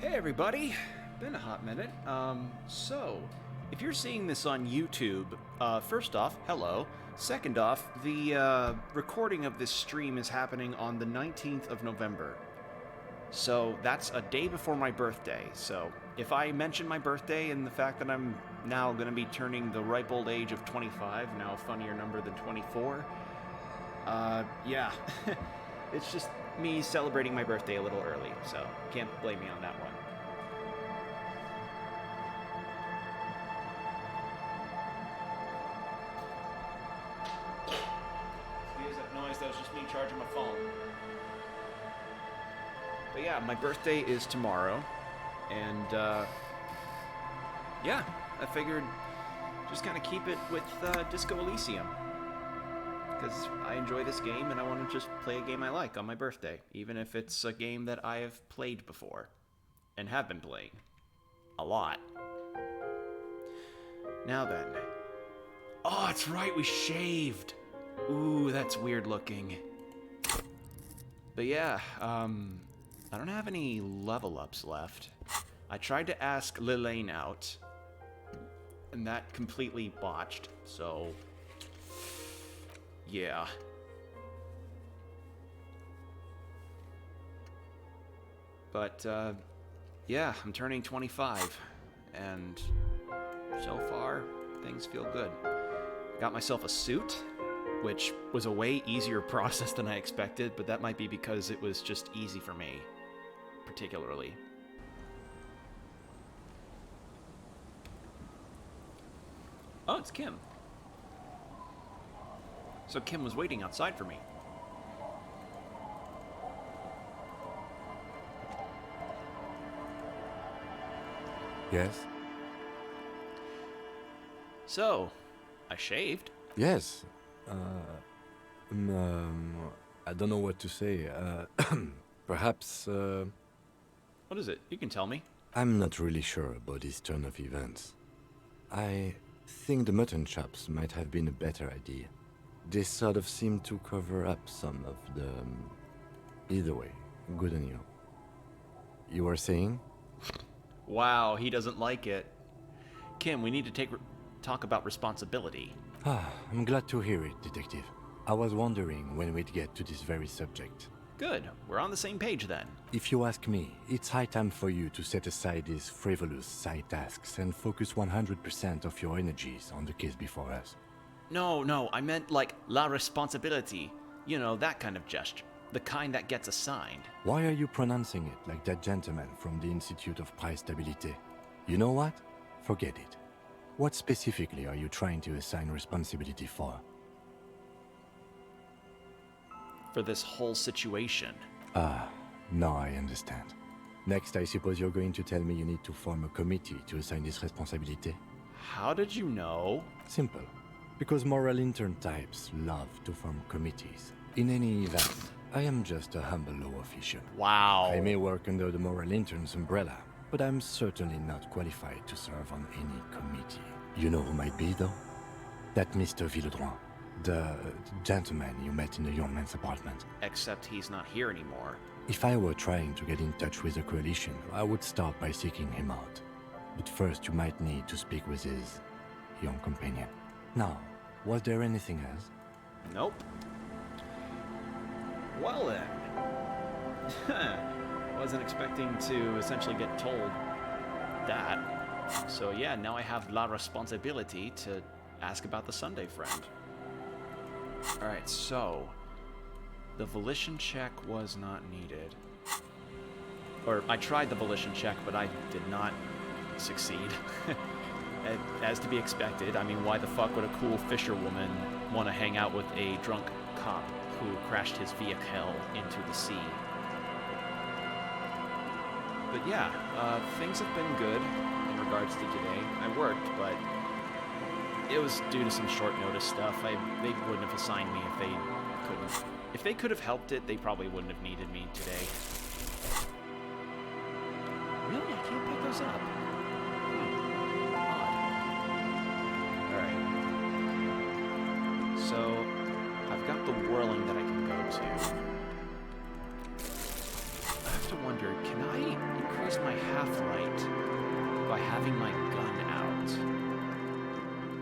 Hey everybody, been a hot minute. So, if you're seeing this on YouTube, first off, hello. Second off, the recording of this stream is happening on the 19th of November. So that's a day before my birthday. So if I mention my birthday and the fact that I'm now going to be turning the ripe old age of 25, now a funnier number than 24, yeah, it's just me celebrating my birthday a little early, so can't blame me on that one. Excuse that noise, that was just me charging my phone. But yeah, my birthday is tomorrow, and yeah, I figured just kind of keep it with Disco Elysium. Because I enjoy this game and I want to just play a game I like on my birthday, even if it's a game that I have played before and have been playing a lot. Now then. Oh, that's right, we shaved. Ooh, that's weird looking. But yeah, I don't have any level ups left. I tried to ask Lilane out, and that completely botched, so yeah. But, yeah, I'm turning 25, and so far, things feel good. Got myself a suit, which was a way easier process than I expected, but that might be because it was just easy for me, particularly. Oh, it's Kim. So Kim was waiting outside for me. Yes? So, I shaved. Yes. I don't know what to say. Perhaps, What is it? You can tell me. I'm not really sure about this turn of events. I think the mutton chops might have been a better idea. They sort of seem to cover up some of the... Either way, good on you. You were saying? Wow, he doesn't like it. Kim, we need to talk about responsibility. I'm glad to hear it, Detective. I was wondering when we'd get to this very subject. Good, we're on the same page then. If you ask me, it's high time for you to set aside these frivolous side tasks and focus 100% of your energies on the case before us. No, I meant like la responsability. You know, that kind of gesture. The kind that gets assigned. Why are you pronouncing it like that gentleman from the Institute of Price Stabilité? You know what? Forget it. What specifically are you trying to assign responsibility for? For this whole situation. Now I understand. Next, I suppose you're going to tell me you need to form a committee to assign this responsibility? How did you know? Simple. Because moral intern types love to form committees. In any event, I am just a humble law official. Wow. I may work under the moral intern's umbrella, but I'm certainly not qualified to serve on any committee. You know who might be, though? That Mr. Villodron, the gentleman you met in the young man's apartment. Except he's not here anymore. If I were trying to get in touch with the coalition, I would start by seeking him out. But first, you might need to speak with his young companion. Now, was there anything else? Nope. Well then. Wasn't expecting to essentially get told that. So yeah, now I have la responsibility to ask about the Sunday friend. Alright, so the volition check was not needed. Or I tried the volition check, but I did not succeed. As to be expected, I mean, why the fuck would a cool fisherwoman want to hang out with a drunk cop who crashed his vehicle into the sea? But yeah, things have been good in regards to today. I worked, but it was due to some short notice stuff. They wouldn't have assigned me if they couldn't. If they could have helped it, they probably wouldn't have needed me today. Really? I can't pick those up. So, I've got the whirling that I can go to. I have to wonder, can I increase increase my half-light by having my gun out?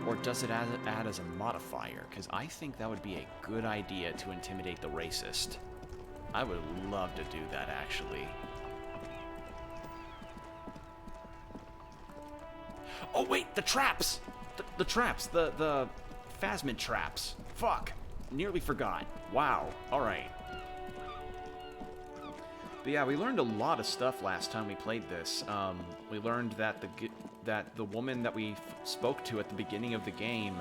Or does it add as a modifier? Because I think that would be a good idea to intimidate the racist. I would love to do that, actually. Oh, wait, the traps! The traps, the phasmid traps. Fuck, nearly forgot. Wow, alright. But yeah, we learned a lot of stuff last time we played this. We learned that the woman that we spoke to at the beginning of the game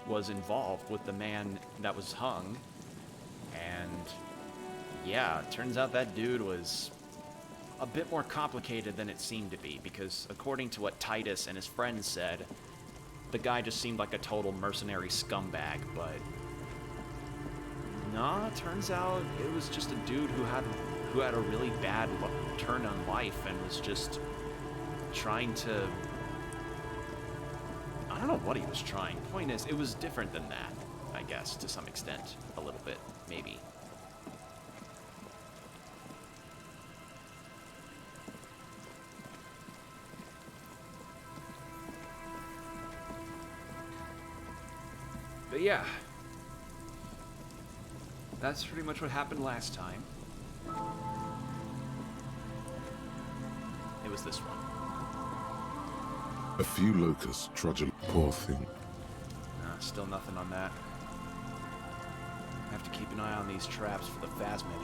was involved with the man that was hung. And yeah, it turns out that dude was a bit more complicated than it seemed to be, because according to what Titus and his friends said, the guy just seemed like a total mercenary scumbag, but nah, turns out it was just a dude who had a really bad turn on life and was just trying to... I don't know what he was trying. Point is, it was different than that, I guess, to some extent. A little bit, maybe. But yeah, that's pretty much what happened last time. It was this one. A few locusts trudging. Poor thing. Nah, still nothing on that. Have to keep an eye on these traps for the phasmid.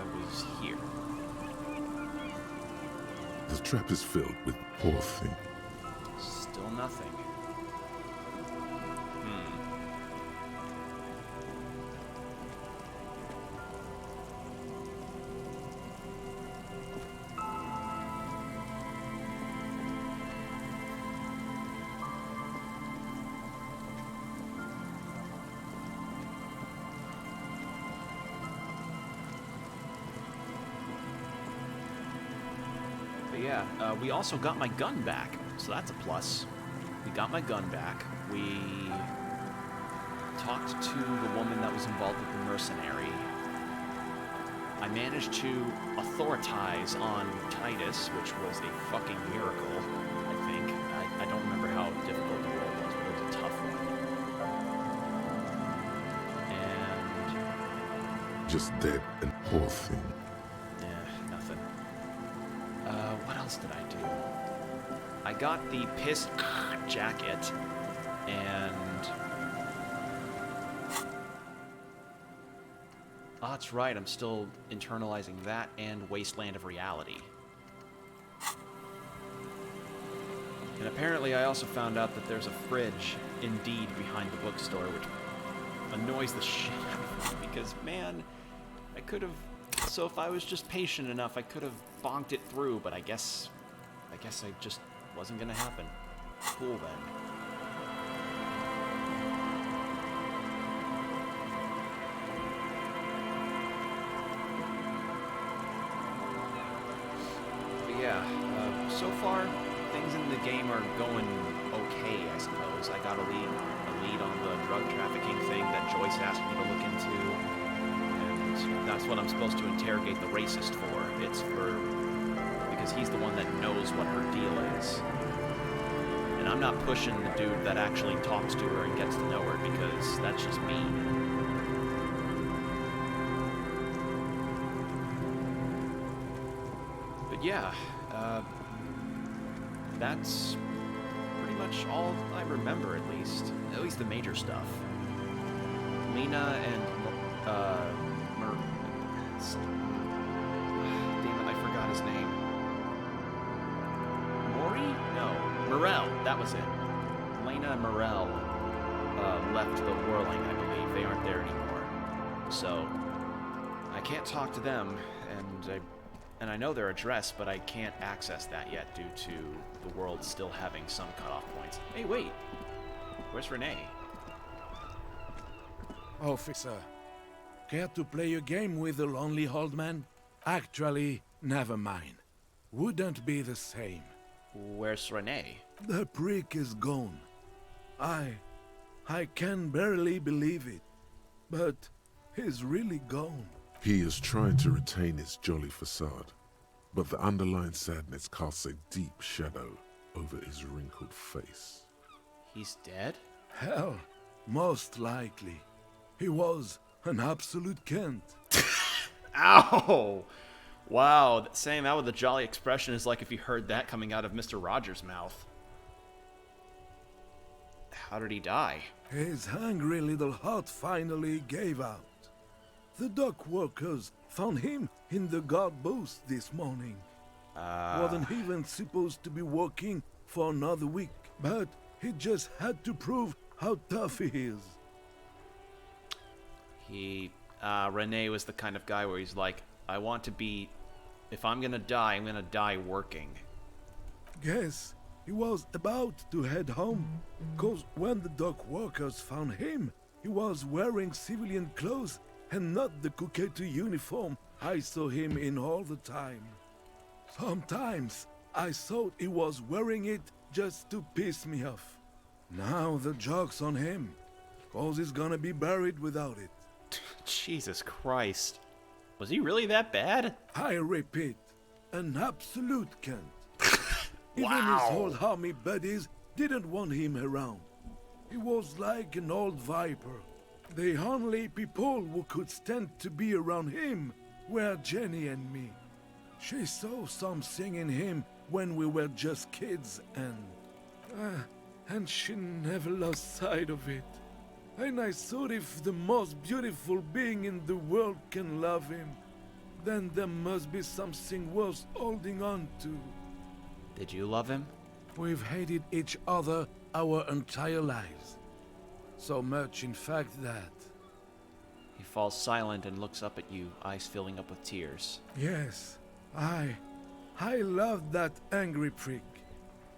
It was here. The trap is filled with poor thing. Still nothing. Yeah, we also got my gun back, so that's a plus. We got my gun back. We talked to the woman that was involved with the mercenary. I managed to authorize on Titus, which was a fucking miracle, I think. I don't remember how difficult the role was, but it was a tough one. And... just dead and poor thing. Nothing. What else did I do? I got the pissed jacket, and... Oh, that's right, I'm still internalizing that and Wasteland of Reality. And apparently I also found out that there's a fridge, indeed, behind the bookstore, which annoys the shit out of me, because, man, I could have... So if I was just patient enough, I could have bonked it through, but I guess I just wasn't gonna happen. Cool then. But yeah, so far things in the game are going okay, I suppose. I got a lead on the drug trafficking thing that Joyce asked me to look into. That's what I'm supposed to interrogate the racist for. It's because he's the one that knows what her deal is. And I'm not pushing the dude that actually talks to her and gets to know her, because that's just mean. But yeah, that's pretty much all I remember, at least the major stuff. Lena and damn it, I forgot his name. Maury? No, Morel, that was it. Lena and Morel left the Whirling, I believe. They aren't there anymore. So, I can't talk to them, and I know their address, but I can't access that yet due to the world still having some cutoff points. Hey, wait! Where's Renee? Officer, care to play a game with the Lonely Old Man? Actually, never mind. Wouldn't be the same. Where's Renee? The prick is gone. I can barely believe it. But he's really gone. He is trying to retain his jolly facade, but the underlying sadness casts a deep shadow over his wrinkled face. He's dead? Hell, most likely. He was an absolute Kent. Ow! Wow, saying that with a jolly expression is like if you heard that coming out of Mr. Rogers' mouth. How did he die? His hungry little heart finally gave out. The dock workers found him in the guard booth this morning. Wasn't even supposed to be working for another week, but he just had to prove how tough he is. Rene was the kind of guy where he's like, I want to be, if I'm gonna die, I'm gonna die working. Guess he was about to head home, cause when the dock workers found him, he was wearing civilian clothes and not the Kuketu uniform I saw him in all the time. Sometimes I thought he was wearing it just to piss me off. Now the joke's on him, cause he's gonna be buried without it. Jesus Christ. Was he really that bad? I repeat, an absolute cunt. Even Wow. his old army buddies didn't want him around. He was like an old viper. The only people who could stand to be around him were Jenny and me. She saw something in him when we were just kids, and she never lost sight of it. And I thought if the most beautiful being in the world can love him, then there must be something worth holding on to. Did you love him? We've hated each other our entire lives. So much, in fact, that... He falls silent and looks up at you, eyes filling up with tears. Yes, I loved that angry prick.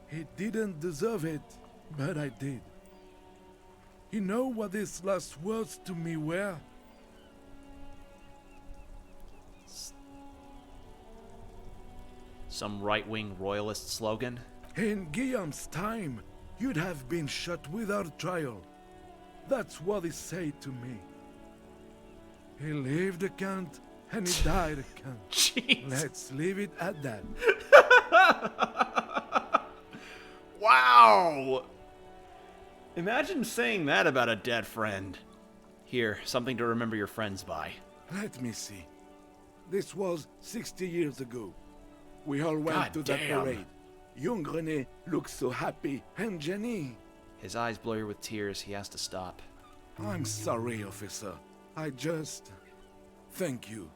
He didn't deserve it, but I did. You know what his last words to me were? Some right-wing royalist slogan? In Guillaume's time, you'd have been shot without trial. That's what he said to me. He lived a cunt, and he died a cunt. Jeez. Let's leave it at that. Wow! Imagine saying that about a dead friend. Here, something to remember your friends by. Let me see. This was 60 years ago. We all went God to that damn. parade. Young René looked so happy, and Jenny... His eyes blur with tears, he has to stop. I'm sorry, officer. I just... Thank you.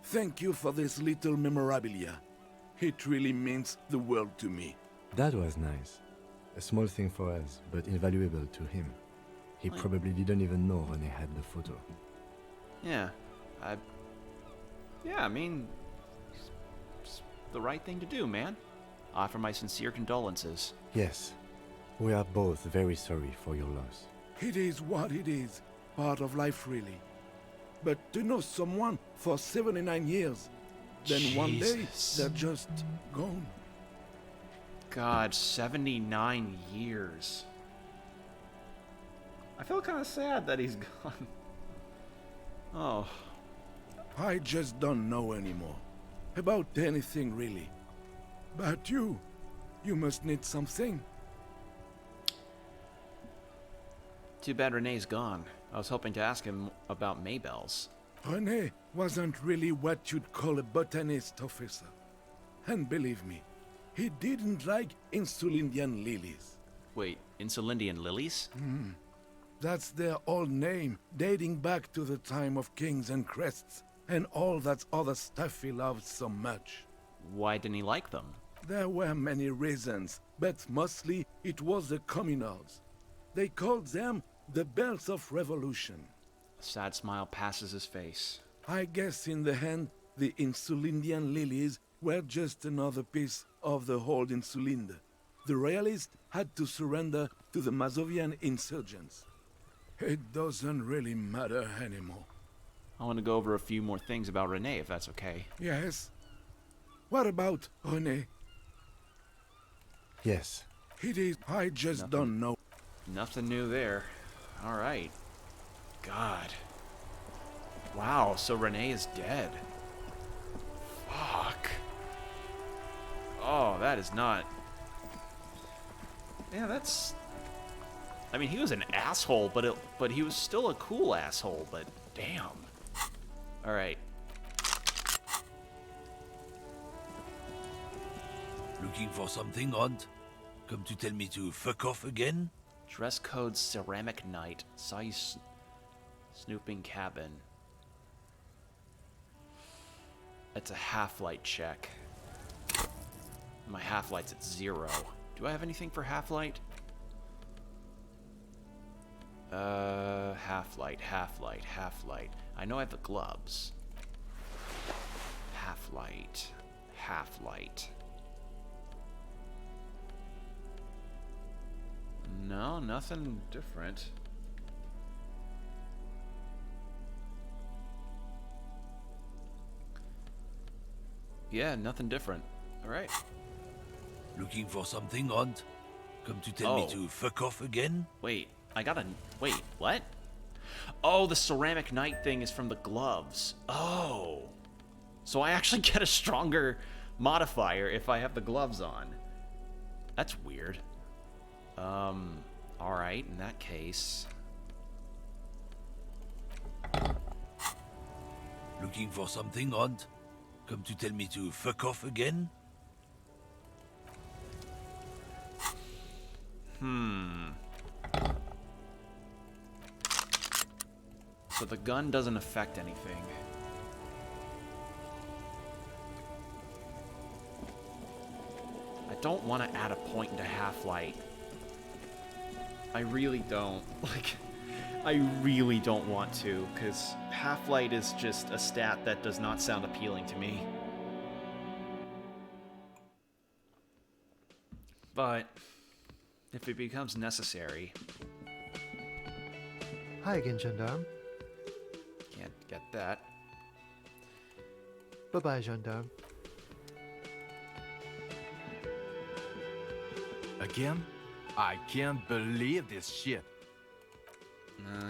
Thank you for this little memorabilia. It really means the world to me. That was nice. A small thing for us, but invaluable to him. He probably didn't even know René had the photo. Yeah, I mean, it's the right thing to do, man. Offer my sincere condolences. Yes, we are both very sorry for your loss. It is what it is. Part of life, really. But to know someone for 79 years, then one day Jesus. they're just gone. God, 79 years. I feel kind of sad that he's gone. Oh. I just don't know anymore. About anything, really. But you must need something. Too bad Renee's gone. I was hoping to ask him about Maybelle's. René wasn't really what you'd call a botanist, officer. And believe me, he didn't like Insulindian lilies. Wait, Insulindian lilies? That's their old name, dating back to the time of kings and crests, and all that other stuff he loved so much. Why didn't he like them? There were many reasons, but mostly it was the communards. They called them the Bells of Revolution. A sad smile passes his face. I guess in the end, the Insulindian lilies were just another piece of the whole Insulinde. The royalists had to surrender to the Mazovian insurgents. It doesn't really matter anymore. I want to go over a few more things about Renee, if that's okay. Yes? What about René? Yes, It is... I just don't know. Nothing new there. Alright. God. Wow, so Renee is dead. Fuck. Oh, that is not... Yeah, that's... I mean, he was an asshole, but he was still a cool asshole, but damn. Alright. Looking for something, Hunt? Come to tell me to fuck off again? Dress code ceramic knight. Saw you snooping cabin. It's a half-light check. My half-light's at 0. Do I have anything for half-light? Half-light, half-light, half-light. I know I have the gloves. Half-light, half-light. No, nothing different. Yeah, nothing different. Alright. Looking for something, Hunt? Come to tell me to fuck off again? Wait, I gotta... Wait, what? Oh, the ceramic knight thing is from the gloves. Oh. So I actually get a stronger modifier if I have the gloves on. That's weird. Alright, in that case... Looking for something, Hunt? Come to tell me to fuck off again? So the gun doesn't affect anything. I don't want to add a point into Half-Light. I really don't. Like, I really don't want to, because Half-Light is just a stat that does not sound appealing to me. But if it becomes necessary... Hi again, gendarme. Can't get that. Bye-bye, gendarme. Again? I can't believe this shit.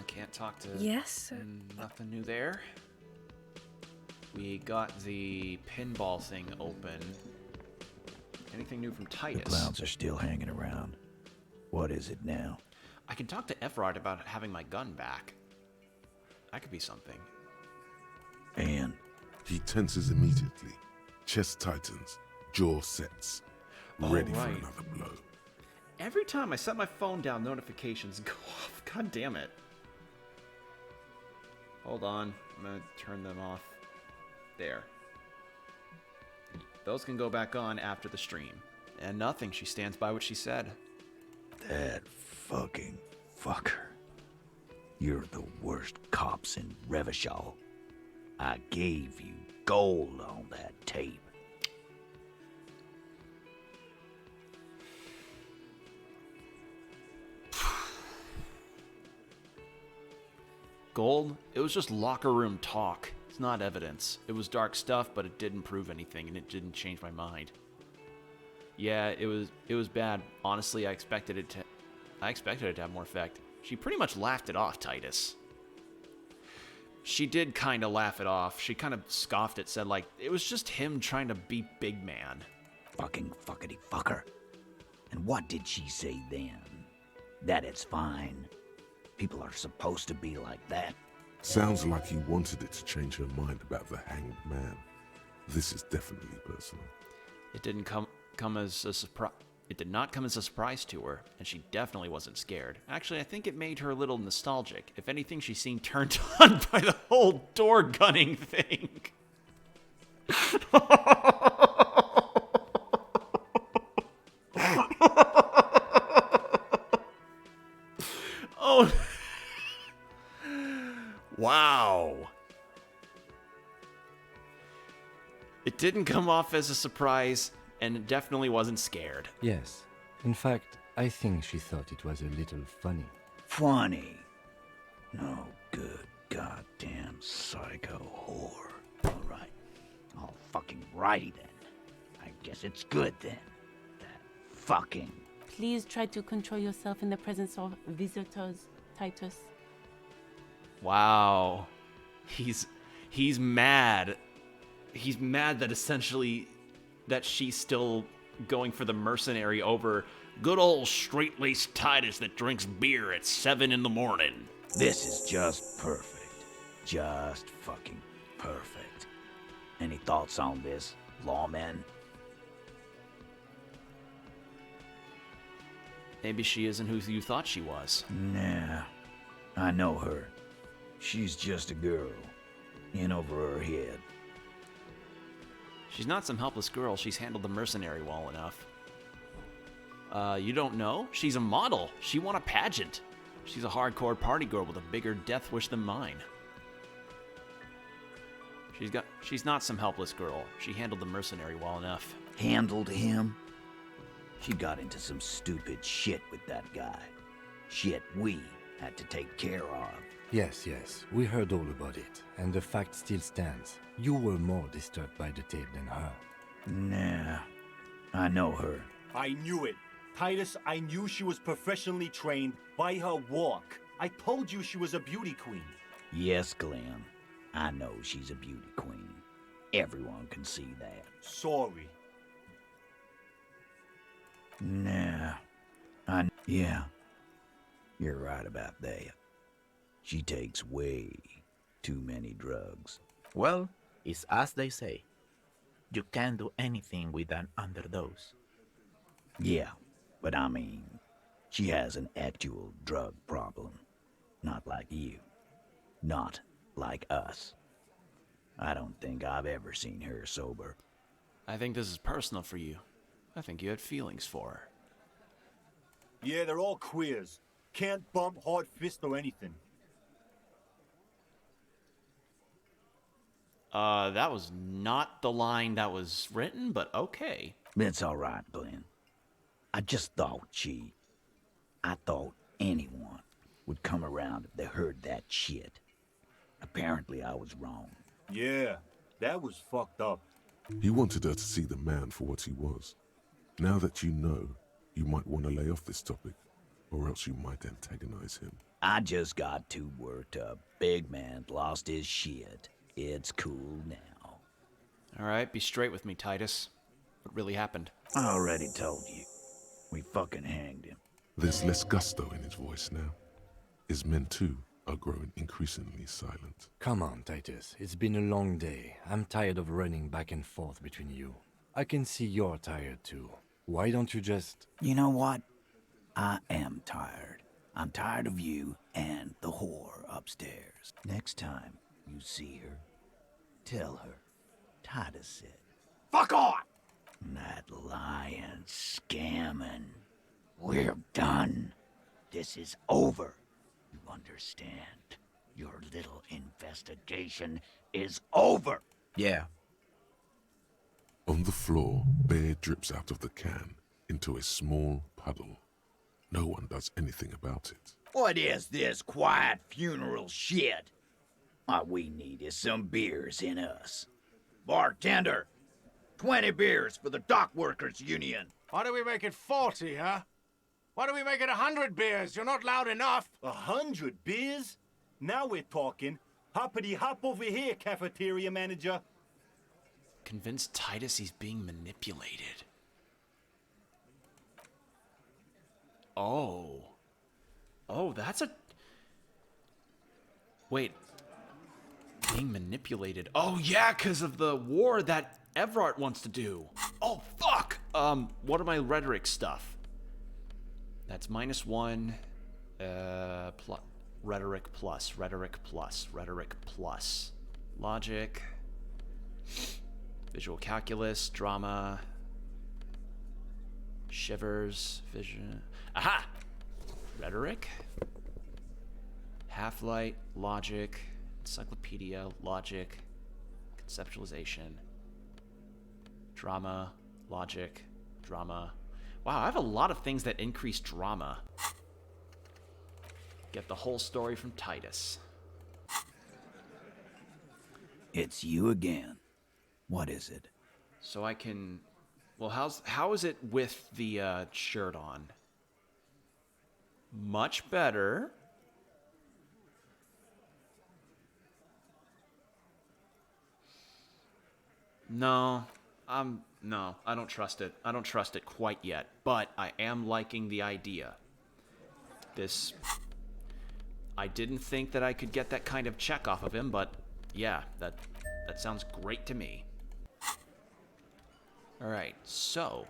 Can't talk to... Yes, sir. Nothing new there. We got the pinball thing open. Anything new from Titus? The clowns are still hanging around. What is it now? I can talk to Efrod about having my gun back. That could be something. And? He tenses immediately. Chest tightens. Jaw sets. Ready for right. another blow. Every time I set my phone down, notifications go off. God damn it. Hold on. I'm gonna turn them off. There. Those can go back on after the stream. And nothing. She stands by what she said. That fucking fucker. You're the worst cops in Revachol. I gave you gold on that tape. Gold? It was just locker room talk. It's not evidence. It was dark stuff, but it didn't prove anything, and it didn't change my mind. Yeah, it was bad. Honestly, I expected it to have more effect. She pretty much laughed it off, Titus. She did kind of laugh it off. She kind of scoffed it, said like, it was just him trying to be big man. Fucking fuckity fucker. And what did she say then? That it's fine. People are supposed to be like that. Sounds like he wanted it to change her mind about the hanged man. This is definitely personal. It didn't come as a surprise. It did not come as a surprise to her, and she definitely wasn't scared. Actually, I think it made her a little nostalgic. If anything, she seemed turned on by the whole door gunning thing. Oh. Wow. It didn't come off as a surprise, and it definitely wasn't scared. Yes. In fact, I think she thought it was a little funny. Funny? No good goddamn psycho whore. Alright. All fucking righty then. I guess it's good then. That fucking... Please try to control yourself in the presence of visitors, Titus. Wow. he's mad. He's mad that essentially that she's still going for the mercenary over good old straight-laced Titus that drinks beer at 7 in the morning. This is just perfect. Just fucking perfect. Any thoughts on this, lawman? Maybe she isn't who you thought she was. Nah, I know her. She's just a girl. In over her head. She's not some helpless girl. She's handled the mercenary well enough. You don't know? She's a model. She won a pageant. She's a hardcore party girl with a bigger death wish than mine. She's not some helpless girl. She handled the mercenary well enough. Handled him? She got into some stupid shit with that guy. Shit we had to take care of. Yes, we heard all about it, and the fact still stands. You were more disturbed by the tape than her. Nah, I know her. I knew it. Titus, I knew she was professionally trained by her walk. I told you she was a beauty queen. Yes, Glenn. I know she's a beauty queen. Everyone can see that. Sorry. Nah. Yeah. You're right about that. She takes way too many drugs. Well, it's as they say. You can't do anything with an underdose. Yeah, but I mean, she has an actual drug problem. Not like you. Not like us. I don't think I've ever seen her sober. I think this is personal for you. I think you had feelings for her. Yeah, they're all queers. Can't bump, hard fist, or anything. That was not the line that was written, but okay. It's all right, Glenn. I just thought I thought anyone would come around if they heard that shit. Apparently I was wrong. Yeah, that was fucked up. He wanted her to see the man for what he was. Now that you know, you might want to lay off this topic, or else you might antagonize him. I just got too worked up. Big man lost his shit. It's cool now. All right, be straight with me, Titus. What really happened? I already told you. We fucking hanged him. There's less gusto in his voice now. His men too are growing increasingly silent. Come on, Titus. It's been a long day. I'm tired of running back and forth between you. I can see you're tired too. Why don't you just... You know what? I am tired. I'm tired of you and the whore upstairs. Next time you see her, tell her Titus said, "Fuck off!" That lying, scamming. We're done. This is over. You understand? Your little investigation is over. Yeah. On the floor, beer drips out of the can into a small puddle. No one does anything about it. What is this quiet funeral shit? All we need is some beers in us. Bartender, 20 beers for the Dock Workers Union. Why do we make it 40, huh? Why do we make it 100 beers? You're not loud enough. 100 beers? Now we're talking. Hoppity hop over here, cafeteria manager. Convince Titus he's being manipulated. Oh, that's a... Wait. Being manipulated. Oh, yeah, because of the war that Everard wants to do. Oh, fuck! What are my rhetoric stuff? That's -1. Rhetoric plus. Logic. Visual calculus. Drama. Shivers. Vision. Aha! Rhetoric. Half-light. Logic. Encyclopedia. Logic. Conceptualization. Drama. Logic. Drama. Wow, I have a lot of things that increase drama. Get the whole story from Titus. It's you again. What is it? So I can... Well, how is it with the shirt on? Much better. No, no, I don't trust it. I don't trust it quite yet, but I am liking the idea. I didn't think that I could get that kind of check off of him, but yeah, that sounds great to me. Alright, so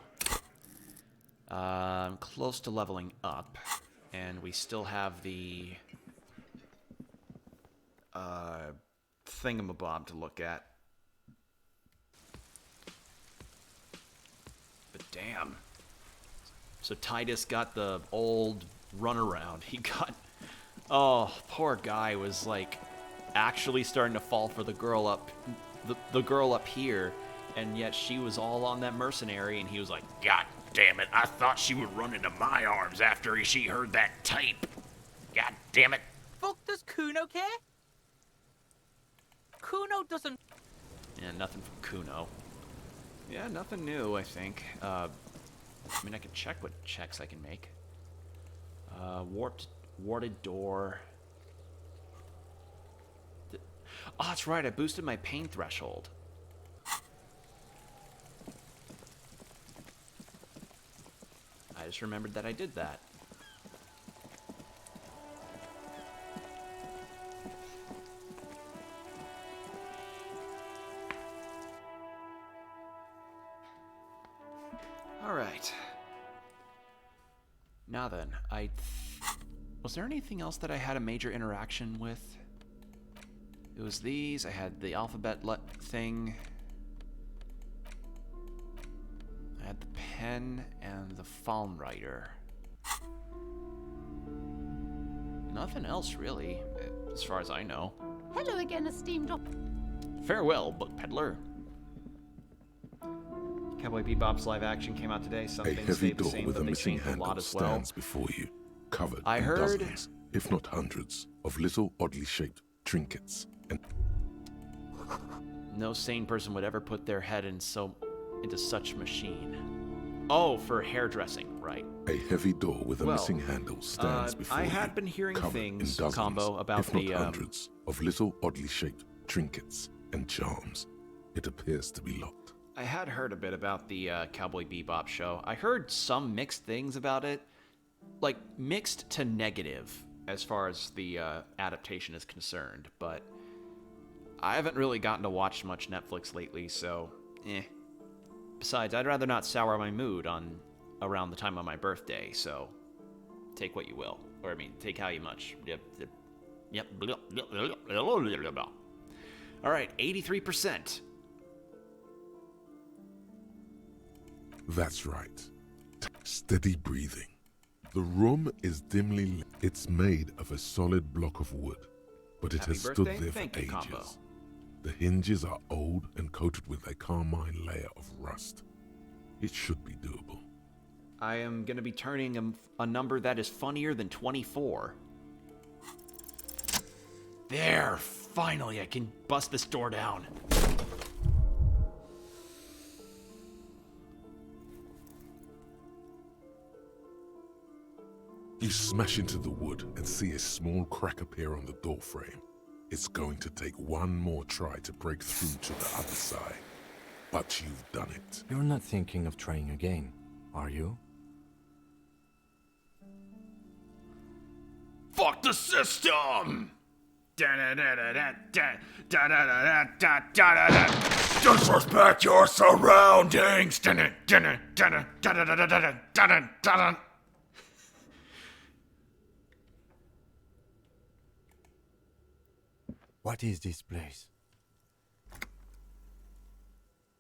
I'm close to leveling up, and we still have the thingamabob to look at. But damn. So Titus got the old runaround. He got... Oh, poor guy was, like, actually starting to fall for the girl up... The girl up here, and yet she was all on that mercenary, and he was like, God damn it, I thought she would run into my arms after she heard that tape. God damn it. Fuck does Kuno care? Kuno doesn't... Yeah, nothing from Kuno. Yeah, nothing new, I think. I mean, I can check what checks I can make. Warded door. Oh, that's right, I boosted my pain threshold. I just remembered that I did that. Alright. Now then, was there anything else that I had a major interaction with? It was these. I had the alphabet thing. I had the pen and the Fallenrider. Nothing else, really, as far as I know. Hello again, esteemed Farewell, book peddler. Cowboy Bebop's live action came out today. Some A things heavy stayed the door same, with but a they missing changed a lot handle as well. stands before you, covered I in heard- dozens, if not hundreds, of little oddly shaped trinkets and... No sane person would ever put their head into such machine. Oh, for hairdressing, right. A heavy door with a Well, missing handle stands before I you, had been hearing covered things, in dozens, Combo, about if not the, hundreds, of little oddly shaped trinkets and charms. It appears to be locked. I had heard a bit about the Cowboy Bebop show. I heard some mixed things about it. Like, mixed to negative, as far as the adaptation is concerned. But I haven't really gotten to watch much Netflix lately, so eh. Besides, I'd rather not sour my mood around the time of my birthday, so take what you will. Or, I mean, take how you much. Yep. Alright, 83%. That's right. Steady breathing. The room is dimly lit. It's made of a solid block of wood, but it Happy has birthday. stood there Thank for you, ages. Combo. The hinges are old and coated with a carmine layer of rust. It should be doable. I am going to be turning a number that is funnier than 24. There! Finally, I can bust this door down. You smash into the wood and see a small crack appear on the doorframe. It's going to take one more try to break through to the other side. But you've done it. You're not thinking of trying again, are you? Fuck the system! Disrespect your surroundings! What is this place?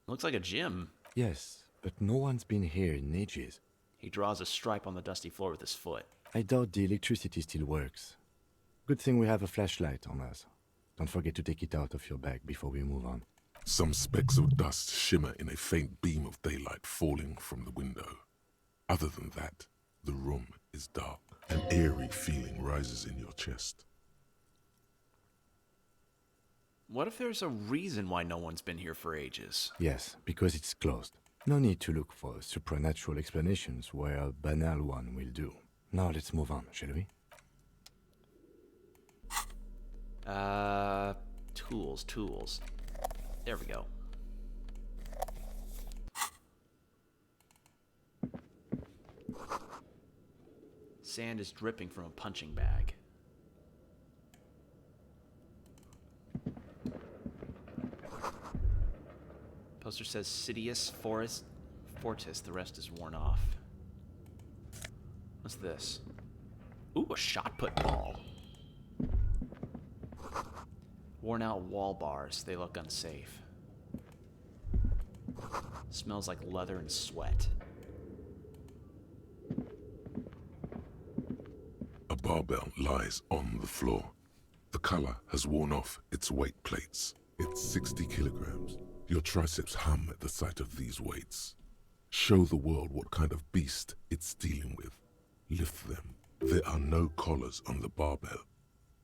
Looks like a gym. Yes, but no one's been here in ages. He draws a stripe on the dusty floor with his foot. I doubt the electricity still works. Good thing we have a flashlight on us. Don't forget to take it out of your bag before we move on. Some specks of dust shimmer in a faint beam of daylight falling from the window. Other than that, the room is dark. An eerie feeling rises in your chest. What if there's a reason why no one's been here for ages? Yes, because it's closed. No need to look for supernatural explanations where a banal one will do. Now let's move on, shall we? Tools. There we go. Sand is dripping from a punching bag. Poster says Sidious Fortis. The rest is worn off. What's this? Ooh, a shot put ball. Worn out wall bars. They look unsafe. Smells like leather and sweat. A barbell lies on the floor. The color has worn off its weight plates. It's 60 kilograms. Your triceps hum at the sight of these weights. Show the world what kind of beast it's dealing with. Lift them. There are no collars on the barbell.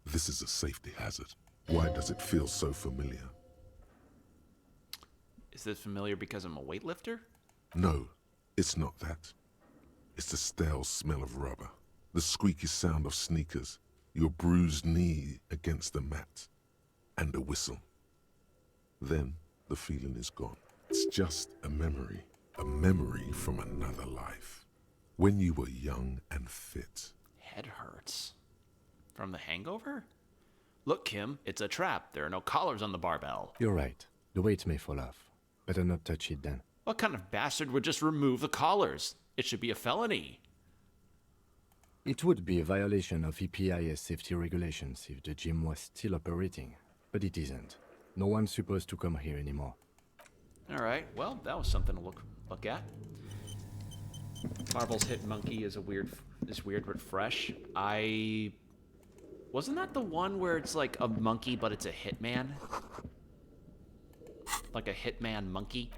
This is a safety hazard. Why does it feel so familiar? Is this familiar because I'm a weightlifter? No, it's not that. It's the stale smell of rubber, the squeaky sound of sneakers, your bruised knee against the mat, and a whistle. Then the feeling is gone. It's just a memory from another life. When you were young and fit. Head hurts. From the hangover? Look, Kim, it's a trap. There are no collars on the barbell. You're right. The weight may fall off. Better not touch it then. What kind of bastard would just remove the collars? It should be a felony. It would be a violation of EPIS safety regulations if the gym was still operating, but it isn't. No one's supposed to come here anymore. All right, well, that was something to look at. Marvel's Hit Monkey is weird but fresh. Wasn't that the one where it's like a monkey but it's a hitman? Like a hitman monkey?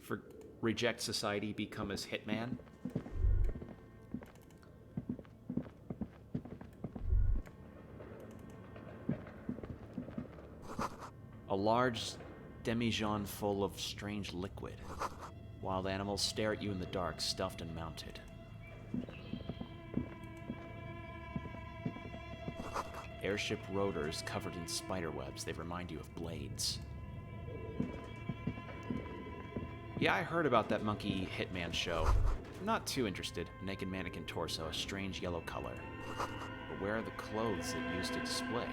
For reject society, become his hitman? A large demijohn full of strange liquid. Wild animals stare at you in the dark, stuffed and mounted. Airship rotors covered in spider webs. They remind you of blades. Yeah, I heard about that monkey hitman show. I'm not too interested. Naked mannequin torso, a strange yellow color. But where are the clothes it used to display?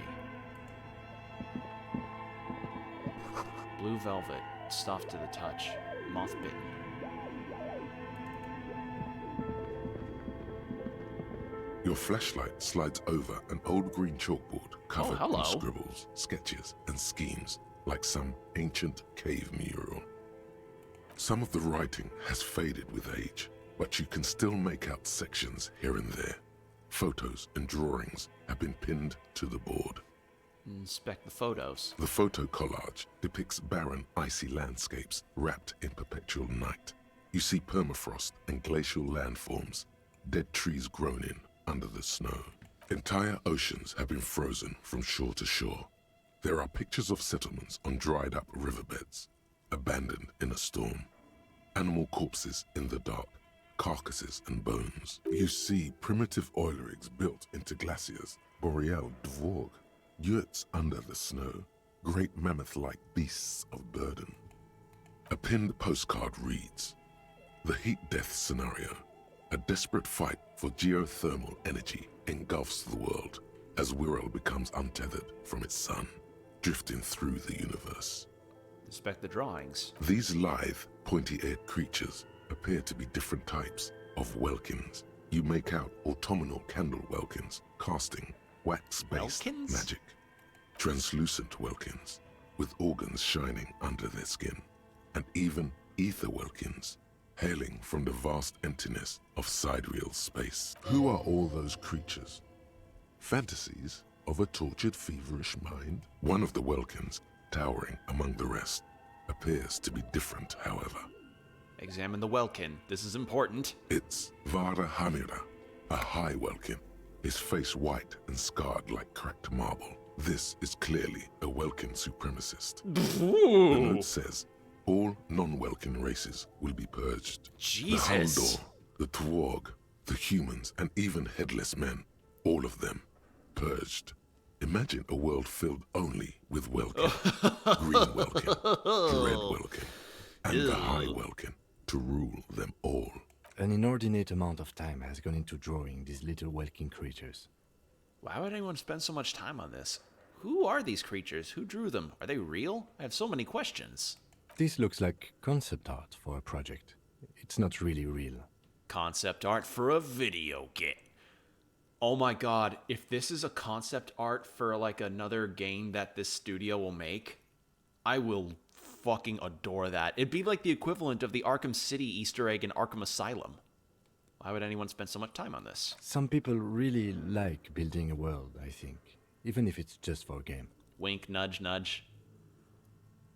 Blue velvet, soft to the touch, moth-bitten. Your flashlight slides over an old green chalkboard covered hello. in scribbles, sketches, and schemes like some ancient cave mural. Some of the writing has faded with age, but you can still make out sections here and there. Photos and drawings have been pinned to the board. Inspect the photos. The photo collage depicts barren, icy landscapes wrapped in perpetual night. You see permafrost and glacial landforms, dead trees grown in under the snow. Entire oceans have been frozen from shore to shore. There are pictures of settlements on dried up riverbeds, abandoned in a storm. Animal corpses in the dark, carcasses and bones. You see primitive oil rigs built into glaciers, boreal dvorg, yurts under the snow, great mammoth-like beasts of burden. A pinned postcard reads, "The heat death scenario. A desperate fight for geothermal energy engulfs the world as Wirral becomes untethered from its sun, drifting through the universe." Inspect the drawings. These lithe, pointy-eared creatures appear to be different types of welkins. You make out autumnal candle welkins casting wax-based Welkins? magic. Translucent welkins with organs shining under their skin. And even ether welkins hailing from the vast emptiness of sidereal space. Who are all those creatures? Fantasies of a tortured, feverish mind? One of the welkins, towering among the rest, appears to be different, however. Examine the welkin. This is important. It's Vara Hamira, a high welkin, his face white and scarred like cracked marble. This is clearly a welkin supremacist. The note says, all non-welkin races will be purged. Jesus. The Haldor, the Twarg, the humans, and even headless men, all of them, purged. Imagine a world filled only with welkin. Green welkin, red welkin, and the high welkin to rule them all. An inordinate amount of time has gone into drawing these little walking creatures. Why would anyone spend so much time on this? Who are these creatures? Who drew them? Are they real? I have so many questions. This looks like concept art for a project. It's not really real. Concept art for a video game. Oh my god, if this is a concept art for like another game that this studio will make, I will fucking adore that. It'd be like the equivalent of the Arkham City Easter egg in Arkham Asylum. Why would anyone spend so much time on this? Some people really like building a world, I think. Even if it's just for a game. Wink, nudge, nudge.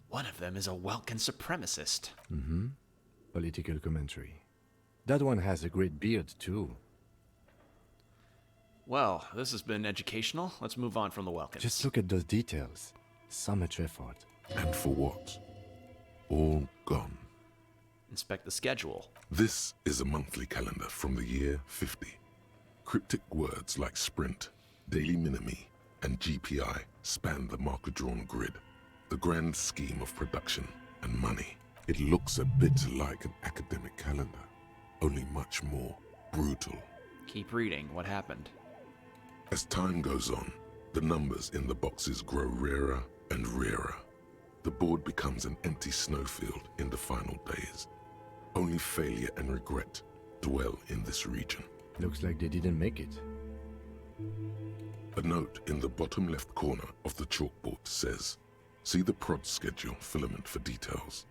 One of them is a Welkin supremacist. Mm-hmm. Political commentary. That one has a great beard, too. Well, this has been educational. Let's move on from the Welkins. Just look at those details. So much effort. And for what? All gone. Inspect the schedule. This is a monthly calendar from the year 50. Cryptic words like sprint, daily minimi, and GPI span the marker-drawn grid. The grand scheme of production and money. It looks a bit like an academic calendar, only much more brutal. Keep reading. What happened? As time goes on, the numbers in the boxes grow rarer and rarer. The board becomes an empty snowfield in the final days. Only failure and regret dwell in this region. Looks like they didn't make it. A note in the bottom left corner of the chalkboard says, "See the prod schedule filament for details."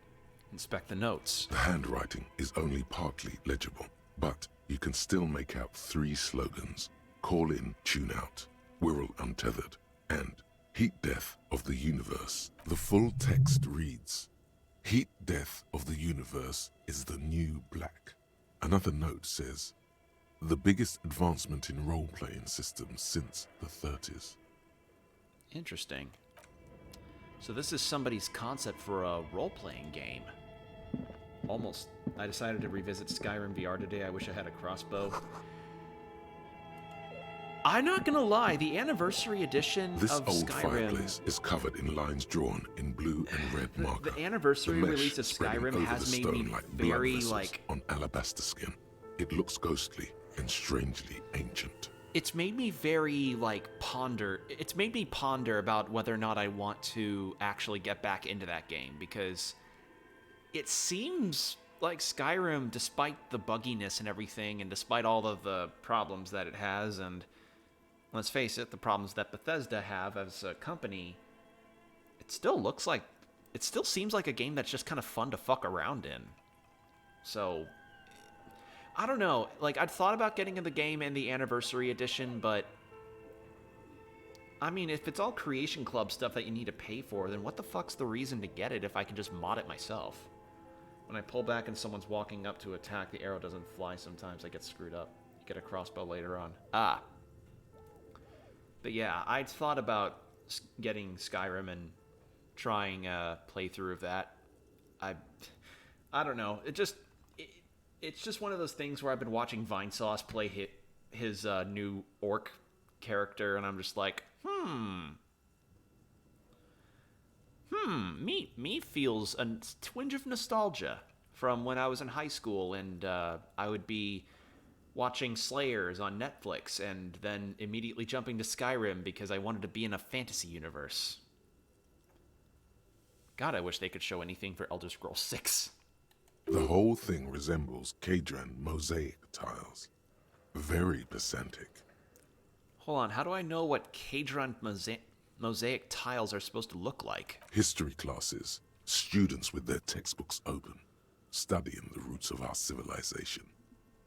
Inspect the notes. The handwriting is only partly legible, but you can still make out 3 slogans: Call in, Tune Out, Wirral Untethered, and Heat Death of the Universe. The full text reads, "Heat Death of the Universe is the new black." Another note says, "The biggest advancement in role-playing systems since the 30s. Interesting. So this is somebody's concept for a role-playing game. Almost. I decided to revisit Skyrim VR today. I wish I had a crossbow. I'm not gonna lie, the anniversary edition This of old Skyrim... fireplace is covered in lines drawn in blue and red marker. The anniversary mesh release of spreading Skyrim over has the made stone me like blood very, vessels like... on alabaster skin. It looks ghostly and strangely ancient. It's made me very, like, ponder... It's made me ponder about whether or not I want to actually get back into that game, because it seems like Skyrim, despite the bugginess and everything, and despite all of the problems that it has, and let's face it, the problems that Bethesda have as a company, it still looks like... It still seems like a game that's just kind of fun to fuck around in. So... I don't know, like, I'd thought about getting in the game in the Anniversary Edition, but... I mean, if it's all Creation Club stuff that you need to pay for, then what the fuck's the reason to get it if I can just mod it myself? When I pull back and someone's walking up to attack, the arrow doesn't fly sometimes. I get screwed up. You get a crossbow later on. Ah. But yeah, I'd thought about getting Skyrim and trying a playthrough of that. I don't know. It's just one of those things where I've been watching Vinesauce play his new orc character, and I'm just like, me feels a twinge of nostalgia from when I was in high school, and I would be watching Slayers on Netflix, and then immediately jumping to Skyrim because I wanted to be in a fantasy universe. God, I wish they could show anything for Elder Scrolls 6. The whole thing resembles Kadran mosaic tiles. Very pedantic. Hold on, how do I know what Kadran mosaic tiles are supposed to look like? History classes, students with their textbooks open, studying the roots of our civilization.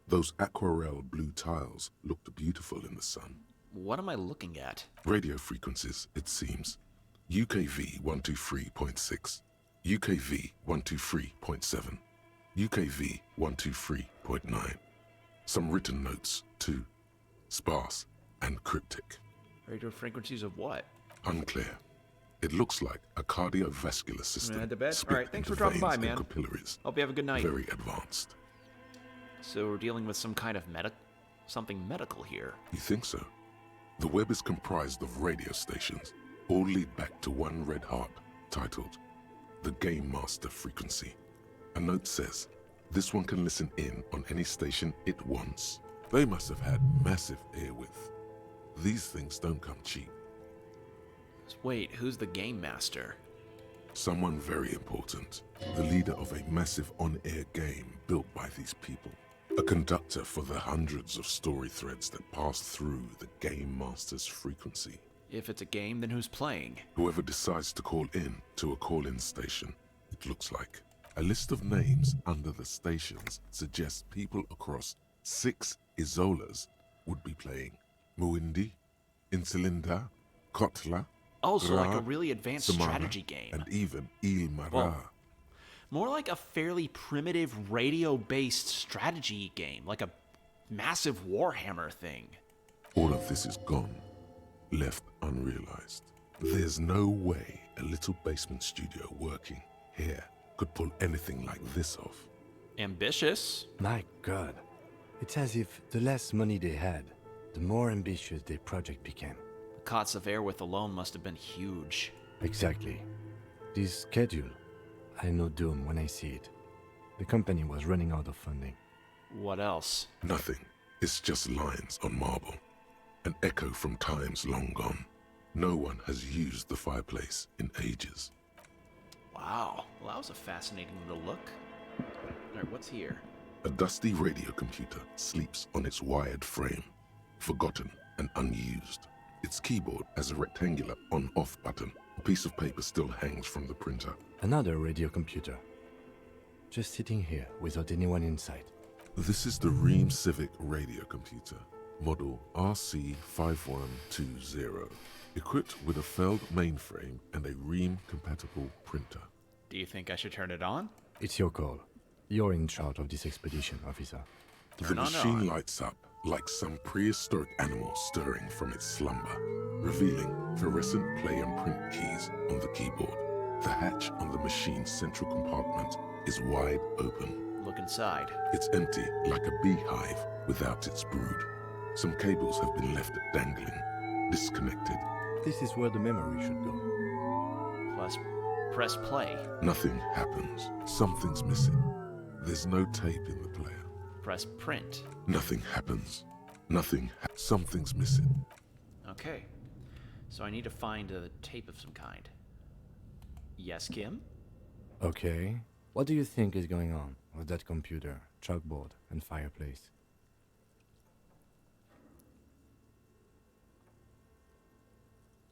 Those aquarelle blue tiles looked beautiful in the sun. What am I looking at? Radio frequencies, it seems. UKV 123.6, UKV 123.7, UKV 123.9. Some written notes, too. Sparse and cryptic. Radio frequencies of what? Unclear. It looks like a cardiovascular system. Head to bed? split Alright, thanks into for dropping by, veins and man. capillaries. Hope you have a good night. Very advanced. So we're dealing with some kind of something medical here. You think so? The web is comprised of radio stations, all lead back to one red heart, titled The Game Master Frequency. A note says, This one can listen in on any station it wants. They must have had massive airwidth. These things don't come cheap. Wait, who's the game master? Someone very important. The leader of a massive on-air game built by these people. A conductor for the hundreds of story threads that pass through the game master's frequency. If it's a game, then who's playing? Whoever decides to call in to a call-in station, it looks like. A list of names under the stations suggests people across 6 Isolas would be playing. Muindi, Insulinda, Kotla, Oh, so like a Ra, really advanced Samara, strategy game. and even Ilmara. Well, more like a fairly primitive radio-based strategy game, like a massive Warhammer thing. All of this is gone, left unrealized. There's no way a little basement studio working here could pull anything like this off. Ambitious? My god. It's as if the less money they had, the more ambitious their project became. The cots of airwidth alone must have been huge. Exactly. This schedule, I know doom when I see it. The company was running out of funding. What else? Nothing. It's just lines on marble. An echo from times long gone. No one has used the fireplace in ages. Wow, well, that was a fascinating little look. Alright, what's here? A dusty radio computer sleeps on its wired frame, forgotten and unused. Its keyboard has a rectangular on-off button. A piece of paper still hangs from the printer. Another radio computer. Just sitting here without anyone inside. This is the Ream Civic radio computer, model RC5120, equipped with a Feld mainframe and a Ream-compatible printer. Do you think I should turn it on? It's your call. You're in charge of this expedition, officer. The machine lights up like some prehistoric animal stirring from its slumber, revealing fluorescent play and print keys on the keyboard. The hatch on the machine's central compartment is wide open. Look inside. It's empty, like a beehive without its brood. Some cables have been left dangling, disconnected. This is where the memory should go. Plus, press play. Nothing happens. Something's missing. There's no tape in the player. Press print. Nothing happens. Something's missing. Okay. So I need to find a tape of some kind. Yes, Kim? Okay. What do you think is going on with that computer, chalkboard, and fireplace?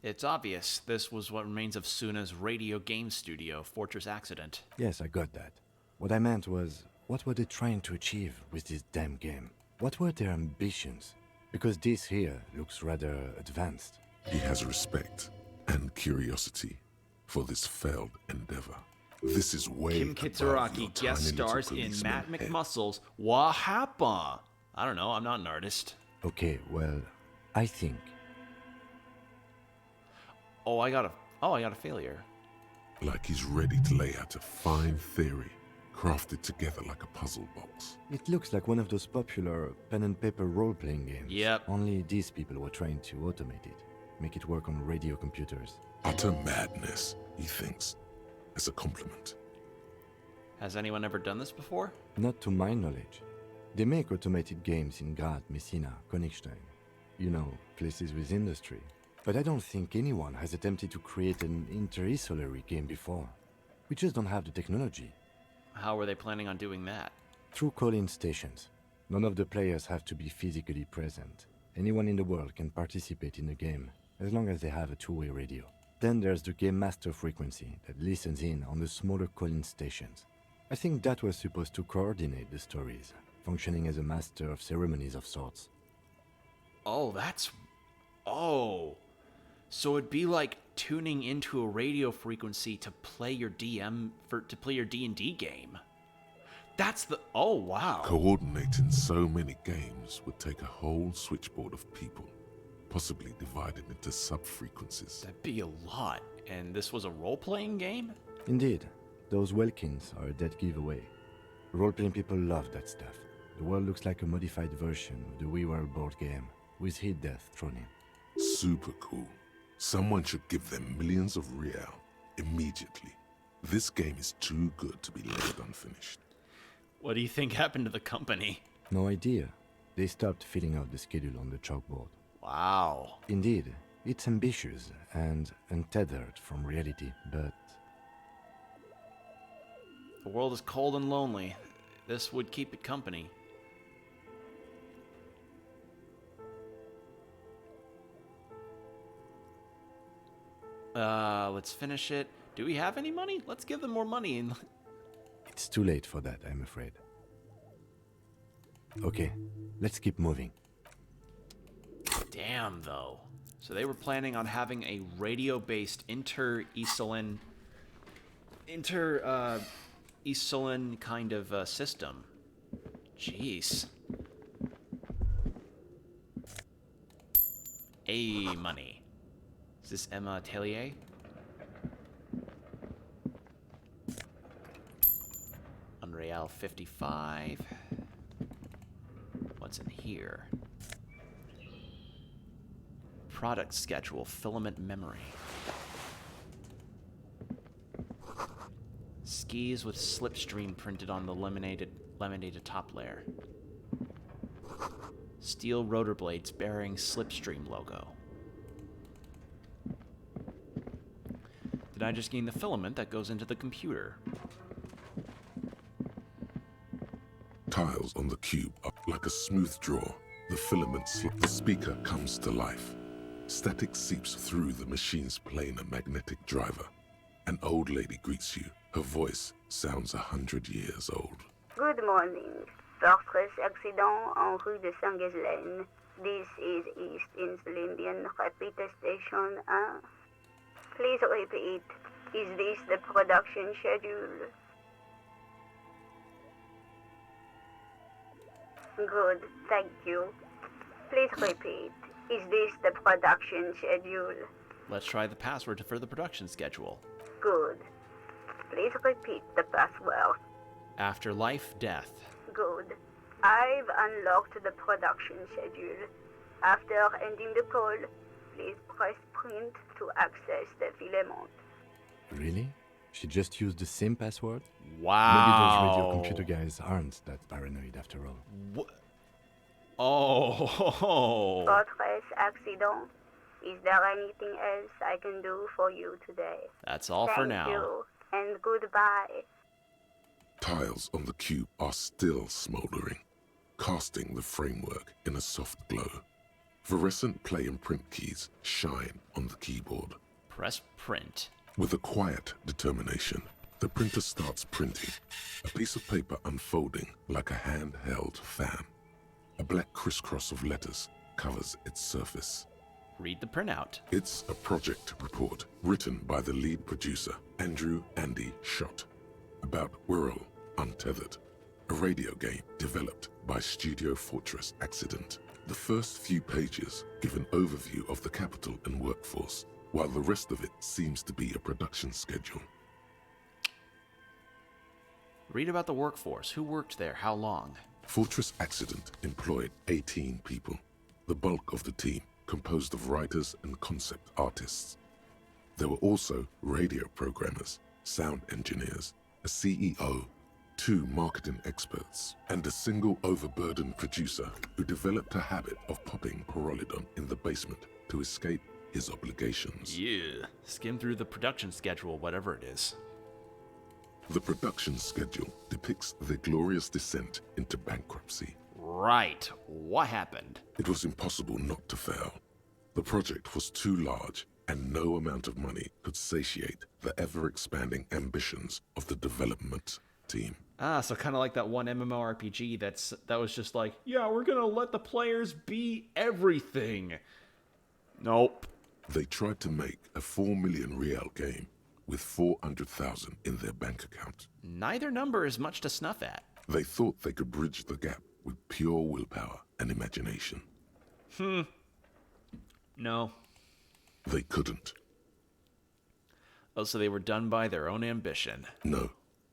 It's obvious this was what remains of Suna's radio game studio, Fortress Accident. Yes, I got that. What I meant was, what were they trying to achieve with this damn game? What were their ambitions? Because this here looks rather advanced. He has respect and curiosity for this failed endeavor. This is way Kim Kitsuraki guest stars in Matt McMuscle's Wahapa. I don't know, I'm not an artist. Okay, well, I think. Oh, I got a failure. Like he's ready to lay out a fine theory, crafted together like a puzzle box. It looks like one of those popular pen and paper role-playing games. Yep. Only these people were trying to automate it, make it work on radio computers. Utter madness, he thinks, as a compliment. Has anyone ever done this before? Not to my knowledge. They make automated games in Graz, Messina, Königstein. You know, places with industry. But I don't think anyone has attempted to create an inter-isolary game before. We just don't have the technology. How were they planning on doing that? Through call-in stations. None of the players have to be physically present. Anyone in the world can participate in the game, as long as they have a two-way radio. Then there's the game master frequency that listens in on the smaller call-in stations. I think that was supposed to coordinate the stories, functioning as a master of ceremonies of sorts. Oh, Oh! So it'd be like tuning into a radio frequency to play your D&D game. That's the... Oh, wow. Coordinating so many games would take a whole switchboard of people, possibly divided into sub-frequencies. That'd be a lot. And this was a role-playing game? Indeed. Those Welkins are a dead giveaway. Role-playing people love that stuff. The world looks like a modified version of the We Were board game, with hit death thrown in. Super cool. Someone should give them millions of real immediately. This game is too good to be left unfinished. What do you think happened to the company? No idea. They stopped filling out the schedule on the chalkboard. Wow. Indeed, it's ambitious and untethered from reality, but... The world is cold and lonely. This would keep it company. Let's finish it. Do we have any money? Let's give them more money and... It's too late for that, I'm afraid. Okay, let's keep moving. Damn, though. So they were planning on having a radio-based inter-Eastland kind of system. Jeez. A money. Is this Emma Tellier? Unreal 55. What's in here? Product schedule, filament memory. Skis with slipstream printed on the laminated top layer. Steel rotor blades bearing slipstream logo. Did I just gain the filament that goes into the computer? Tiles on the cube are like a smooth draw. The filament slip. The speaker comes to life. Static seeps through the machine's planar magnetic driver. An old lady greets you. Her voice sounds 100 years old. Good morning. Fortress accident en rue de Saint-Ghislaine. This is East Insulindian Repeater Station 1. Please repeat. Is this the production schedule? Good, thank you. Please repeat. Is this the production schedule? Let's try the password for the production schedule. Good. Please repeat the password. Afterlife, death. Good. I've unlocked the production schedule. After ending the call, please press print to access the filament. Really? She just used the same password? Wow. Maybe those radio computer guys aren't that paranoid after all. What? Oh. Fortress accident. Is there anything else I can do for you today? That's all for now. Thank you, and goodbye. Tiles on the cube are still smoldering, casting the framework in a soft glow. Fluorescent play and print keys shine on the keyboard. Press print. With a quiet determination, the printer starts printing, a piece of paper unfolding like a handheld fan. A black crisscross of letters covers its surface. Read the printout. It's a project report written by the lead producer, Andrew Andy Schott, about Whirl Untethered, a radio game developed by Studio Fortress Accident. The first few pages give an overview of the capital and workforce, while the rest of it seems to be a production schedule. Read about the workforce. Who worked there? How long? Fortress Accident employed 18 people, the bulk of the team composed of writers and concept artists. There were also radio programmers, sound engineers, a CEO, 2 marketing experts, and a single overburdened producer who developed a habit of popping Pyrrolidon in the basement to escape his obligations. Yeah. Skim through the production schedule, whatever it is. The production schedule depicts their glorious descent into bankruptcy. Right. What happened? It was impossible not to fail. The project was too large, and no amount of money could satiate the ever-expanding ambitions of the development team. Ah, so kind of like that one MMORPG that was just like, yeah, we're gonna let the players be everything. Nope. They tried to make a 4 million real game with 400,000 in their bank account. Neither number is much to snuff at. They thought they could bridge the gap with pure willpower and imagination. No. They couldn't. Oh, so they were done by their own ambition. No.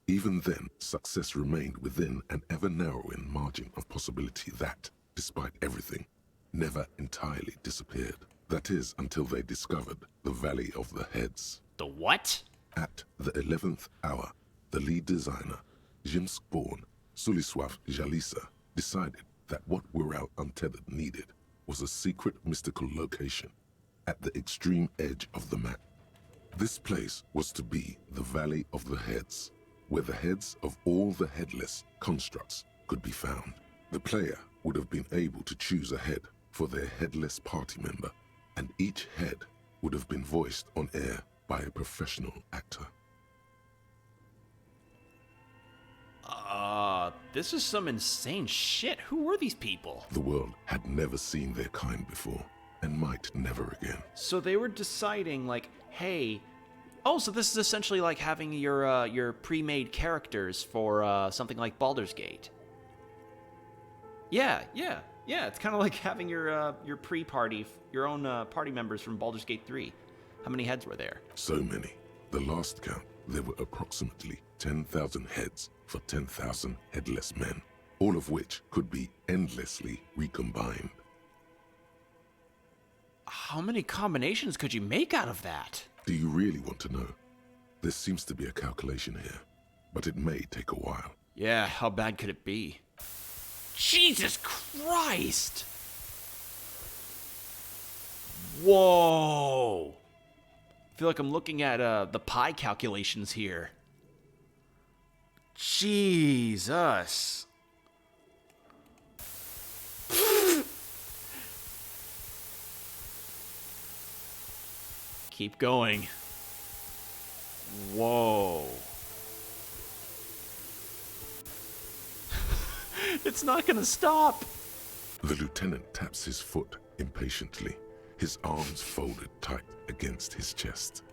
Even then, success remained within an ever-narrowing margin of possibility that, despite everything, never entirely disappeared. That is, until they discovered the Valley of the Heads. The what? At the 11th hour, the lead designer, Jimsk-born Suliswaf Jalisa decided that what Wirral Untethered needed was a secret mystical location at the extreme edge of the map. This place was to be the Valley of the Heads, where the heads of all the headless constructs could be found. The player would have been able to choose a head for their headless party member, and each head would have been voiced on air by a professional actor. This is some insane shit. Who were these people? The world had never seen their kind before, and might never again. So they were deciding, like, hey... Oh, so this is essentially like having your pre-made characters for something like Baldur's Gate. Yeah. It's kind of like having your pre-party, your own party members from Baldur's Gate 3. How many heads were there? So many. The last count, there were approximately 10,000 heads for 10,000 headless men, all of which could be endlessly recombined. How many combinations could you make out of that? Do you really want to know? There seems to be a calculation here, but it may take a while. Yeah, how bad could it be? Jesus Christ! Whoa! I feel like I'm looking at the pi calculations here. Jesus! Keep going. Whoa. It's not gonna stop. The lieutenant taps his foot impatiently, his arms folded tight against his chest.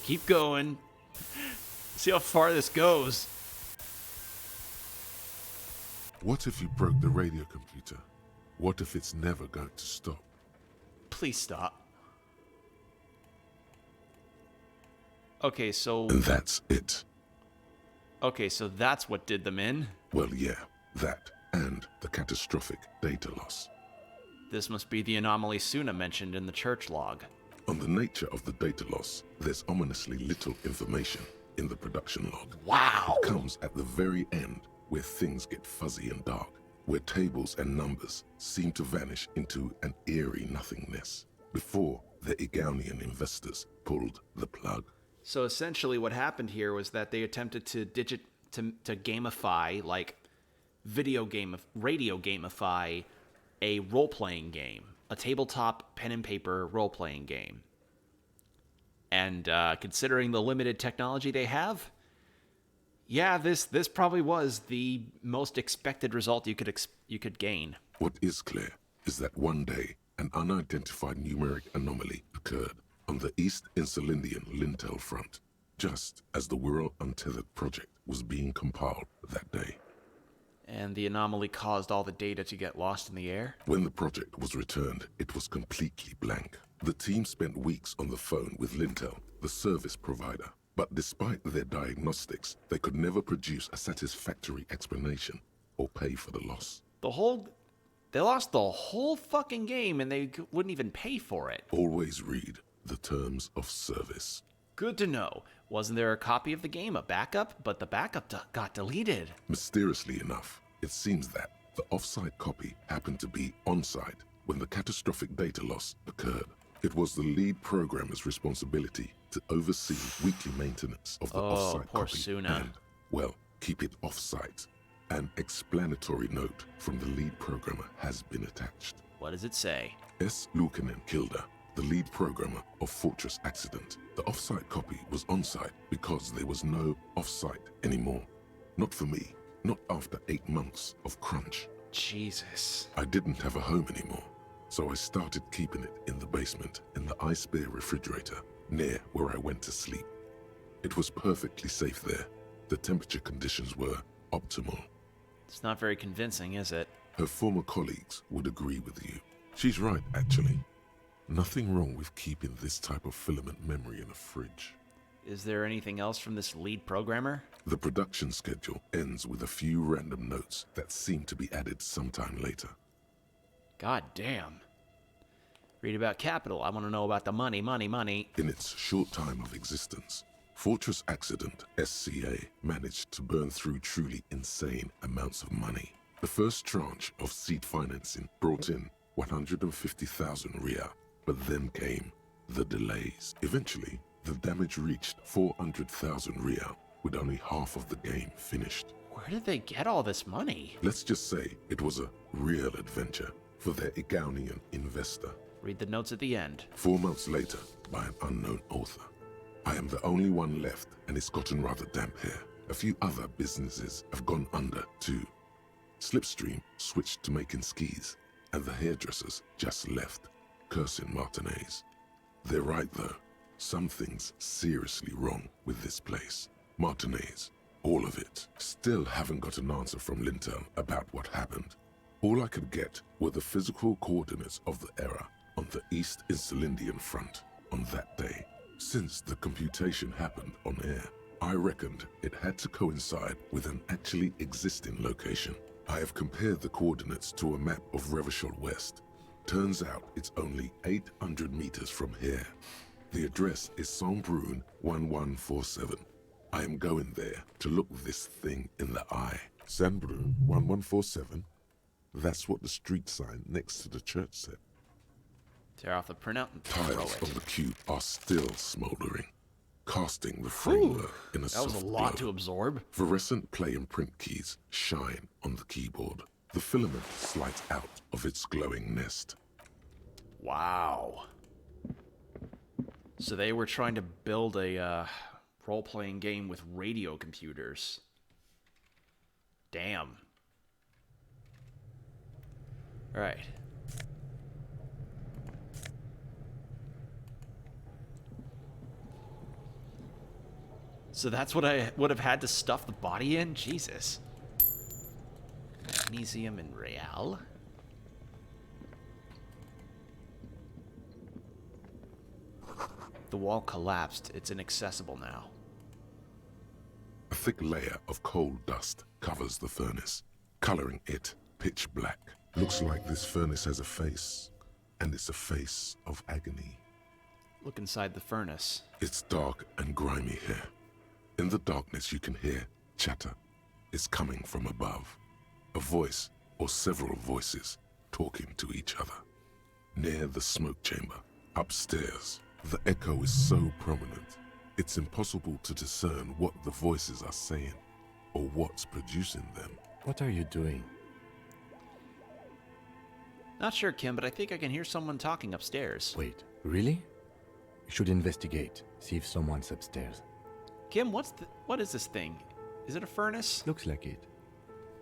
Keep going. See how far this goes. What if you broke the radio computer? What if it's never going to stop? Please stop. Okay, so... And that's it. Okay, so that's what did them in? Well, yeah, that, and the catastrophic data loss. This must be the anomaly Suna mentioned in the church log. On the nature of the data loss, there's ominously little information in the production log. Wow! It comes at the very end, where things get fuzzy and dark, where tables and numbers seem to vanish into an eerie nothingness, before the Igaunian investors pulled the plug. So essentially what happened here was that they attempted to gamify, like radio gamify a role-playing game, a tabletop pen and paper role-playing game. And considering the limited technology they have, yeah, this probably was the most expected result you could gain. What is clear is that one day an unidentified numeric anomaly occurred on the East Insulindian Lintel front, just as the Wirral Untethered project was being compiled that day. And the anomaly caused all the data to get lost in the air? When the project was returned, it was completely blank. The team spent weeks on the phone with Lintel, the service provider, but despite their diagnostics, they could never produce a satisfactory explanation or pay for the loss. They lost the whole fucking game and they wouldn't even pay for it. Always read the terms of service. Good to know. Wasn't there a copy of the game, a backup? But the backup got deleted. Mysteriously enough, it seems that the off-site copy happened to be on-site when the catastrophic data loss occurred. It was the lead programmer's responsibility to oversee weekly maintenance of the off-site copy Suna. and, well, keep it off-site. An explanatory note from the lead programmer has been attached. What does it say? S. Lukanen Kilda, the lead programmer of Fortress Accident. The off-site copy was on-site because there was no off-site anymore. Not for me, not after 8 months of crunch. Jesus. I didn't have a home anymore, so I started keeping it in the basement in the ice bear refrigerator near where I went to sleep. It was perfectly safe there. The temperature conditions were optimal. It's not very convincing, is it? Her former colleagues would agree with you. She's right, actually. Nothing wrong with keeping this type of filament memory in a fridge. Is there anything else from this lead programmer? The production schedule ends with a few random notes that seem to be added sometime later. God damn. Read about capital. I want to know about the money. In its short time of existence, Fortress Accident, SCA, managed to burn through truly insane amounts of money. The first tranche of seed financing brought in 150,000 Ria, but then came the delays. Eventually, the damage reached 400,000 Ria, with only half of the game finished. Where did they get all this money? Let's just say it was a real adventure for their Igaunian investor. Read the notes at the end. 4 months later, by an unknown author. I am the only one left, and it's gotten rather damp here. A few other businesses have gone under, too. Slipstream switched to making skis, and the hairdressers just left, cursing Martinez. They're right, though. Something's seriously wrong with this place. Martinez, all of it. Still haven't got an answer from Lintel about what happened. All I could get were the physical coordinates of the error on the East Insulindian front on that day. Since the computation happened on air, I reckoned it had to coincide with an actually existing location. I have compared the coordinates to a map of Revachol West. Turns out it's only 800 meters from here. The address is Saint-Brun 1147. I am going there to look this thing in the eye. Saint-Brun 1147? That's what the street sign next to the church said. Tear off the printout and throw Tiles it. of the cube are still smoldering, casting the framework in a That was soft a lot glow. to absorb. Fluorescent play and print keys shine on the keyboard. The filament slides out of its glowing nest. Wow. So they were trying to build a role-playing game with radio computers. Damn. All right. So that's what I would have had to stuff the body in? Jesus. Elysium and Real. The wall collapsed. It's inaccessible now. A thick layer of coal dust covers the furnace, coloring it pitch black. Looks like this furnace has a face, and it's a face of agony. Look inside the furnace. It's dark and grimy here. In the darkness you can hear chatter. It's coming from above. A voice, or several voices, talking to each other. Near the smoke chamber, upstairs, the echo is so prominent, it's impossible to discern what the voices are saying, or what's producing them. What are you doing? Not sure, Kim, but I think I can hear someone talking upstairs. Wait, really? We should investigate, see if someone's upstairs. Kim, what is this thing? Is it a furnace? Looks like it.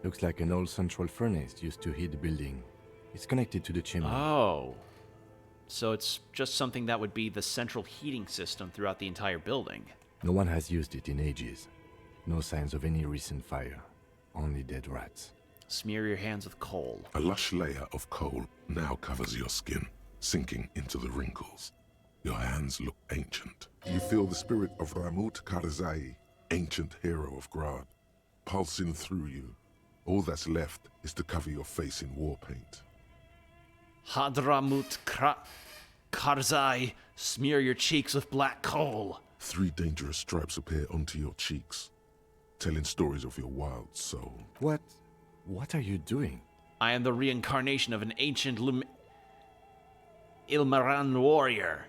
Looks like an old central furnace used to heat the building. It's connected to the chimney. Oh. So it's just something that would be the central heating system throughout the entire building. No one has used it in ages. No signs of any recent fire. Only dead rats. Smear your hands with coal. A lush layer of coal now covers your skin, sinking into the wrinkles. Your hands look ancient. You feel the spirit of Ramut Karzai, ancient hero of Grad, pulsing through you. All that's left is to cover your face in war paint. Hadramut Karzai, smear your cheeks with black coal. 3 dangerous stripes appear onto your cheeks, telling stories of your wild soul. What are you doing? I am the reincarnation of an ancient Ilmaran warrior.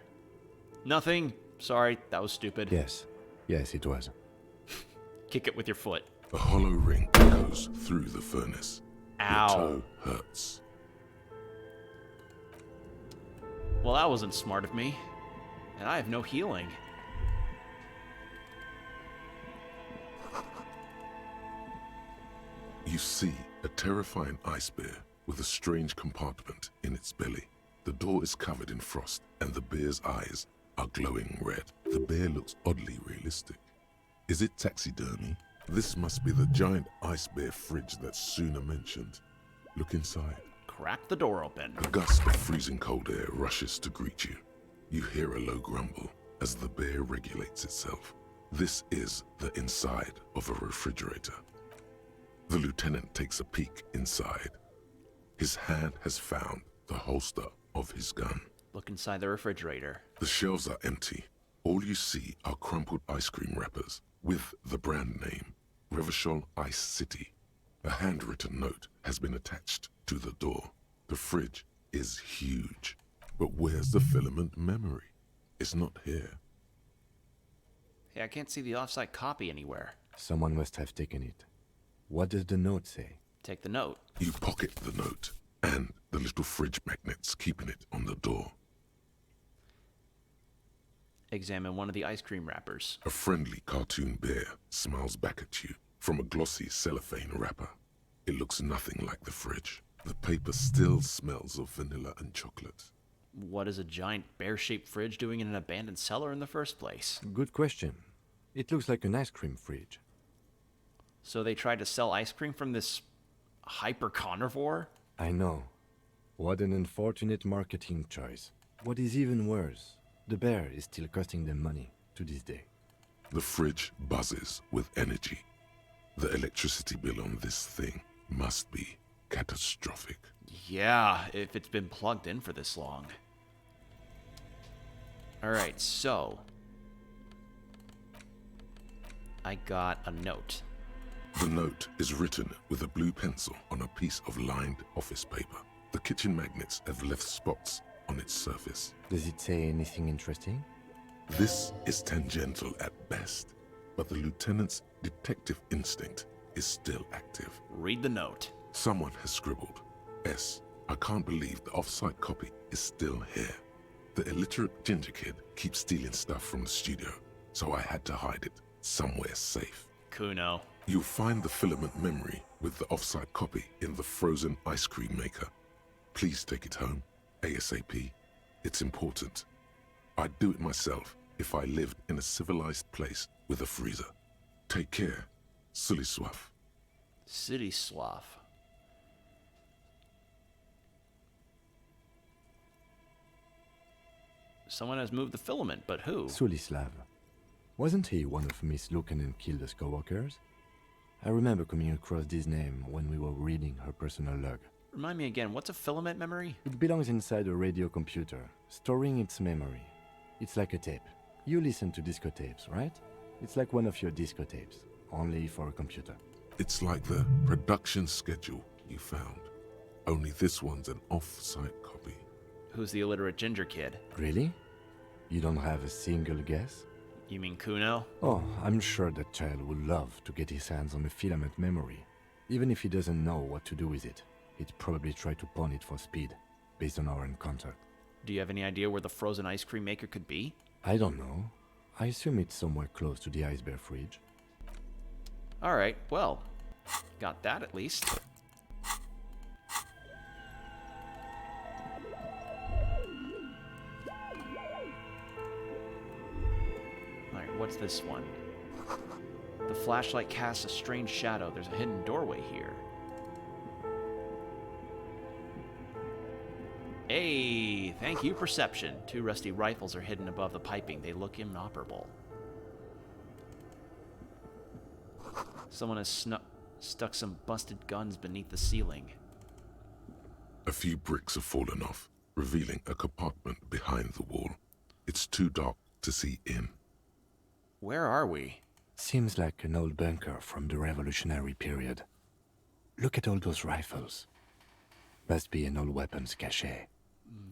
Nothing. Sorry, that was stupid. Yes, it was. Kick it with your foot. A hollow ring echoes through the furnace. Ow. Your toe hurts. Well, that wasn't smart of me. And I have no healing. You see a terrifying ice bear with a strange compartment in its belly. The door is covered in frost, and the bear's eyes are glowing red. The bear looks oddly realistic. Is it taxidermy? This must be the giant ice bear fridge that Suna mentioned. Look inside. Crack the door open. A gust of freezing cold air rushes to greet you. You hear a low grumble as the bear regulates itself. This is the inside of a refrigerator. The lieutenant takes a peek inside. His hand has found the holster of his gun. Look inside the refrigerator. The shelves are empty. All you see are crumpled ice cream wrappers with the brand name, Revachol Ice City. A handwritten note has been attached to the door. The fridge is huge. But where's the filament memory? It's not here. Hey, I can't see the offsite copy anywhere. Someone must have taken it. What does the note say? Take the note. You pocket the note and the little fridge magnets keeping it on the door. Examine one of the ice cream wrappers. A friendly cartoon bear smiles back at you from a glossy cellophane wrapper. It looks nothing like the fridge. The paper still smells of vanilla and chocolate. What is a giant bear-shaped fridge doing in an abandoned cellar in the first place? Good question. It looks like an ice cream fridge. So they tried to sell ice cream from this hyper-carnivore? I know. What an unfortunate marketing choice. What is even worse, the bear is still costing them money to this day. The fridge buzzes with energy. The electricity bill on this thing must be catastrophic. Yeah, if it's been plugged in for this long. Alright, so I got a note. The note is written with a blue pencil on a piece of lined office paper. The kitchen magnets have left spots on its surface. Does it say anything interesting? This is tangential at best, but the lieutenant's detective instinct is still active. Read the note. Someone has scribbled, S. I can't believe the off-site copy is still here. The illiterate ginger kid keeps stealing stuff from the studio, so I had to hide it somewhere safe. Kuno. You'll find the filament memory with the off-site copy in the frozen ice cream maker. Please take it home, ASAP. It's important. I'd do it myself if I lived in a civilized place with a freezer. Take care. Silly Swaff. City Slough. Someone has moved the filament, but who? Sulislav. Wasn't he one of Miss Lukanen's Kilda's co-workers? I remember coming across this name when we were reading her personal log. Remind me again, what's a filament memory? It belongs inside a radio computer, storing its memory. It's like a tape. You listen to disco tapes, right? It's like one of your disco tapes, only for a computer. It's like the production schedule you found. Only this one's an off-site copy. Who's the illiterate ginger kid? Really? You don't have a single guess? You mean Kuno? Oh, I'm sure that child would love to get his hands on a filament memory. Even if he doesn't know what to do with it, he'd probably try to pawn it for speed, based on our encounter. Do you have any idea where the frozen ice cream maker could be? I don't know. I assume it's somewhere close to the ice bear fridge. Alright, well, got that at least. Alright, what's this one? The flashlight casts a strange shadow. There's a hidden doorway here. Hey, thank you, perception. 2 rusty rifles are hidden above the piping. They look inoperable. Someone has stuck some busted guns beneath the ceiling. A few bricks have fallen off, revealing a compartment behind the wall. It's too dark to see in. Where are we? Seems like an old bunker from the revolutionary period. Look at all those rifles. Must be an old weapons cache.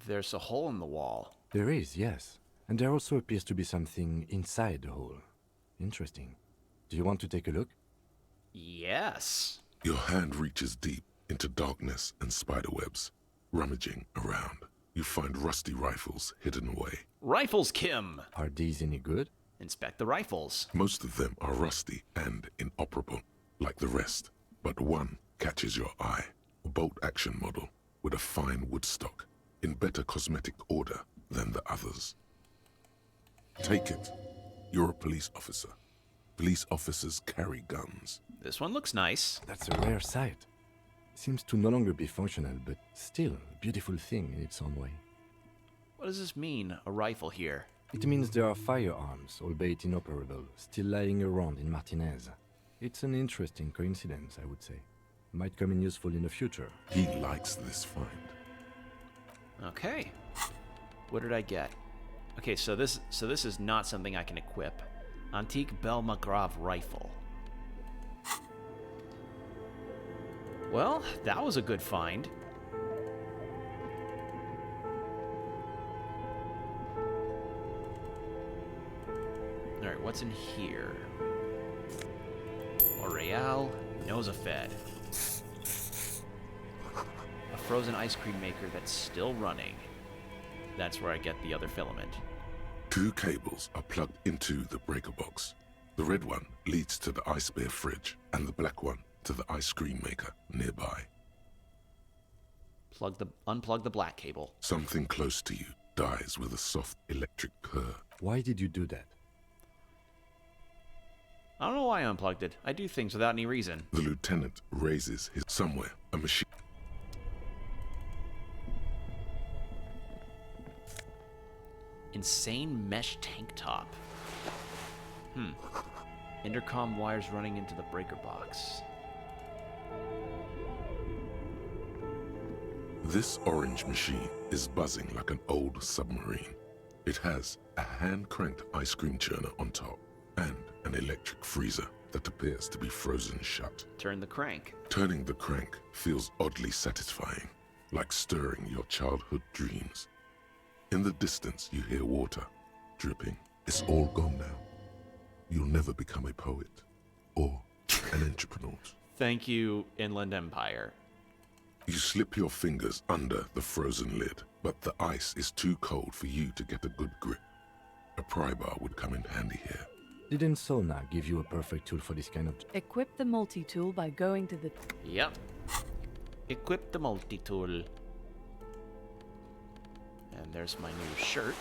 There's a hole in the wall. There is, yes. And there also appears to be something inside the hole. Interesting. Do you want to take a look? Yes. Your hand reaches deep into darkness and spiderwebs. Rummaging around, you find rusty rifles hidden away. Rifles, Kim! Are these any good? Inspect the rifles. Most of them are rusty and inoperable, like the rest. But one catches your eye. A bolt-action model with a fine wood stock, in better cosmetic order than the others. Take it. You're a police officer. Police officers carry guns. This one looks nice. That's a rare sight. Seems to no longer be functional, but still a beautiful thing in its own way. What does this mean, a rifle here? It means there are firearms, albeit inoperable, still lying around in Martinez. It's an interesting coincidence, I would say. Might come in useful in the future. He likes this find. Okay. What did I get? Okay, so this is not something I can equip. Antique Belle Magrave rifle. Well, that was a good find. Alright, what's in here? L'Oreal, Nose Fed. A frozen ice cream maker that's still running. That's where I get the other filament. 2 cables are plugged into the breaker box. The red one leads to the ice bear fridge, and the black one to the ice cream maker nearby. Unplug the black cable. Something close to you dies with a soft electric purr. Why did you do that? I don't know why I unplugged it. I do things without any reason. The lieutenant raises his somewhere, a machine. Insane mesh tank top. Intercom wires running into the breaker box. This orange machine is buzzing like an old submarine. It has a hand-cranked ice cream churner on top and an electric freezer that appears to be frozen shut. Turn the crank. Turning the crank feels oddly satisfying, like stirring your childhood dreams. In the distance, you hear water dripping. It's all gone now. You'll never become a poet or an entrepreneur. Thank you, Inland Empire. You slip your fingers under the frozen lid, but the ice is too cold for you to get a good grip. A pry bar would come in handy here. Didn't Sona give you a perfect tool for this kind of... Equip the multi-tool by going to the... Yep. Equip the multi-tool. And there's my new shirt.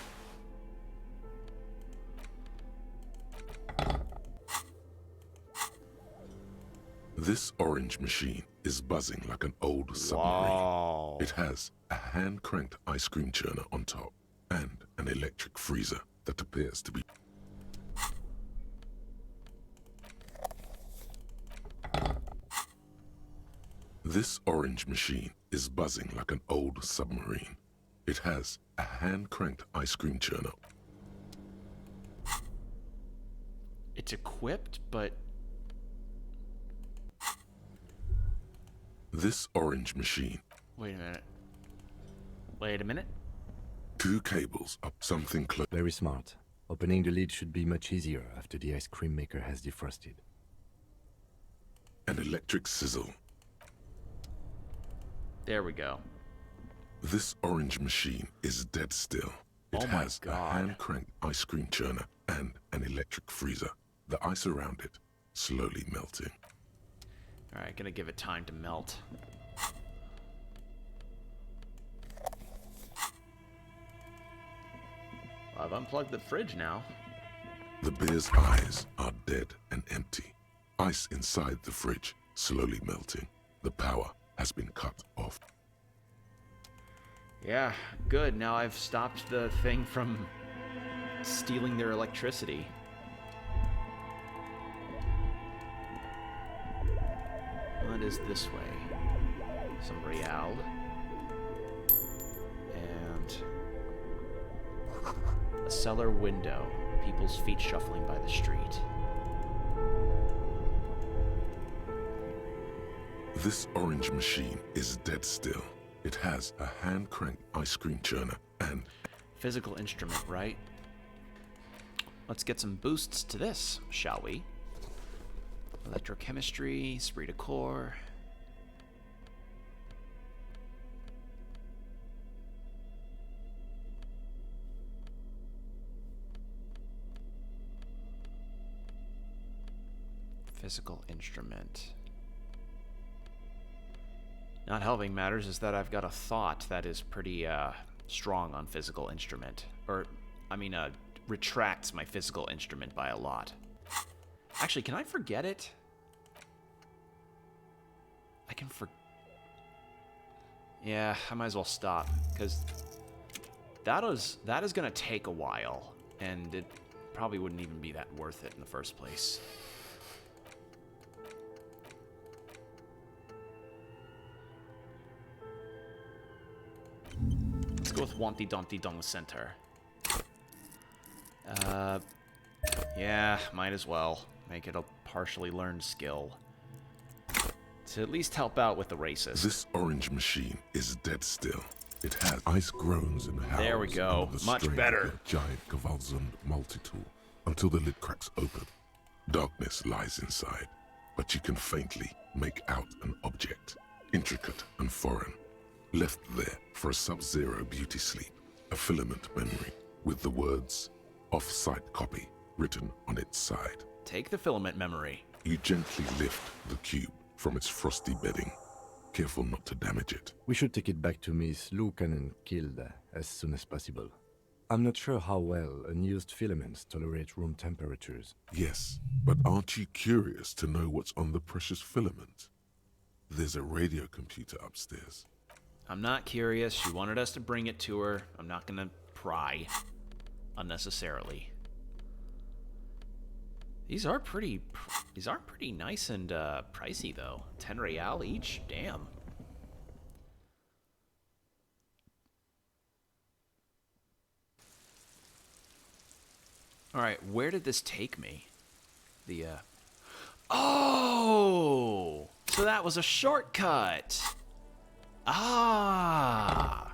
This orange machine is buzzing like an old submarine. Wow. It has a hand-cranked ice cream churner on top and an electric freezer that appears to be... This orange machine is buzzing like an old submarine. It has a hand-cranked ice cream churner. It's equipped, but... This orange machine... Wait a minute. Wait a minute. 2 cables up something close... Very smart. Opening the lid should be much easier after the ice cream maker has defrosted. An electric sizzle. There we go. This orange machine is dead still. It Oh my has a God. hand-cranked ice cream churner and an electric freezer. The ice around it slowly melting. Alright, gonna give it time to melt. Well, I've unplugged the fridge now. The bear's eyes are dead and empty. Ice inside the fridge slowly melting. The power has been cut off. Yeah, good. Now I've stopped the thing from stealing their electricity. What is this way? Some real. And a cellar window. People's feet shuffling by the street. This orange machine is dead still. It has a hand-cranked ice cream churner and... Physical instrument, right? Let's get some boosts to this, shall we? Electrochemistry, esprit de corps. Physical instrument. Not helping matters is that I've got a thought that is pretty strong on physical instrument. Or, I mean, retracts my physical instrument by a lot. Actually, can I forget it? I can Yeah, I might as well stop, because that is gonna take a while, and it probably wouldn't even be that worth it in the first place. Let's go with Wanty Donty Dong Center. Yeah, might as well. Make it a partially learned skill. To at least help out with the racist. This orange machine is dead still. It has ice groans and howls. There we go. Under the Much strain better. Of your giant Gewaltsund multi-tool until the lid cracks open. Darkness lies inside, but you can faintly make out an object, intricate and foreign, left there for a sub-zero beauty sleep, a filament memory with the words "off-site copy" written on its side. Take the filament memory. You gently lift the cube from its frosty bedding, careful not to damage it. We should take it back to Miss Lucan and killed as soon as possible. I'm not sure how well unused filaments tolerate room temperatures. Yes, but aren't you curious to know what's on the precious filament? There's a radio computer upstairs. I'm not curious. She wanted us to bring it to her. I'm not gonna pry unnecessarily. These are pretty nice and pricey though. 10 real each. Damn. All right, where did this take me? Oh! So that was a shortcut. Ah.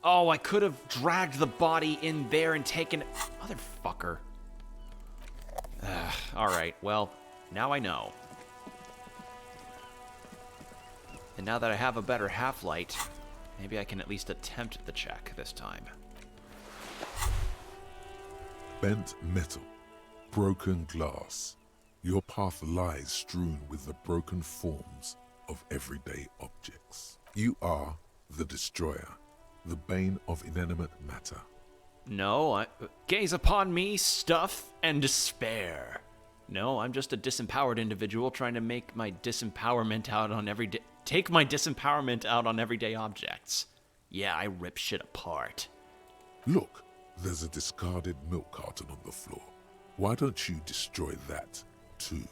Oh, I could have dragged the body in there and taken... Motherfucker. Alright, well, now I know. And now that I have a better half-light, maybe I can at least attempt the check this time. Bent metal, broken glass. Your path lies strewn with the broken forms of everyday objects. You are the destroyer, the bane of inanimate matter. No, gaze upon me, stuff, and despair. No, I'm just a disempowered individual trying to make my disempowerment out on take my disempowerment out on everyday objects. Yeah, I rip shit apart. Look, there's a discarded milk carton on the floor. Why don't you destroy that, too?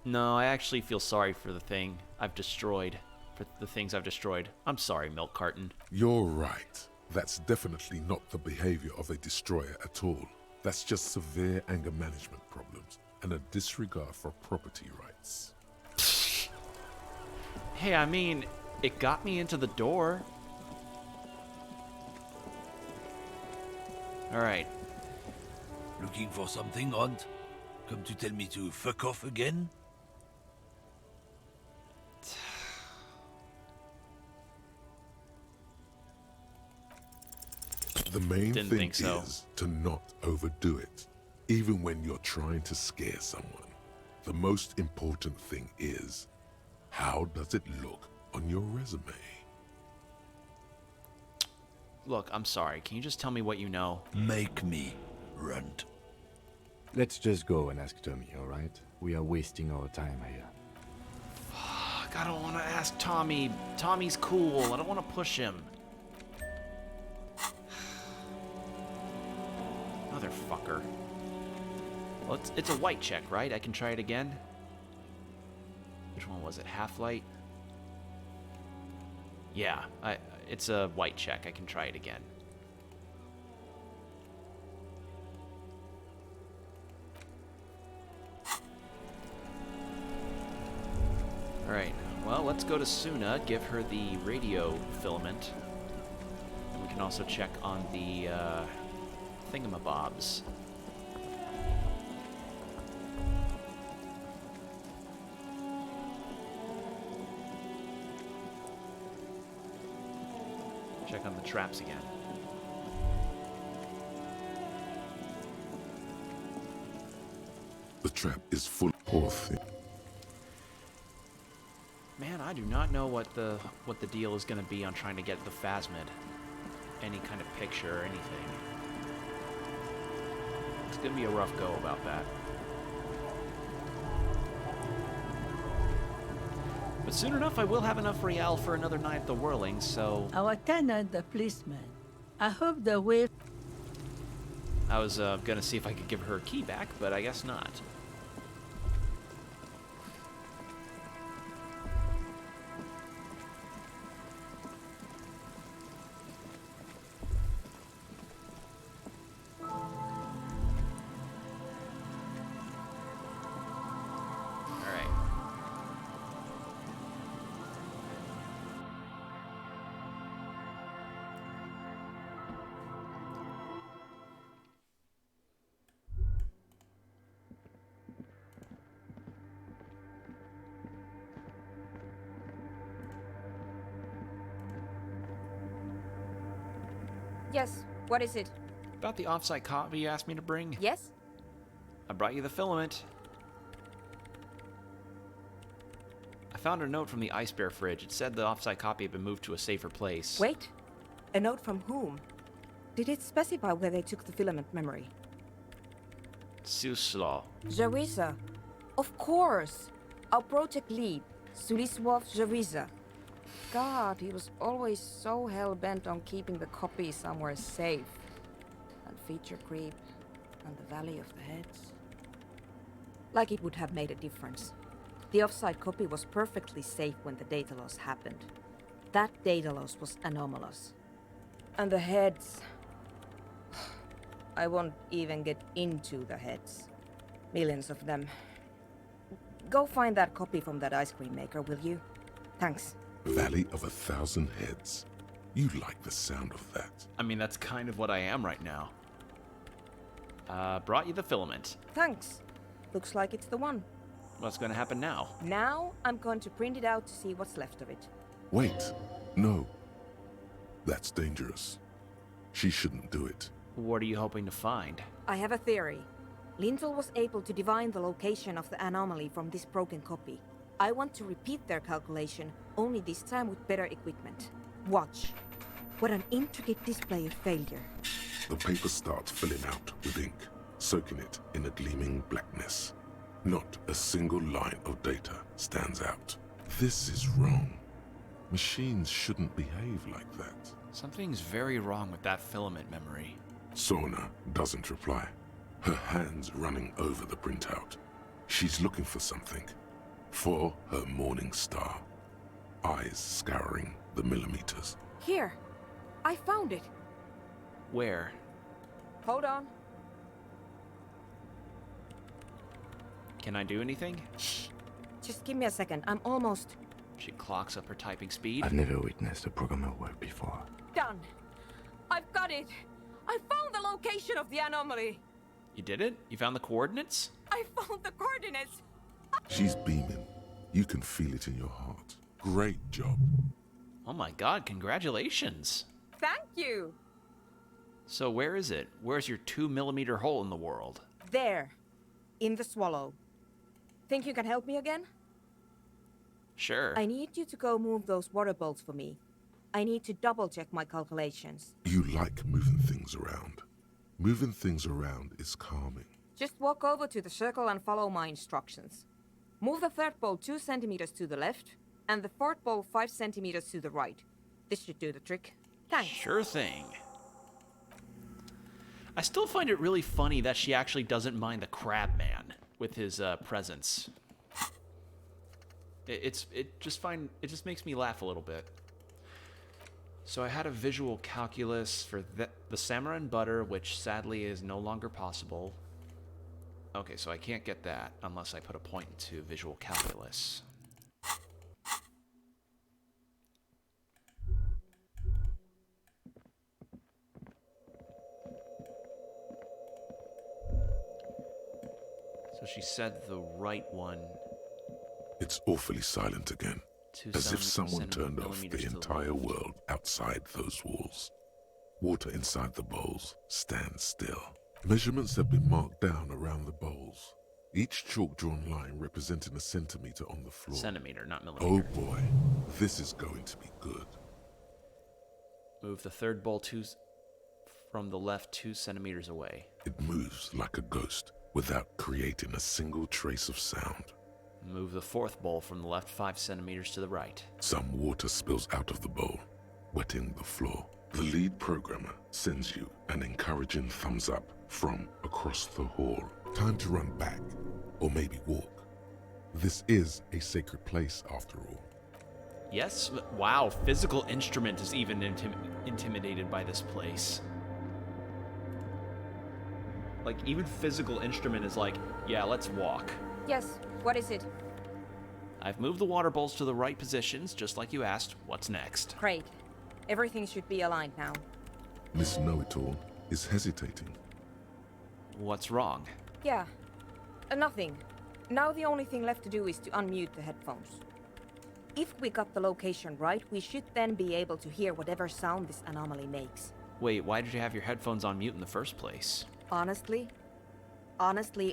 No, I actually feel sorry for the thing I've destroyed. For the things I've destroyed. I'm sorry, milk carton. You're right. That's definitely not the behavior of a destroyer at all. That's just severe anger management problems and a disregard for property rights. Hey, I mean, it got me into the door. Alright. Looking for something, Aunt? Come to tell me to fuck off again? The main Didn't thing think so. is to not overdo it, even when you're trying to scare someone. The most important thing is, how does it look on your resume? Look, I'm sorry. Can you just tell me what you know? Make me, runt. Let's just go and ask Tommy, alright? We are wasting our time here. Fuck, I don't want to ask Tommy. Tommy's cool. I don't want to push him. Motherfucker. Well, it's a white check, right? I can try it again? Which one was it? Half-light? Yeah, it's a white check. I can try it again. Alright, well, let's go to Suna, give her the radio filament. And we can also check on the thingamabobs. Check on the traps again. The trap is full of poor thing. Man, I do not know what the deal is going to be on trying to get the phasmid. Any kind of picture or anything. It's going to be a rough go about that. But soon enough, I will have enough real for another night at the Whirling, so... Our tenant, the policeman. I hope the wave... I was gonna see if I could give her a key back, but I guess not. Yes, what is it? About the offsite copy you asked me to bring? Yes? I brought you the filament. I found a note from the Ice Bear fridge. It said the offsite copy had been moved to a safer place. Wait. A note from whom? Did it specify where they took the filament memory? Suslaw. Jariza. Of course. Our project lead, Suliswov Jariza. God, he was always so hell-bent on keeping the copy somewhere safe. And feature creep, and the Valley of the Heads. Like it would have made a difference. The offsite copy was perfectly safe when the data loss happened. That data loss was anomalous. And the heads... I won't even get into the heads. Millions of them. Go find that copy from that ice cream maker, will you? Thanks. Valley of 1,000 Heads. You like the sound of that. I mean, that's kind of what I am right now. Brought you the filament. Thanks. Looks like it's the one. What's going to happen now? Now, I'm going to print it out to see what's left of it. Wait. No. That's dangerous. She shouldn't do it. What are you hoping to find? I have a theory. Lintel was able to divine the location of the anomaly from this broken copy. I want to repeat their calculation, only this time with better equipment. Watch. What an intricate display of failure. The paper starts filling out with ink, soaking it in a gleaming blackness. Not a single line of data stands out. This is wrong. Machines shouldn't behave like that. Something's very wrong with that filament memory. Sorna doesn't reply, her hands running over the printout. She's looking for something. For her morning star. Eyes scouring the millimeters. Here. I found it. Where? Hold on. Can I do anything? Shh. Just give me a second. I'm almost... She clocks up her typing speed. I've never witnessed a programmer work before. Done. I've got it. I found the location of the anomaly. You did it? You found the coordinates? I found the coordinates. She's beaming. You can feel it in your heart. Great job. Oh my god, congratulations. Thank you. So where is it? Where's your 2mm hole in the world? There. In the swallow. Think you can help me again? Sure. I need you to go move those water bolts for me. I need to double-check my calculations. You like moving things around. Moving things around is calming. Just walk over to the circle and follow my instructions. Move the third bolt 2 centimeters to the left, and the fourth bolt 5 centimeters to the right. This should do the trick. Thanks. Sure thing. I still find it really funny that she actually doesn't mind the crab man with his presence. It just makes me laugh a little bit. So I had a visual calculus for the Samaran butter, which sadly is no longer possible. Okay, so I can't get that unless I put a point into visual calculus. So she said the right one. It's awfully silent again. As if someone turned off the entire world outside those walls. Water inside the bowls stands still. Measurements have been marked down around the bowls. Each chalk-drawn line representing a centimeter on the floor. Centimeter, not millimeter. Oh boy, this is going to be good. Move the third bowl from the left 2 centimeters away. It moves like a ghost without creating a single trace of sound. Move the fourth bowl from the left 5 centimeters to the right. Some water spills out of the bowl, wetting the floor. The lead programmer sends you an encouraging thumbs up from across the hall. Time to run back, or maybe walk. This is a sacred place after all. Yes? Wow, Physical Instrument is even intimidated by this place. Like, even Physical Instrument is like, yeah, let's walk. Yes, what is it? I've moved the water bowls to the right positions, just like you asked. What's next? Great. Everything should be aligned now. Miss Know-It-All is hesitating. What's wrong? Yeah, nothing. Now the only thing left to do is to unmute the headphones. If we got the location right, we should then be able to hear whatever sound this anomaly makes. Wait, why did you have your headphones on mute in the first place? Honestly,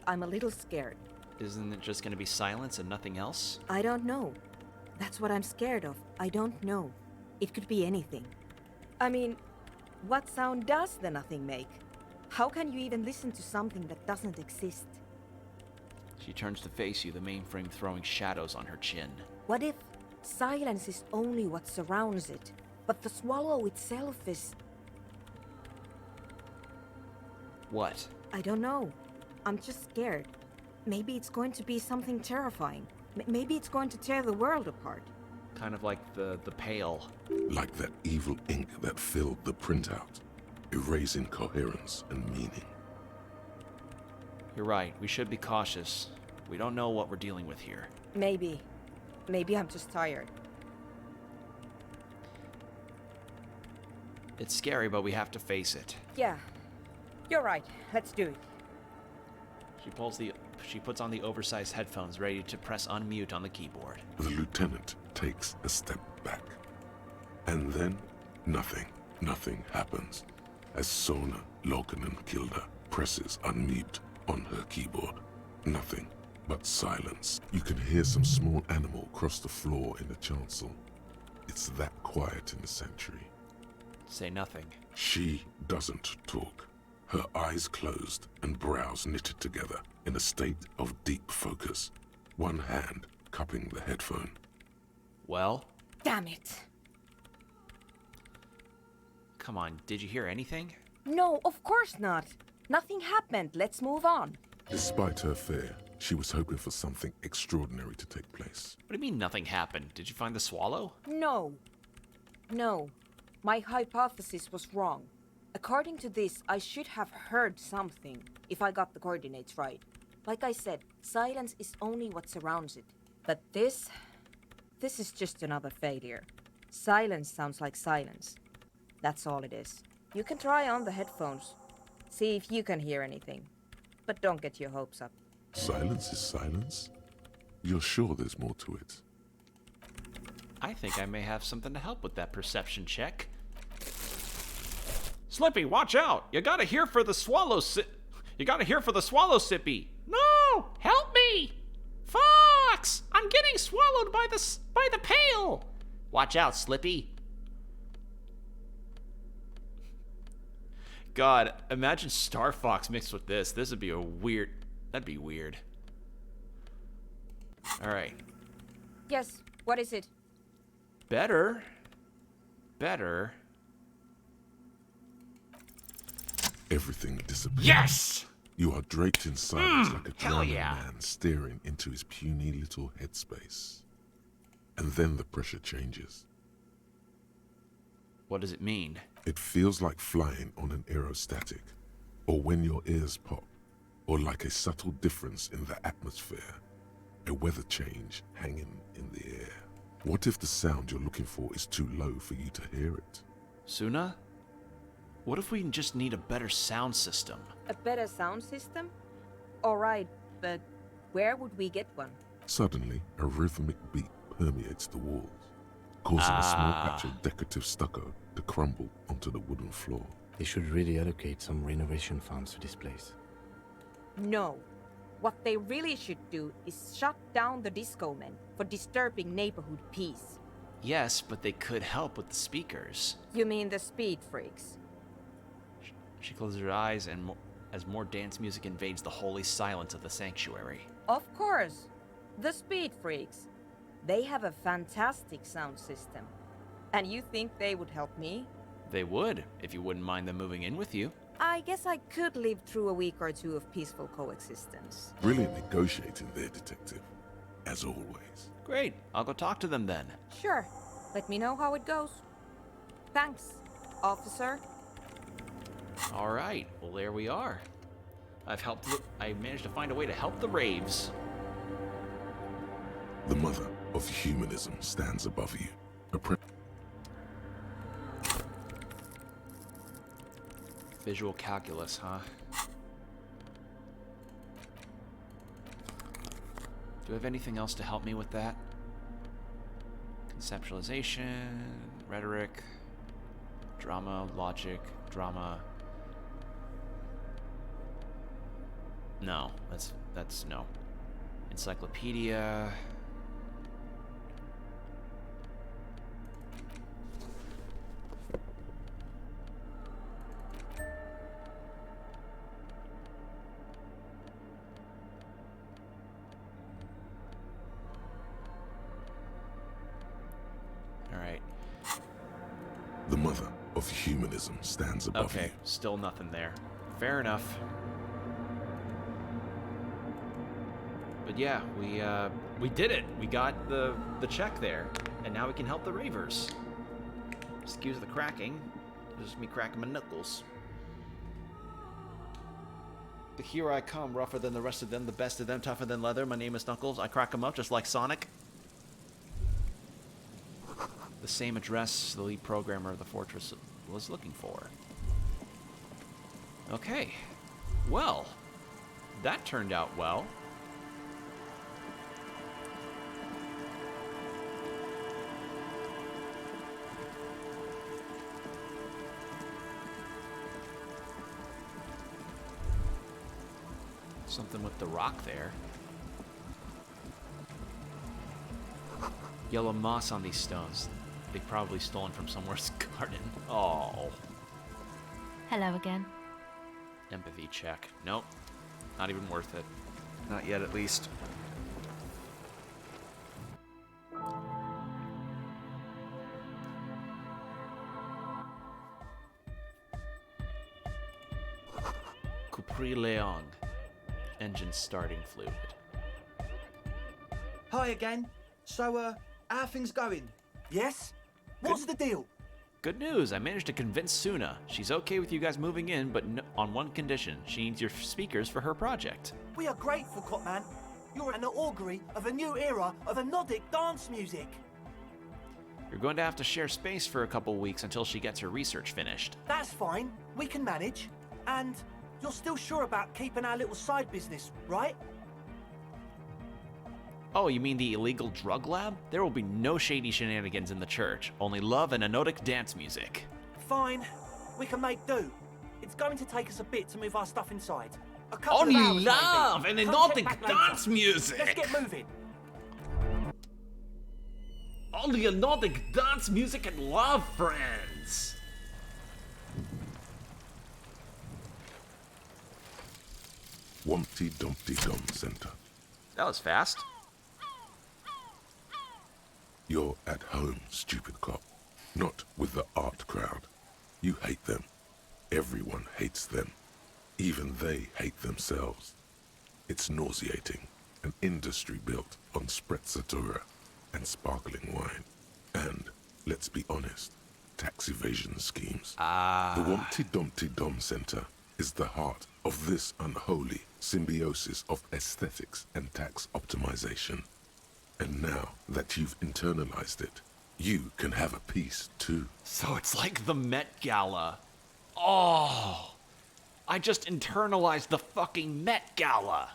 I'm a little scared. Isn't it just gonna be silence and nothing else? I don't know. That's what I'm scared of. I don't know. It could be anything. I mean, what sound does the nothing make? How can you even listen to something that doesn't exist? She turns to face you, the mainframe throwing shadows on her chin. What if silence is only what surrounds it, but the swallow itself is... What? I don't know. I'm just scared. Maybe it's going to be something terrifying. Maybe it's going to tear the world apart. Kind of like the Pale. Like that evil ink that filled the printout, erasing coherence and meaning. You're right, we should be cautious. We don't know what we're dealing with here. Maybe. Maybe I'm just tired. It's scary, but we have to face it. Yeah. You're right. Let's do it. She puts on the oversized headphones, ready to press unmute on the keyboard. The lieutenant takes a step back. And then, nothing happens as Sona Lokanen Kilda presses unmute on her keyboard. Nothing but silence. You can hear some small animal cross the floor in the chancel. It's that quiet in the sanctuary. Say nothing. She doesn't talk. Her eyes closed and brows knitted together in a state of deep focus, one hand cupping the headphone. Well? Damn it. Come on, did you hear anything? No, of course not. Nothing happened. Let's move on. Despite her fear, she was hoping for something extraordinary to take place. What do you mean nothing happened? Did you find the swallow? No. My hypothesis was wrong. According to this, I should have heard something, if I got the coordinates right. Like I said, silence is only what surrounds it. But this is just another failure. Silence sounds like silence. That's all it is. You can try on the headphones. See if you can hear anything. But don't get your hopes up. Silence is silence? You're sure there's more to it? I think I may have something to help with that perception check. Slippy, watch out! You gotta hear for the swallow Sippy! No! Help me! Fox! I'm getting swallowed by the pail! Watch out, Slippy. God, imagine Star Fox mixed with this. This would be that'd be weird. Alright. Yes, what is it? Better. Everything disappears. Yes! You are draped in silence like a drowning yeah. man staring into his puny little headspace. And then the pressure changes. What does it mean? It feels like flying on an aerostatic, or when your ears pop, or like a subtle difference in the atmosphere, a weather change hanging in the air. What if the sound you're looking for is too low for you to hear it? Suna? What if we just need a better sound system? A better sound system? Alright, but where would we get one? Suddenly, a rhythmic beat permeates the walls, causing a small patch of decorative stucco to crumble onto the wooden floor. They should really allocate some renovation funds to this place. No. What they really should do is shut down the disco men for disturbing neighborhood peace. Yes, but they could help with the speakers. You mean the speed freaks? She closes her eyes and as more dance music invades the holy silence of the sanctuary. Of course. The speed freaks. They have a fantastic sound system. And you think they would help me? They would, if you wouldn't mind them moving in with you. I guess I could live through a week or two of peaceful coexistence. Brilliant negotiating there, Detective. As always. Great. I'll go talk to them then. Sure. Let me know how it goes. Thanks, officer. All right. Well, there we are. I managed to find a way to help the raves. The mother of humanism stands above you. Visual calculus, huh? Do I have anything else to help me with that? Conceptualization, rhetoric, drama, logic, drama. No, that's no. Encyclopedia. All right. The mother of humanism stands above Okay, you. still nothing there. Fair enough. But yeah, we did it. We got the check there, and now we can help the ravers. Excuse the cracking. Just me cracking my knuckles. But here I come, rougher than the rest of them, the best of them, tougher than leather. My name is Knuckles. I crack 'em up just like Sonic. The same address the lead programmer of the fortress was looking for. Okay. Well, that turned out well. Something with the rock there. Yellow moss on these stones. They probably stolen from somewhere's garden. Oh. Hello again. Empathy check. Nope. Not even worth it. Not yet, at least. Capri Leong. Engine starting fluid. Hi again. So, how are things going? Yes? What's the deal? Good news, I managed to convince Suna. She's okay with you guys moving in, but on one condition. She needs your speakers for her project. We are grateful, Copman. You're an augury of a new era of Nordic dance music. You're going to have to share space for a couple weeks until she gets her research finished. That's fine. We can manage. And you're still sure about keeping our little side business, right? Oh, you mean the illegal drug lab? There will be no shady shenanigans in the church, only love and anodic dance music. Fine. We can make do. It's going to take us a bit to move our stuff inside. A couple Only of hours, love maybe. and Come check anodic back later. dance music! Let's get moving. Only anodic dance music and love, friends! Wumpty Dumpty Dum Center. That was fast. You're at home, stupid cop. Not with the art crowd. You hate them. Everyone hates them. Even they hate themselves. It's nauseating. An industry built on sprezzatura and sparkling wine. And, let's be honest, tax evasion schemes. The Wumpty Dumpty Dum Center is the heart of this unholy symbiosis of aesthetics and tax optimization. And now that you've internalized it, you can have a piece too. So it's like the Met Gala. Oh, I just internalized the fucking Met Gala.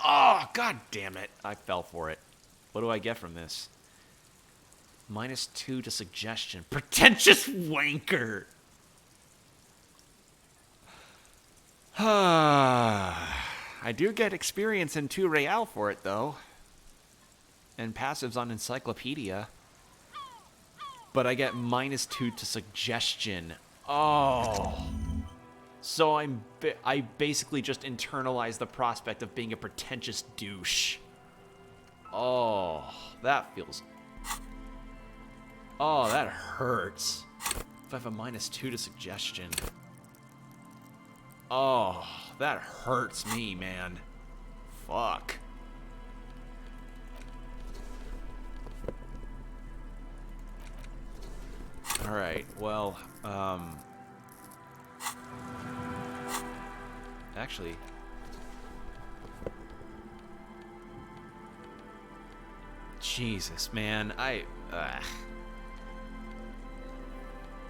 Oh, god damn it. I fell for it. What do I get from this? -2 to suggestion. Pretentious wanker. I do get experience in 2 real for it, though. And passives on Encyclopedia. But I get -2 to suggestion. Oh. So I basically just internalize the prospect of being a pretentious douche. Oh, that feels... Oh, that hurts. If I have a -2 to suggestion. Oh, that hurts me, man. Fuck. Alright, well, actually... Jesus, man,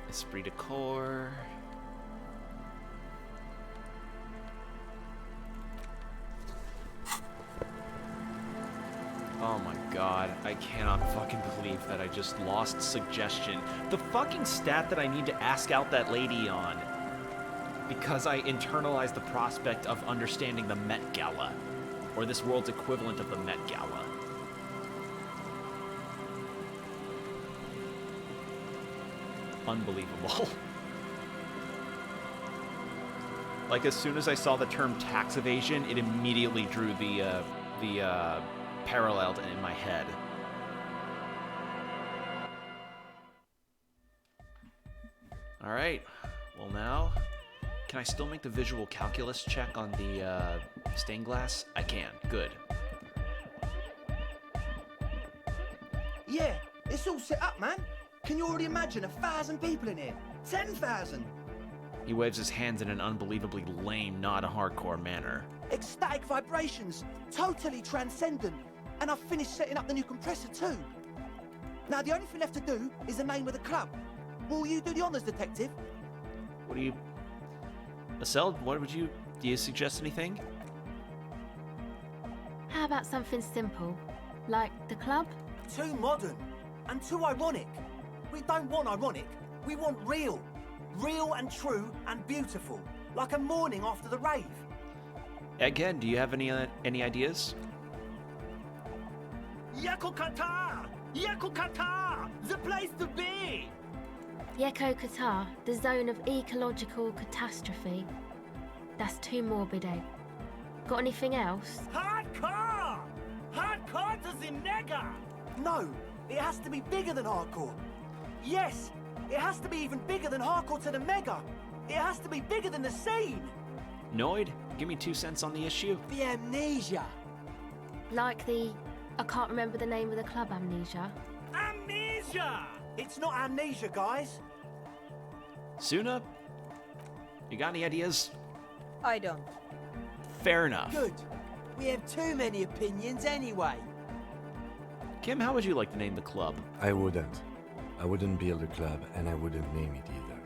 Esprit de Corps... Oh my god, I cannot fucking believe that I just lost suggestion. The fucking stat that I need to ask out that lady on. Because I internalized the prospect of understanding the Met Gala. Or this world's equivalent of the Met Gala. Unbelievable. Like, as soon as I saw the term tax evasion, it immediately drew the parallel in my head. Alright, well now, can I still make the visual calculus check on the stained glass? I can, good. Yeah, it's all set up, man. Can you already imagine 1,000 people in here? 10,000! He waves his hands in an unbelievably lame, not a hardcore manner. Ecstatic vibrations, totally transcendent. And I've finished setting up the new compressor too. Now the only thing left to do is the name of the club. Will you do the honors, detective? What do you... Estelle, do you suggest anything? How about something simple? Like the club? Too modern and too ironic. We don't want ironic, we want real. Real and true and beautiful. Like a morning after the rave. Again, do you have any ideas? Yakokata! Yakokata! The place to be! Yeko Qatar, the zone of ecological catastrophe. That's too morbid, eh? Got anything else? Hardcore! Hardcore to the mega! No, it has to be bigger than hardcore. Yes, it has to be even bigger than hardcore to the mega. It has to be bigger than the scene. Noid, give me 2 cents on the issue. The amnesia. Like the... I can't remember the name of the club, Amnesia. Amnesia! It's not amnesia, guys. Suna, you got any ideas? I don't. Fair enough. Good. We have too many opinions anyway. Kim, how would you like to name the club? I wouldn't. I wouldn't build a club, and I wouldn't name it either.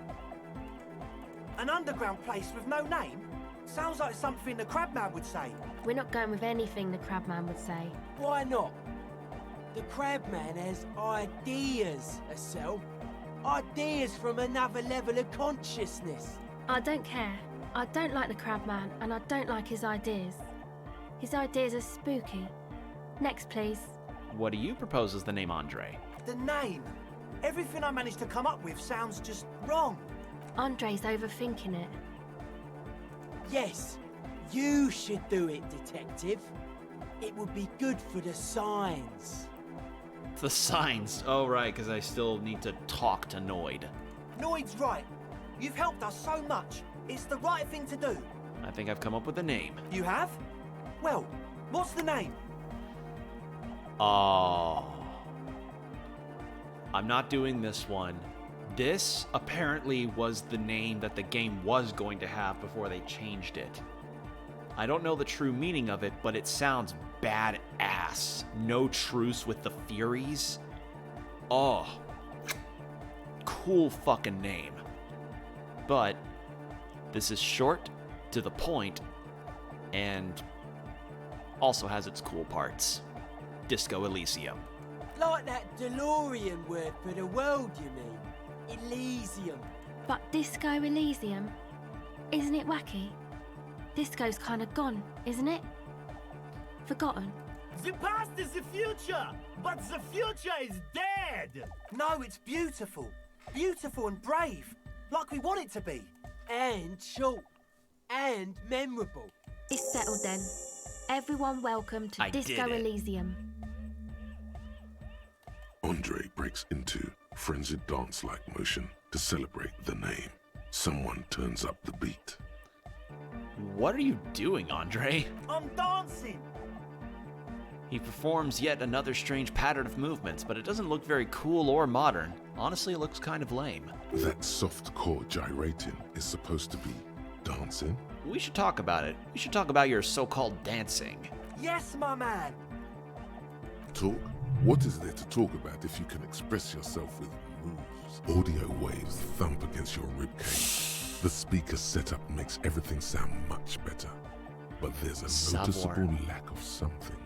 An underground place with no name? Sounds like something the Crabman would say. We're not going with anything the Crabman would say. Why not? The Crabman has ideas, Estelle. Ideas from another level of consciousness. I don't care. I don't like the Crabman, and I don't like his ideas. His ideas are spooky. Next, please. What do you propose as the name, Andre? The name. Everything I managed to come up with sounds just wrong. Andre's overthinking it. Yes, you should do it, detective. It would be good for the signs. The signs. Oh, right, because I still need to talk to Noid. Noid's right. You've helped us so much. It's the right thing to do. I think I've come up with a name. You have? Well, what's the name? Oh. I'm not doing this one. This apparently was the name that the game was going to have before they changed it. I don't know the true meaning of it, but it sounds badass. No truce with the Furies. Oh. Cool fucking name. But this is short, to the point, and also has its cool parts. Disco Elysium. Like that DeLorean word for the world, you mean? Elysium. But Disco Elysium? Isn't it wacky? Disco's kind of gone, isn't it? Forgotten. The past is the future, but the future is dead. No, it's beautiful. Beautiful and brave. Like we want it to be. And short. And memorable. It's settled then. Everyone welcome to Disco Elysium. Andre breaks into frenzied dance-like motion to celebrate the name. Someone turns up the beat. What are you doing, Andre? I'm dancing. He performs yet another strange pattern of movements, but it doesn't look very cool or modern. Honestly, it looks kind of lame. That soft core gyrating is supposed to be dancing? We should talk about it. We should talk about your so-called dancing. Yes, my man. Talk? What is there to talk about if you can express yourself with moves? Audio waves thump against your ribcage. The speaker setup makes everything sound much better. But there's a noticeable lack of something.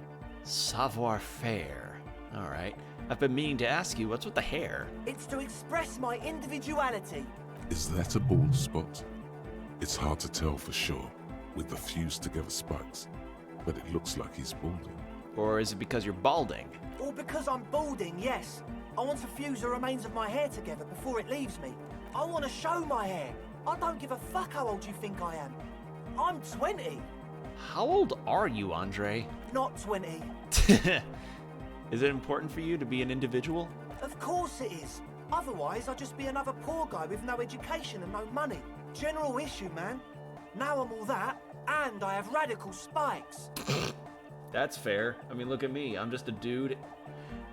Savoir-faire. Alright. I've been meaning to ask you, what's with the hair? It's to express my individuality. Is that a bald spot? It's hard to tell for sure with the fused together spikes, but it looks like he's balding. Or is it because you're balding? Or because I'm balding, yes. I want to fuse the remains of my hair together before it leaves me. I want to show my hair. I don't give a fuck how old you think I am. I'm 20. How old are you, Andre? Not 20. Is it important for you to be an individual? Of course it is. Otherwise, I'd just be another poor guy with no education and no money. General issue, man. Now I'm all that, and I have radical spikes. That's fair. I mean, look at me. I'm just a dude.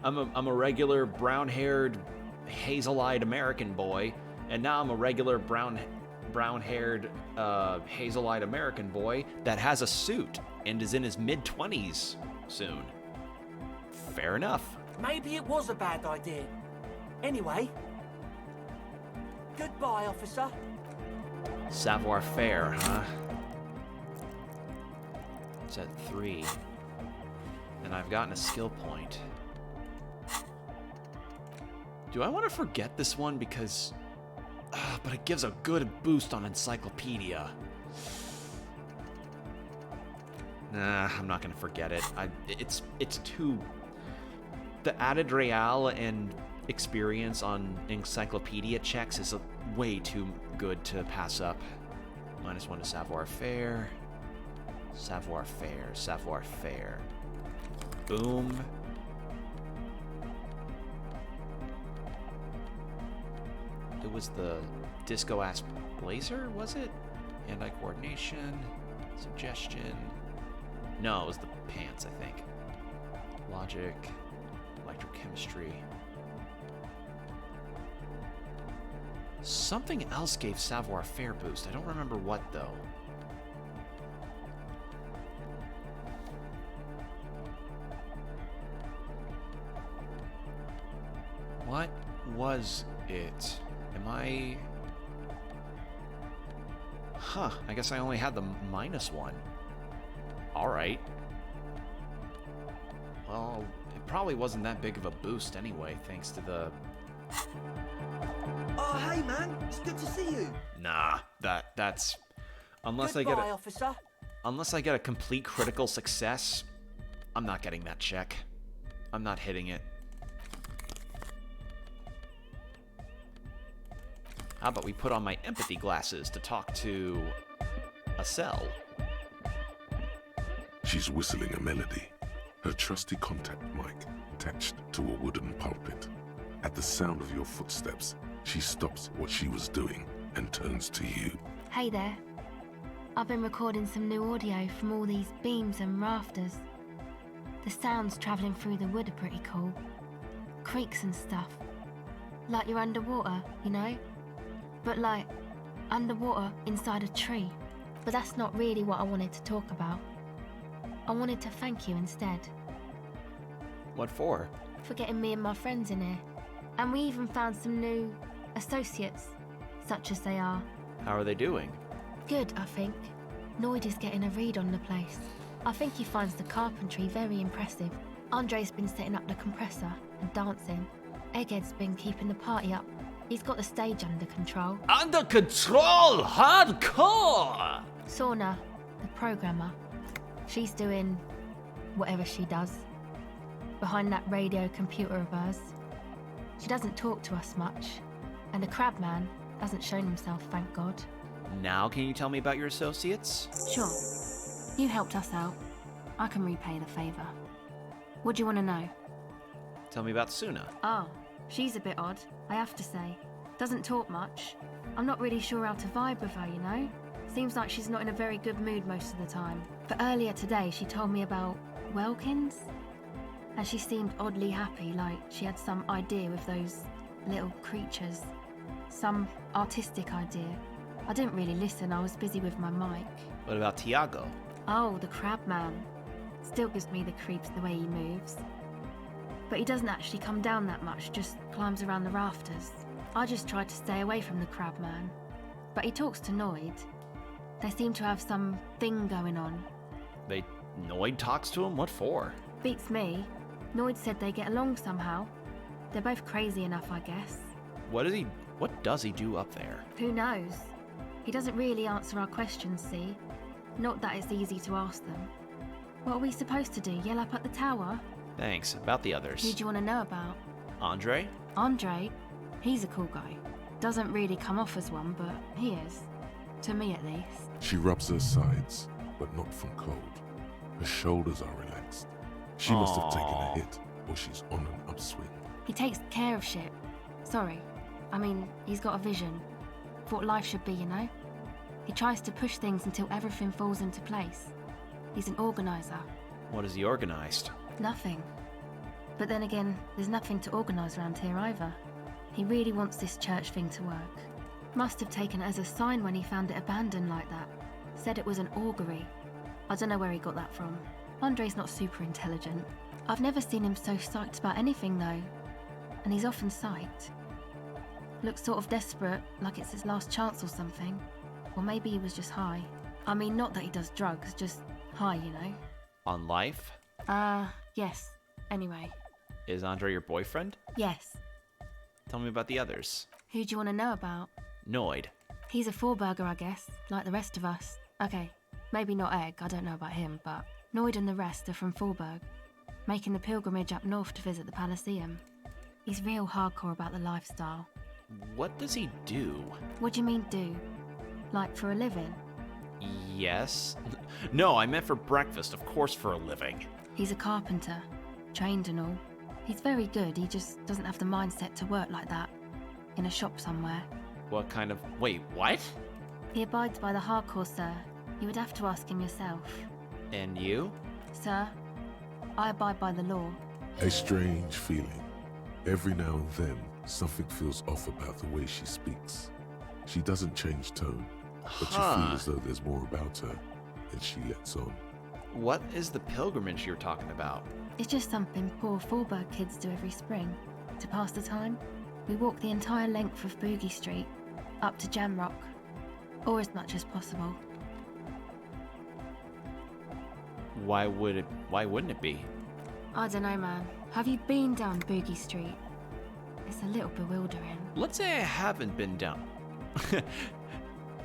I'm a regular brown-haired, hazel-eyed American boy, and now I'm a regular brown-haired, hazel-eyed American boy that has a suit and is in his mid-20s soon. Fair enough. Maybe it was a bad idea. Anyway, goodbye, officer. Savoir-faire, huh? It's at 3. And I've gotten a skill point. Do I want to forget this one because... but it gives a good boost on Encyclopedia. Nah, I'm not going to forget it. It's too... The added real and experience on Encyclopedia checks is way too good to pass up. -1 to Savoir-faire. Savoir-faire. Savoir-faire. Boom. It was the disco-ass blazer, was it? Hand-eye coordination. Suggestion. No, it was the pants, I think. Logic. Electrochemistry. Something else gave Savoir-faire boost. I don't remember what, though. What was it? Am I... Huh, I guess I only had the -1. Alright. Well, it probably wasn't that big of a boost anyway, thanks to the... Oh, hey, man. It's good to see you. Nah, that's... Unless Goodbye, officer. Unless I get a complete critical success, I'm not getting that check. I'm not hitting it. How about we put on my empathy glasses to talk to... a cell? She's whistling a melody, her trusty contact mic attached to a wooden pulpit. At the sound of your footsteps, she stops what she was doing and turns to you. Hey there. I've been recording some new audio from all these beams and rafters. The sounds travelling through the wood are pretty cool. Creaks and stuff. Like you're underwater, you know? But like, underwater inside a tree. But that's not really what I wanted to talk about. I wanted to thank you instead. What for? For getting me and my friends in here. And we even found some new associates, such as they are. How are they doing? Good, I think. Noid is getting a read on the place. I think he finds the carpentry very impressive. Andre's been setting up the compressor and dancing. Egghead's been keeping the party up. He's got the stage under control. Under control! Hardcore! Sauna, the programmer, she's doing whatever she does. Behind that radio computer of hers. She doesn't talk to us much. And the crabman hasn't shown himself, thank God. Now can you tell me about your associates? Sure. You helped us out. I can repay the favor. What do you want to know? Tell me about Suna. Oh, she's a bit odd, I have to say. Doesn't talk much. I'm not really sure how to vibe with her, you know? Seems like she's not in a very good mood most of the time. But earlier today she told me about Welkins. And she seemed oddly happy, like she had some idea with those little creatures. Some artistic idea. I didn't really listen, I was busy with my mic. What about Tiago? Oh, the crab man. Still gives me the creeps the way he moves. But he doesn't actually come down that much, just climbs around the rafters. I just tried to stay away from the crab man. But he talks to Noid. They seem to have some thing going on. Noid talks to him? What for? Beats me. Noid said they get along somehow. They're both crazy enough, I guess. What does he do up there? Who knows? He doesn't really answer our questions, see? Not that it's easy to ask them. What are we supposed to do, yell up at the tower? Thanks. About the others. Who do you want to know about? Andre? Andre? He's a cool guy. Doesn't really come off as one, but he is. To me, at least. She rubs her sides, but not from cold. Her shoulders are relaxed. She must have taken a hit, or she's on an upswing. He takes care of shit. Sorry. I mean, he's got a vision. For what life should be, you know? He tries to push things until everything falls into place. He's an organizer. What has he organized? Nothing. But then again, there's nothing to organise around here either. He really wants this church thing to work. Must have taken it as a sign when he found it abandoned like that. Said it was an augury. I don't know where he got that from. Andre's not super intelligent. I've never seen him so psyched about anything though. And he's often psyched. Looks sort of desperate, like it's his last chance or something. Or maybe he was just high. I mean, not that he does drugs, just high, you know? On life? Yes. Anyway. Is Andre your boyfriend? Yes. Tell me about the others. Who do you want to know about? Noid. He's a four-burger, I guess, like the rest of us. Okay, maybe not Egg, I don't know about him, but Noid and the rest are from Forberg, making the pilgrimage up north to visit the Elysium. He's real hardcore about the lifestyle. What does he do? What do you mean do? Like for a living? Yes. No, I meant for breakfast, of course for a living. He's a carpenter, trained and all. He's very good, he just doesn't have the mindset to work like that. In a shop somewhere. What kind of... Wait, what? He abides by the hardcore, sir. You would have to ask him yourself. And you? Sir, I abide by the law. A strange feeling. Every now and then, something feels off about the way she speaks. She doesn't change tone, but you feel as though there's more about her, and she lets on. What is the pilgrimage you're talking about? It's just something poor Forberg kids do every spring. To pass the time, we walk the entire length of Boogie Street, up to Jamrock, or as much as possible. Why wouldn't it be? I don't know, man. Have you been down Boogie Street? It's a little bewildering. Let's say I haven't been down.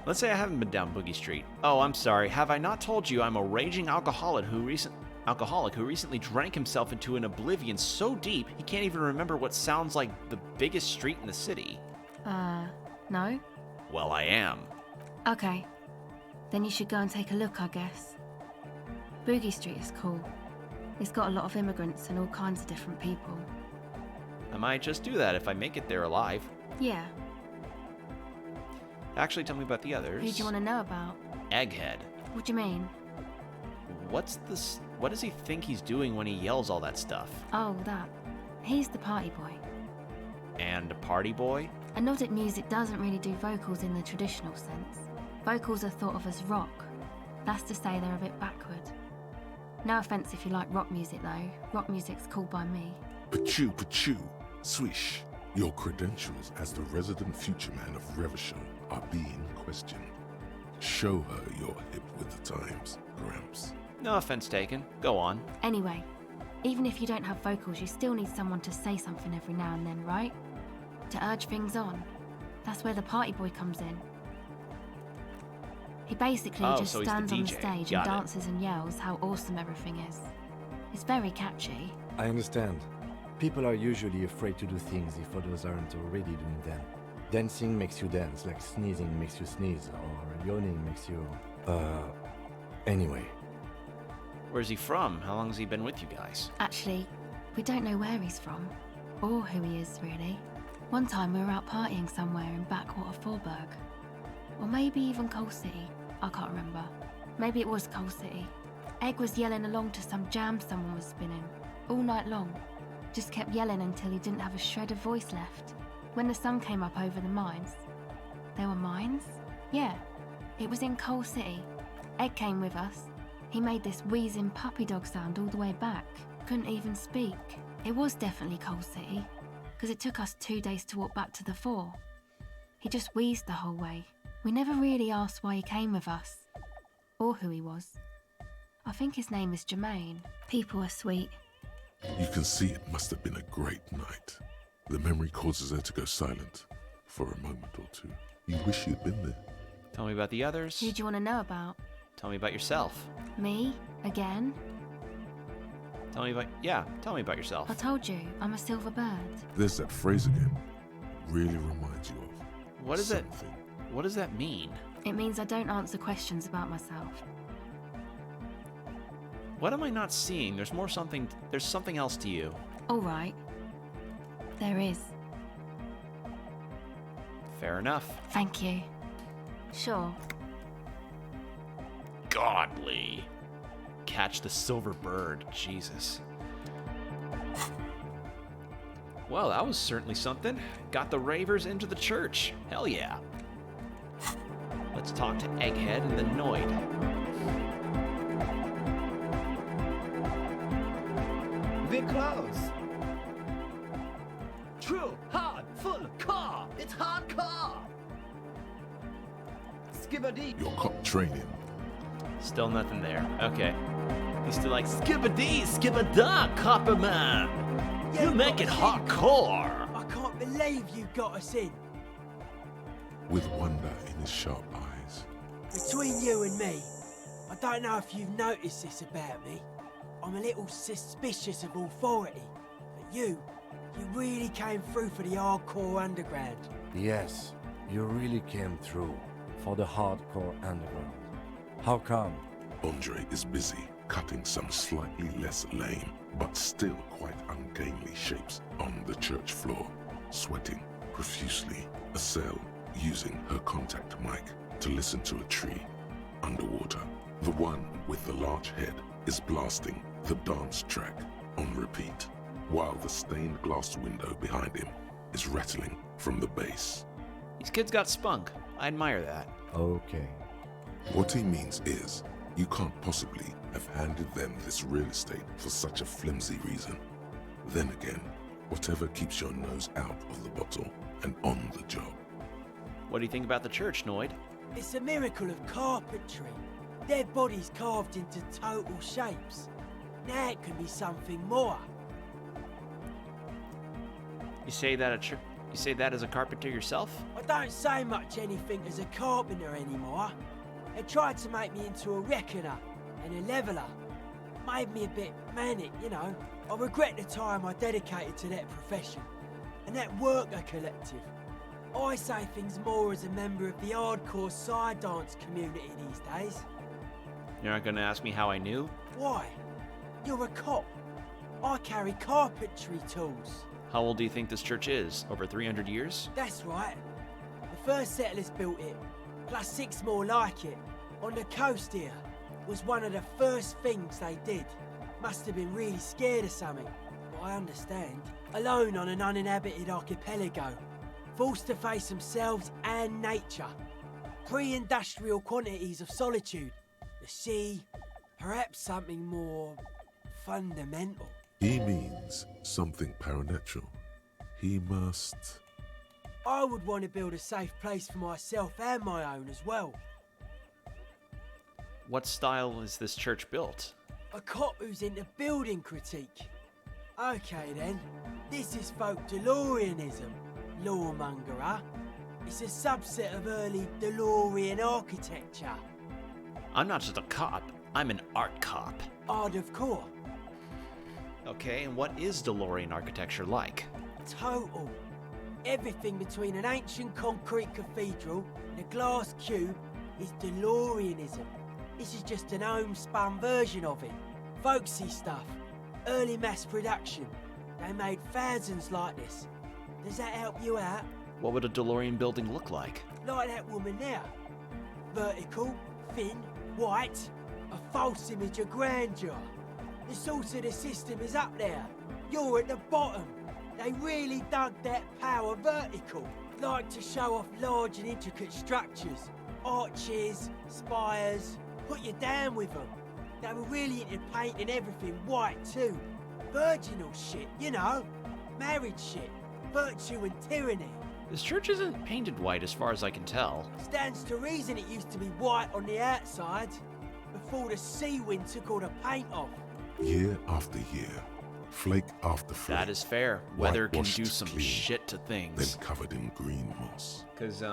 Let's say I haven't been down Boogie Street. Oh, I'm sorry. Have I not told you I'm a raging alcoholic who recently drank himself into an oblivion so deep he can't even remember what sounds like the biggest street in the city? No? Well, I am. Okay. Then you should go and take a look, I guess. Boogie Street is cool. It's got a lot of immigrants and all kinds of different people. I might just do that if I make it there alive. Yeah. Actually, tell me about the others. Who do you want to know about? Egghead. What do you mean? What does he think he's doing when he yells all that stuff? Oh, that. He's the party boy. And a party boy? A nod at music doesn't really do vocals in the traditional sense. Vocals are thought of as rock. That's to say they're a bit backward. No offense if you like rock music though. Rock music's cool by me. Pachoo, swish. Your credentials as the resident future man of Revachol are being questioned. Show her you're hip with the times, Gramps. No offense taken. Go on. Anyway, even if you don't have vocals, you still need someone to say something every now and then, right? To urge things on. That's where the party boy comes in. He basically just stands on the stage and dances and yells how awesome everything is. It's very catchy. I understand. People are usually afraid to do things if others aren't already doing them. Dancing makes you dance, like sneezing makes you sneeze, or yawning makes you... Anyway. Where's he from? How long has he been with you guys? Actually, we don't know where he's from, or who he is, really. One time we were out partying somewhere in backwater Forberg. Or maybe even Coal City, I can't remember. Maybe it was Coal City. Egg was yelling along to some jam someone was spinning, all night long. Just kept yelling until he didn't have a shred of voice left. When the sun came up over the mines. There were mines? Yeah, it was in Coal City. Egg came with us. He made this wheezing puppy dog sound all the way back. Couldn't even speak. It was definitely Coal City, because it took us 2 days to walk back to the fort. He just wheezed the whole way. We never really asked why he came with us, or who he was. I think his name is Jermaine. People are sweet. You can see it must have been a great night. The memory causes her to go silent for a moment or two. You wish you'd been there. Tell me about the others. Who do you want to know about? Tell me about yourself. Me? Again? Tell me about yourself. I told you, I'm a silver bird. There's that phrase again. Really reminds you of What is it? something. What does that mean? It means I don't answer questions about myself. What am I not seeing? There's something else to you. All right. There is. Fair enough. Thank you. Sure. Godly. Catch the silver bird. Jesus. Well, that was certainly something. Got the ravers into the church. Hell yeah. Let's talk to Egghead and the Noid. We're close. True, hard, full, car. It's hardcore. Skibbity. Your cop training. Still nothing there. Okay. He's still like, skibbity, skibada, copper man. You make it hardcore. I can't believe you got us in. With wonder in his sharp eyes. Between you and me, I don't know if you've noticed this about me. I'm a little suspicious of authority. But you really came through for the hardcore underground. Yes, you really came through for the hardcore underground. How come? Andre is busy cutting some slightly less lame, but still quite ungainly shapes on the church floor, sweating profusely. Estelle using her contact mic to listen to a tree underwater. The one with the large head is blasting the dance track on repeat, while the stained glass window behind him is rattling from the bass. These kids got spunk. I admire that. Okay. What he means is, you can't possibly have handed them this real estate for such a flimsy reason. Then again, whatever keeps your nose out of the bottle and on the job. What do you think about the church, Noid? It's a miracle of carpentry. Dead bodies carved into total shapes. Now it can be something more. You say that as a carpenter yourself? I don't say much anything as a carpenter anymore. They tried to make me into a reckoner and a leveller. Made me a bit manic, you know. I regret the time I dedicated to that profession and that worker collective. I say things more as a member of the hardcore side dance community these days. You're not gonna ask me how I knew? Why? You're a cop. I carry carpentry tools. How old do you think this church is? Over 300 years? That's right. The first settlers built it, plus 6 more like it, on the coast here. Was one of the first things they did. Must have been really scared of something, but I understand. Alone on an uninhabited archipelago, forced to face themselves and nature. Pre-industrial quantities of solitude. The sea, perhaps something more fundamental. He means something paranatural. He must... I would want to build a safe place for myself and my own as well. What style is this church built? A cop who's into building critique. Okay then, this is folk DeLoreanism, lawmonger, huh? It's a subset of early DeLorean architecture. I'm not just a cop, I'm an art cop. Art of core. Okay, and what is DeLorean architecture like? Total. Everything between an ancient concrete cathedral and a glass cube is DeLoreanism. This is just an homespun version of it. Folksy stuff. Early mass production. They made thousands like this. Does that help you out? What would a DeLorean building look like? Like that woman there. Vertical, thin, white. A false image of grandeur. The source of the system is up there. You're at the bottom. They really dug that power vertical. Like to show off large and intricate structures. Arches, spires. Put you down with them. They were really into painting everything white too. Virginal shit, you know. Married shit. Virtue and tyranny. This church isn't painted white as far as I can tell. Stands to reason it used to be white on the outside. Before the sea wind took all the paint off. Year after year, flake after flake. That is fair. Weather can whitewashed do some clean, shit to things. Then covered in green moss. Because,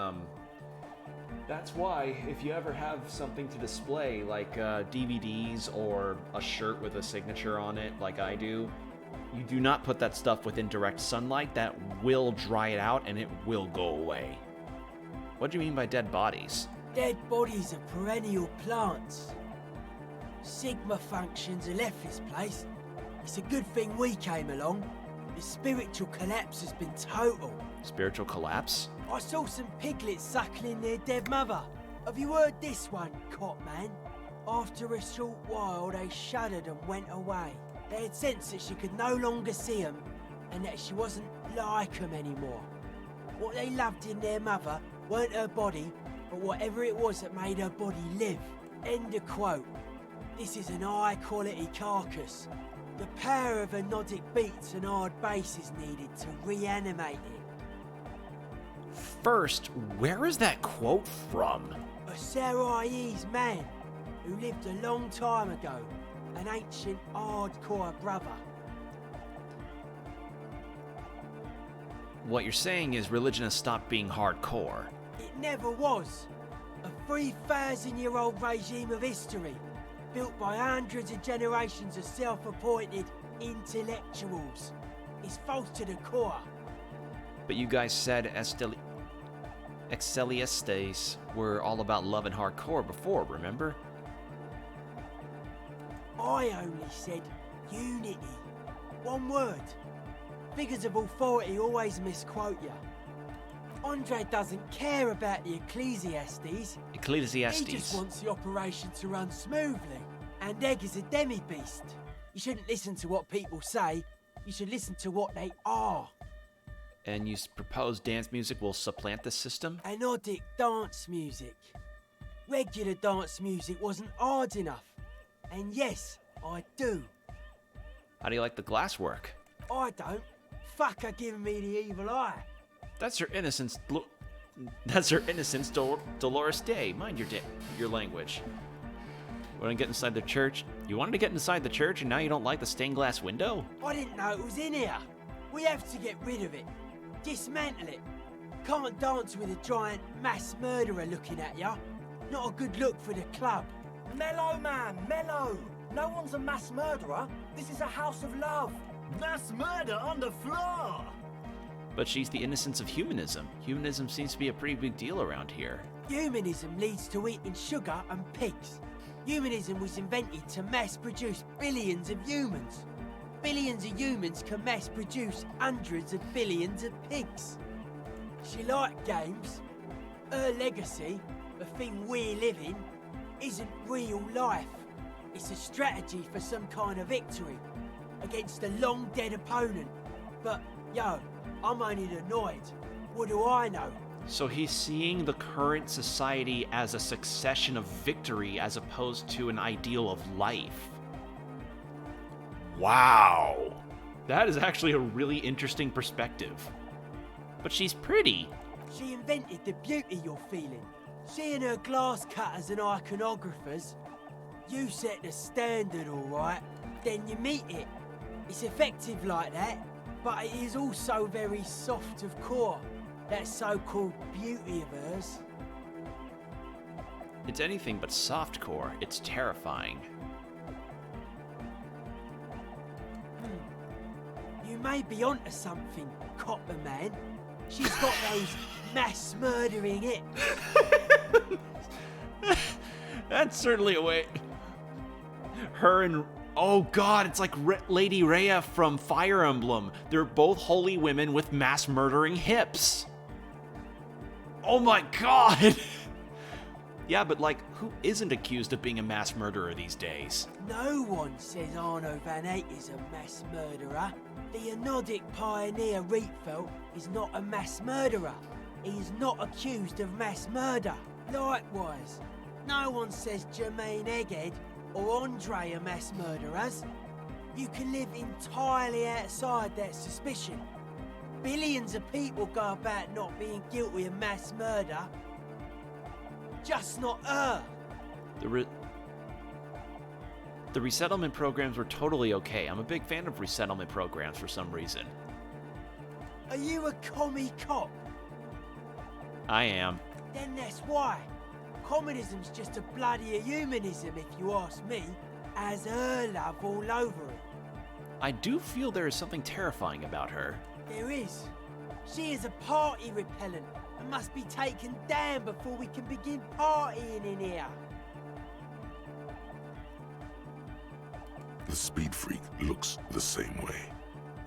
that's why if you ever have something to display, like DVDs or a shirt with a signature on it, like I do, you do not put that stuff within direct sunlight. That will dry it out and it will go away. What do you mean by dead bodies? Dead bodies are perennial plants. Sigma functions have left this place. It's a good thing we came along. The spiritual collapse has been total. Spiritual collapse? I saw some piglets suckling their dead mother. Have you heard this one, Cop Man? After a short while, they shuddered and went away. They had sensed that she could no longer see them, and that she wasn't like them anymore. What they loved in their mother weren't her body, but whatever it was that made her body live. End of quote. This is an high-quality carcass. The power of anodic beats and hard bass is needed to reanimate it. First, where is that quote from? A Sarais man who lived a long time ago. An ancient hardcore brother. What you're saying is religion has stopped being hardcore. It never was. A 3,000-year-old regime of history, built by hundreds of generations of self-appointed intellectuals. It's false to the core. But you guys said Excelliestes were all about love and hardcore before, remember? I only said unity. One word. Figures of authority always misquote you. Andre doesn't care about the Ecclesiastes. Ecclesiastes. He just wants the operation to run smoothly. And Egg is a demi-beast. You shouldn't listen to what people say. You should listen to what they are. And you propose dance music will supplant the system? Anodic dance music. Regular dance music wasn't hard enough. And yes, I do. How do you like the glasswork? I don't. Fuck her giving me the evil eye. That's her innocence. That's her innocence, Dolores Day. Mind your language. Want to get inside the church? You wanted to get inside the church and now you don't like the stained glass window? I didn't know it was in here. We have to get rid of it. Dismantle it. Can't dance with a giant mass murderer looking at ya. Not a good look for the club. Mellow, man, mellow. No one's a mass murderer. This is a house of love. Mass murder on the floor. But she's the innocence of humanism. Humanism seems to be a pretty big deal around here. Humanism leads to eating sugar and pigs. Humanism was invented to mass-produce billions of humans. Billions of humans can mass-produce hundreds of billions of pigs. She liked games. Her legacy, the thing we live in, isn't real life. It's a strategy for some kind of victory against a long-dead opponent. But, yo, I'm only annoyed. What do I know? So he's seeing the current society as a succession of victory as opposed to an ideal of life. Wow. That is actually a really interesting perspective. But she's pretty. She invented the beauty you're feeling. Seeing her glass cutters and iconographers, you set the standard, alright, then you meet it. It's effective like that, but it is also very soft of core. That so-called beauty of hers. It's anything but softcore. It's terrifying. You may be onto something, Copper Man. She's got those mass murdering it. That's certainly a way. Her and... Oh god, it's like Lady Rhea from Fire Emblem. They're both holy women with mass murdering hips. Oh my god! Yeah, but like, who isn't accused of being a mass murderer these days? No one says Arno van Eyck is a mass murderer. The Anodic pioneer Rietveld is not a mass murderer. He is not accused of mass murder. Likewise, no one says Jermaine Egghead or Andre are mass murderers. You can live entirely outside that suspicion. Billions of people go about not being guilty of mass murder. Just not her. The The resettlement programs were totally okay. I'm a big fan of resettlement programs for some reason. Are you a commie cop? I am. Then that's why. Communism's just a bloody humanism, if you ask me. Has her love all over it. I do feel there is something terrifying about her. There is. She is a party repellent and must be taken down before we can begin partying in here. The speed freak looks the same way.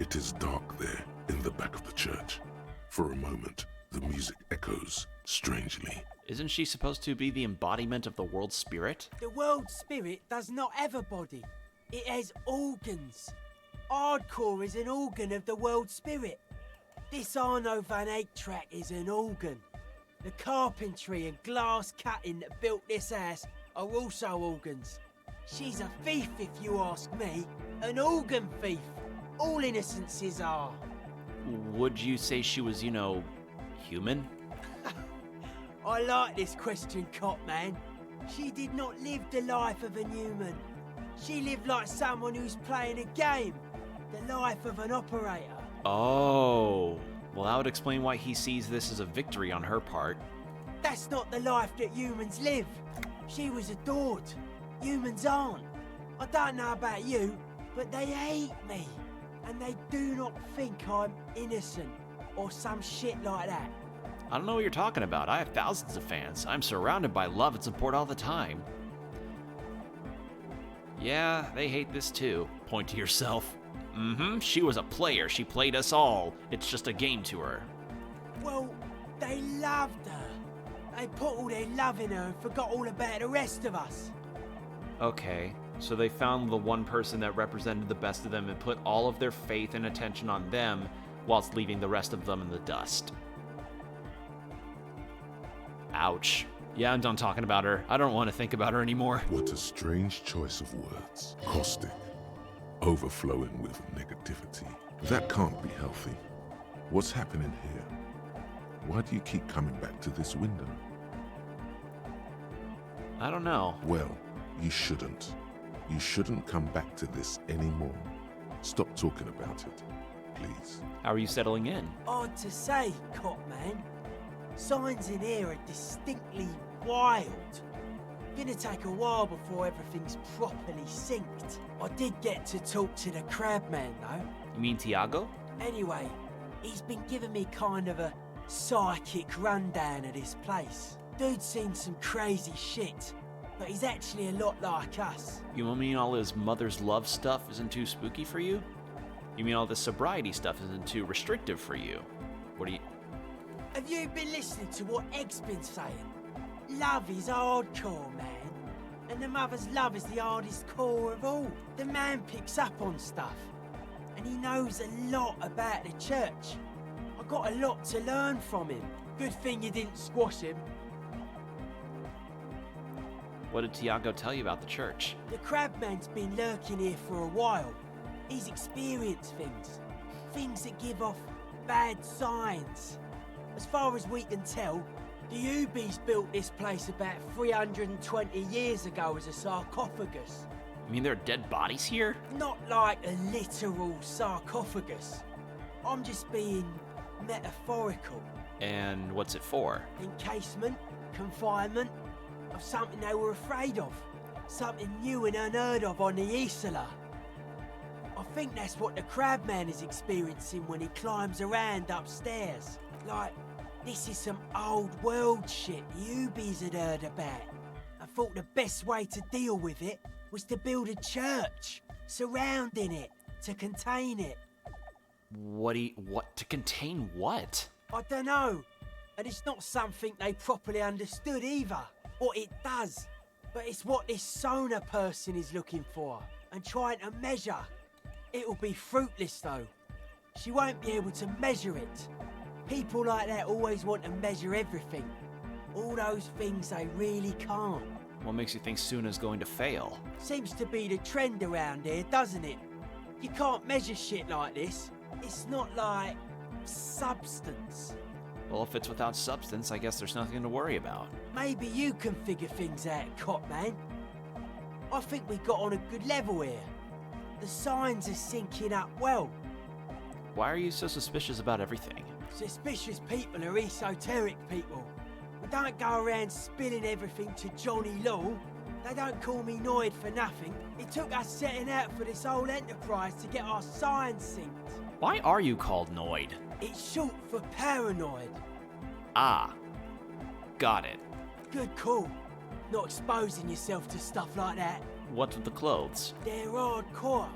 It is dark there in the back of the church. For a moment, the music echoes strangely. Isn't she supposed to be the embodiment of the world spirit? The world spirit does not have a body. It has organs. Hardcore is an organ of the world spirit. This Arno van Eyck track is an organ. The carpentry and glass cutting that built this house are also organs. She's a thief, if you ask me. An organ thief. All innocences are. Would you say she was, human? I like this question, Cop Man. She did not live the life of a human. She lived like someone who's playing a game. The life of an operator. Oh. Well, that would explain why he sees this as a victory on her part. That's not the life that humans live. She was adored. Humans aren't. I don't know about you, but they hate me. And they do not think I'm innocent or some shit like that. I don't know what you're talking about. I have thousands of fans. I'm surrounded by love and support all the time. Yeah, they hate this too. Point to yourself. She was a player. She played us all. It's just a game to her. Well, they loved her. They put all their love in her and forgot all about the rest of us. Okay, so they found the one person that represented the best of them and put all of their faith and attention on them whilst leaving the rest of them in the dust. Ouch. Yeah, I'm done talking about her. I don't want to think about her anymore. What a strange choice of words. Caustic. Overflowing with negativity. That can't be healthy. What's happening here? Why do you keep coming back to this window? I don't know. Well, you shouldn't. You shouldn't come back to this anymore. Stop talking about it, please. How are you settling in? Hard to say, Cop Man. Signs in here are distinctly wild. Gonna take a while before everything's properly synced. I did get to talk to the Crabman though. You mean Tiago? Anyway, he's been giving me kind of a psychic rundown of this place. Dude's seen some crazy shit, but he's actually a lot like us. You mean all his mother's love stuff isn't too spooky for you? You mean all this sobriety stuff isn't too restrictive for you? What do you... Have you been listening to what Egg's been saying? Love is hardcore, man. And the mother's love is the hardest core of all. The man picks up on stuff. And he knows a lot about the church. I got a lot to learn from him. Good thing you didn't squash him. What did Tiago tell you about the church? The Crabman's been lurking here for a while. He's experienced things. Things that give off bad signs. As far as we can tell, the Ubies built this place about 320 years ago as a sarcophagus. You mean there are dead bodies here? Not like a literal sarcophagus. I'm just being metaphorical. And what's it for? Encasement, confinement, of something they were afraid of. Something new and unheard of on the Isla. I think that's what the Crabman is experiencing when he climbs around upstairs. Like, this is some old world shit the Ubies had heard about. I thought the best way to deal with it was to build a church, surrounding it, to contain it. What to contain what? I don't know. And it's not something they properly understood either. What it does. But it's what this Sona person is looking for and trying to measure. It'll be fruitless though. She won't be able to measure it. People like that always want to measure everything. All those things they really can't. What makes you think Suna's going to fail? Seems to be the trend around here, doesn't it? You can't measure shit like this. It's not like substance. Well, if it's without substance, I guess there's nothing to worry about. Maybe you can figure things out, Cop Man. I think we got on a good level here. The signs are syncing up well. Why are you so suspicious about everything? Suspicious people are esoteric people. We don't go around spilling everything to Johnny Law. They don't call me Noid for nothing. It took us setting out for this whole enterprise to get our signs synced. Why are you called Noid? It's short for paranoid. Ah. Got it. Good call. Not exposing yourself to stuff like that. What's with the clothes? They're hardcore.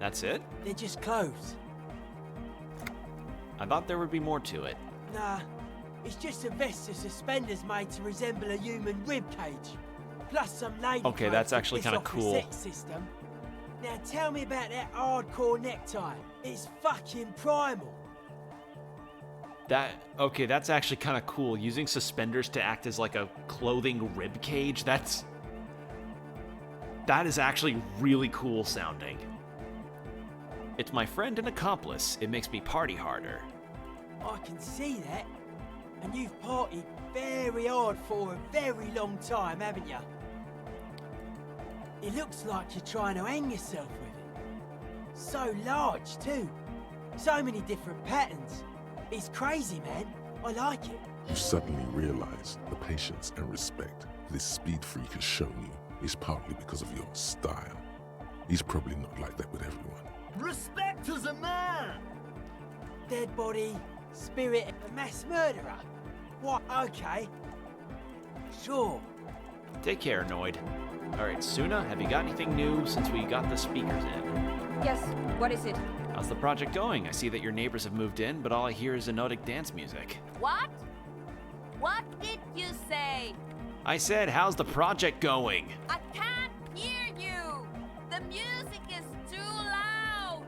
That's it? They're just clothes. I thought there would be more to it. Nah, it's just a vest of suspenders made to resemble a human ribcage. Plus some lady Okay, that's actually kind of cool. Sex system. Now tell me about that hardcore necktie. It's fucking primal. Okay, that's actually kind of cool. Using suspenders to act as like a clothing rib cage. That is actually really cool sounding. It's my friend and accomplice. It makes me party harder. I can see that. And you've partied very hard for a very long time, haven't you? It looks like you're trying to hang yourself with it. So large, too. So many different patterns. It's crazy, man. I like it. You suddenly realize the patience and respect this speed freak has shown you is partly because of your style. He's probably not like that with everyone. Respect as a man! Dead body, spirit, a mass murderer. What? Okay. Sure. Take care, Noid. Alright, Suna, have you got anything new since we got the speakers in? Yes, what is it? How's the project going? I see that your neighbors have moved in, but all I hear is Enotic dance music. What? What did you say? I said, how's the project going? I can't hear you! The music is too loud!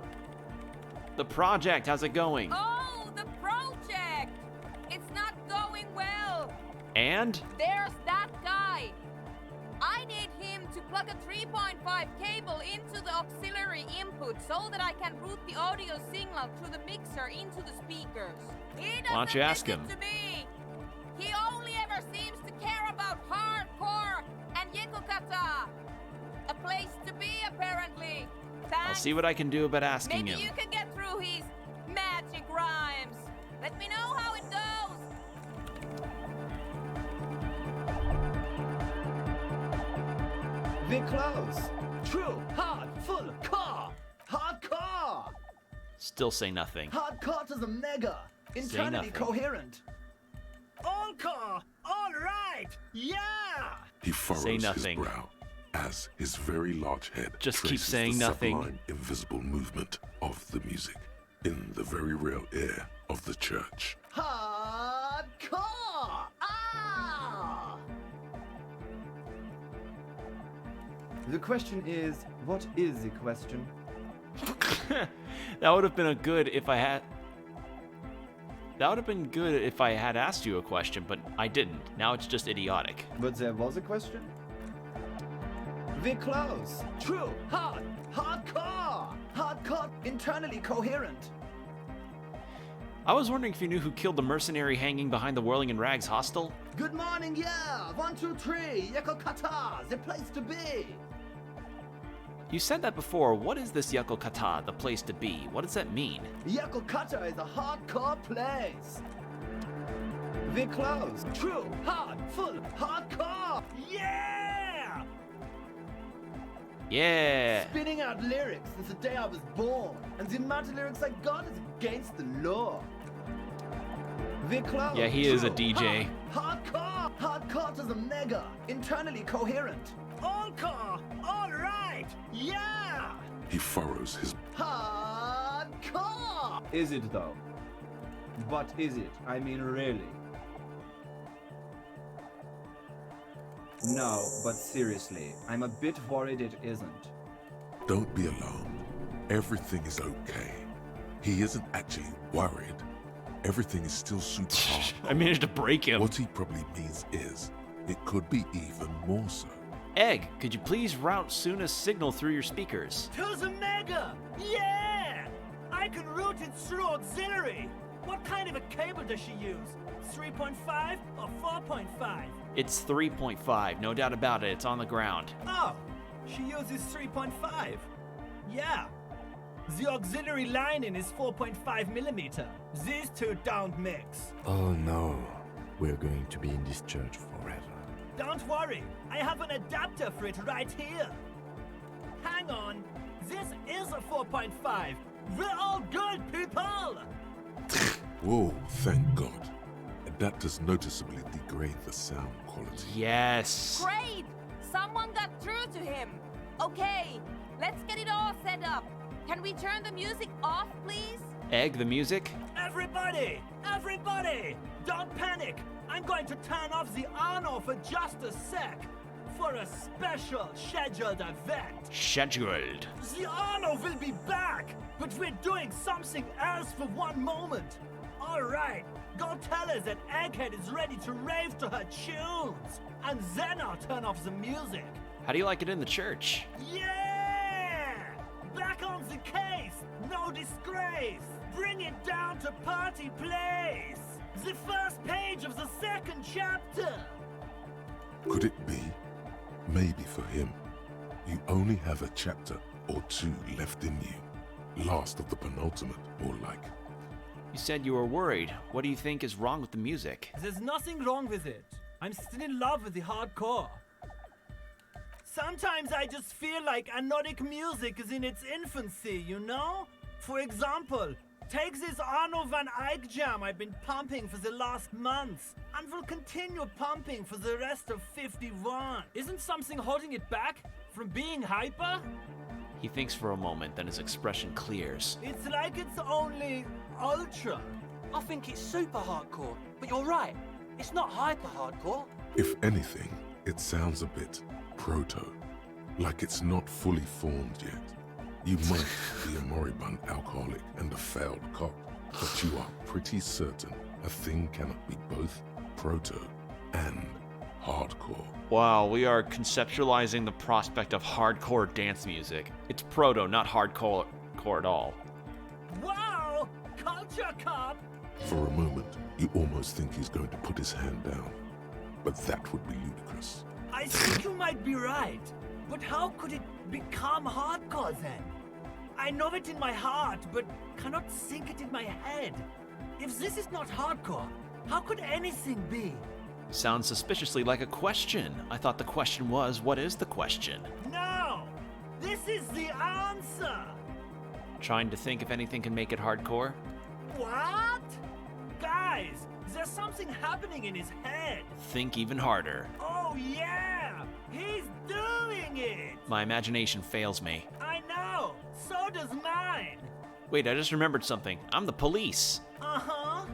The project, how's it going? Oh, the project! It's not going well! And? There's that guy! I need him to plug a 3.5 cable into the auxiliary input so that I can route the audio signal through the mixer into the speakers. He doesn't Why don't you ask listen him? to me! He only ever seems to care about hardcore and Yekokata! A place to be, apparently. I'll see what I can do about asking Maybe him. you can get through his magic rhymes. Let me know how it goes. We're close. True, hard, full, car. Hardcore. Still say nothing. Hardcore to the mega. Internally nothing. coherent. All car. All right. Yeah. He furrows Say his nothing. brow as his very large head Just keep traces saying the nothing. sublime, invisible movement of the music in the very real air of the church. Hardcore. Ah. The question is, what is the question? That would have been a good if I had. That would have been good if I had asked you a question, but I didn't. Now it's just idiotic. But there was a question? We're close. True, hard, hardcore. Hardcore, internally coherent. I was wondering if you knew who killed the mercenary hanging behind the Whirling in Rags hostel. Good morning, yeah. 1, 2, 3. Yekokata, the place to be. You said that before. What is this Yekokata, the place to be? What does that mean? Yekokata is a hardcore place. We're close. True, hard, full, hardcore. Yeah! Yeah. Spinning out lyrics since the day I was born. And the amount of lyrics I got is against the law. We're close. Yeah, he is a DJ. Hardcore! Hardcore to the mega. Internally coherent. All car! All right! Yeah! He furrows his Hardcore! Is it though? But is it? I mean, really? No, but seriously, I'm a bit worried it isn't. Don't be alarmed. Everything is okay. He isn't actually worried. Everything is still super hard. I managed to break him. What he probably means is, it could be even more so. Egg, could you please route Suna's signal through your speakers? To the mega! Yeah! I can route it through auxiliary. What kind of a cable does she use? 3.5 or 4.5? It's 3.5, no doubt about it. It's on the ground. Oh, She uses 3.5. Yeah. The auxiliary lining is 4.5 millimeter. These two don't mix. Oh no, we're going to be in this church forever. Don't worry, I have an adapter for it right here. Hang on, this is a 4.5. We're all good, people! Whoa, thank God. Adapters noticeably degrade the sound quality. Yes. Great! Someone got through to him. Okay, let's get it all set up. Can we turn the music off, please? Egg the music? Everybody! Everybody! Don't panic! I'm going to turn off the Arno for just a sec. For a special scheduled event. Scheduled. The Arno will be back, but we're doing something else for one moment. Alright, go tell her that Egghead is ready to rave to her tunes. And then I'll turn off the music. How do you like it in the church? Yeah! Back on the case! No disgrace! Bring it down to party place! The first page of the second chapter! Could it be? Maybe for him, you only have a chapter or two left in you. Last of the penultimate, or like. You said you were worried. What do you think is wrong with the music? There's nothing wrong with it. I'm still in love with the hardcore. Sometimes I just feel like anodic music is in its infancy, you know? For example, take this Arno van Eyck jam I've been pumping for the last month, and will continue pumping for the rest of 51. Isn't something holding it back from being hyper? He thinks for a moment, then his expression clears. It's like it's only ultra. I think it's super hardcore, but you're right. It's not hyper hardcore. If anything, it sounds a bit proto. Like it's not fully formed yet. You might be a moribund alcoholic and a failed cop, but you are pretty certain a thing cannot be both proto and hardcore. Wow, we are conceptualizing the prospect of hardcore dance music. It's proto, not hardcore at all. Wow! Culture cop! For a moment, you almost think he's going to put his hand down. But that would be ludicrous. I think you might be right. But how could it become hardcore then? I know it in my heart, but cannot sink it in my head. If this is not hardcore, how could anything be? Sounds suspiciously like a question. I thought the question was, what is the question? No! This is the answer! Trying to think if anything can make it hardcore? What? Guys, there's something happening in his head. Think even harder. Oh yeah! He's doing it! My imagination fails me. I know! So does mine! Wait, I just remembered something. I'm the police. Uh-huh.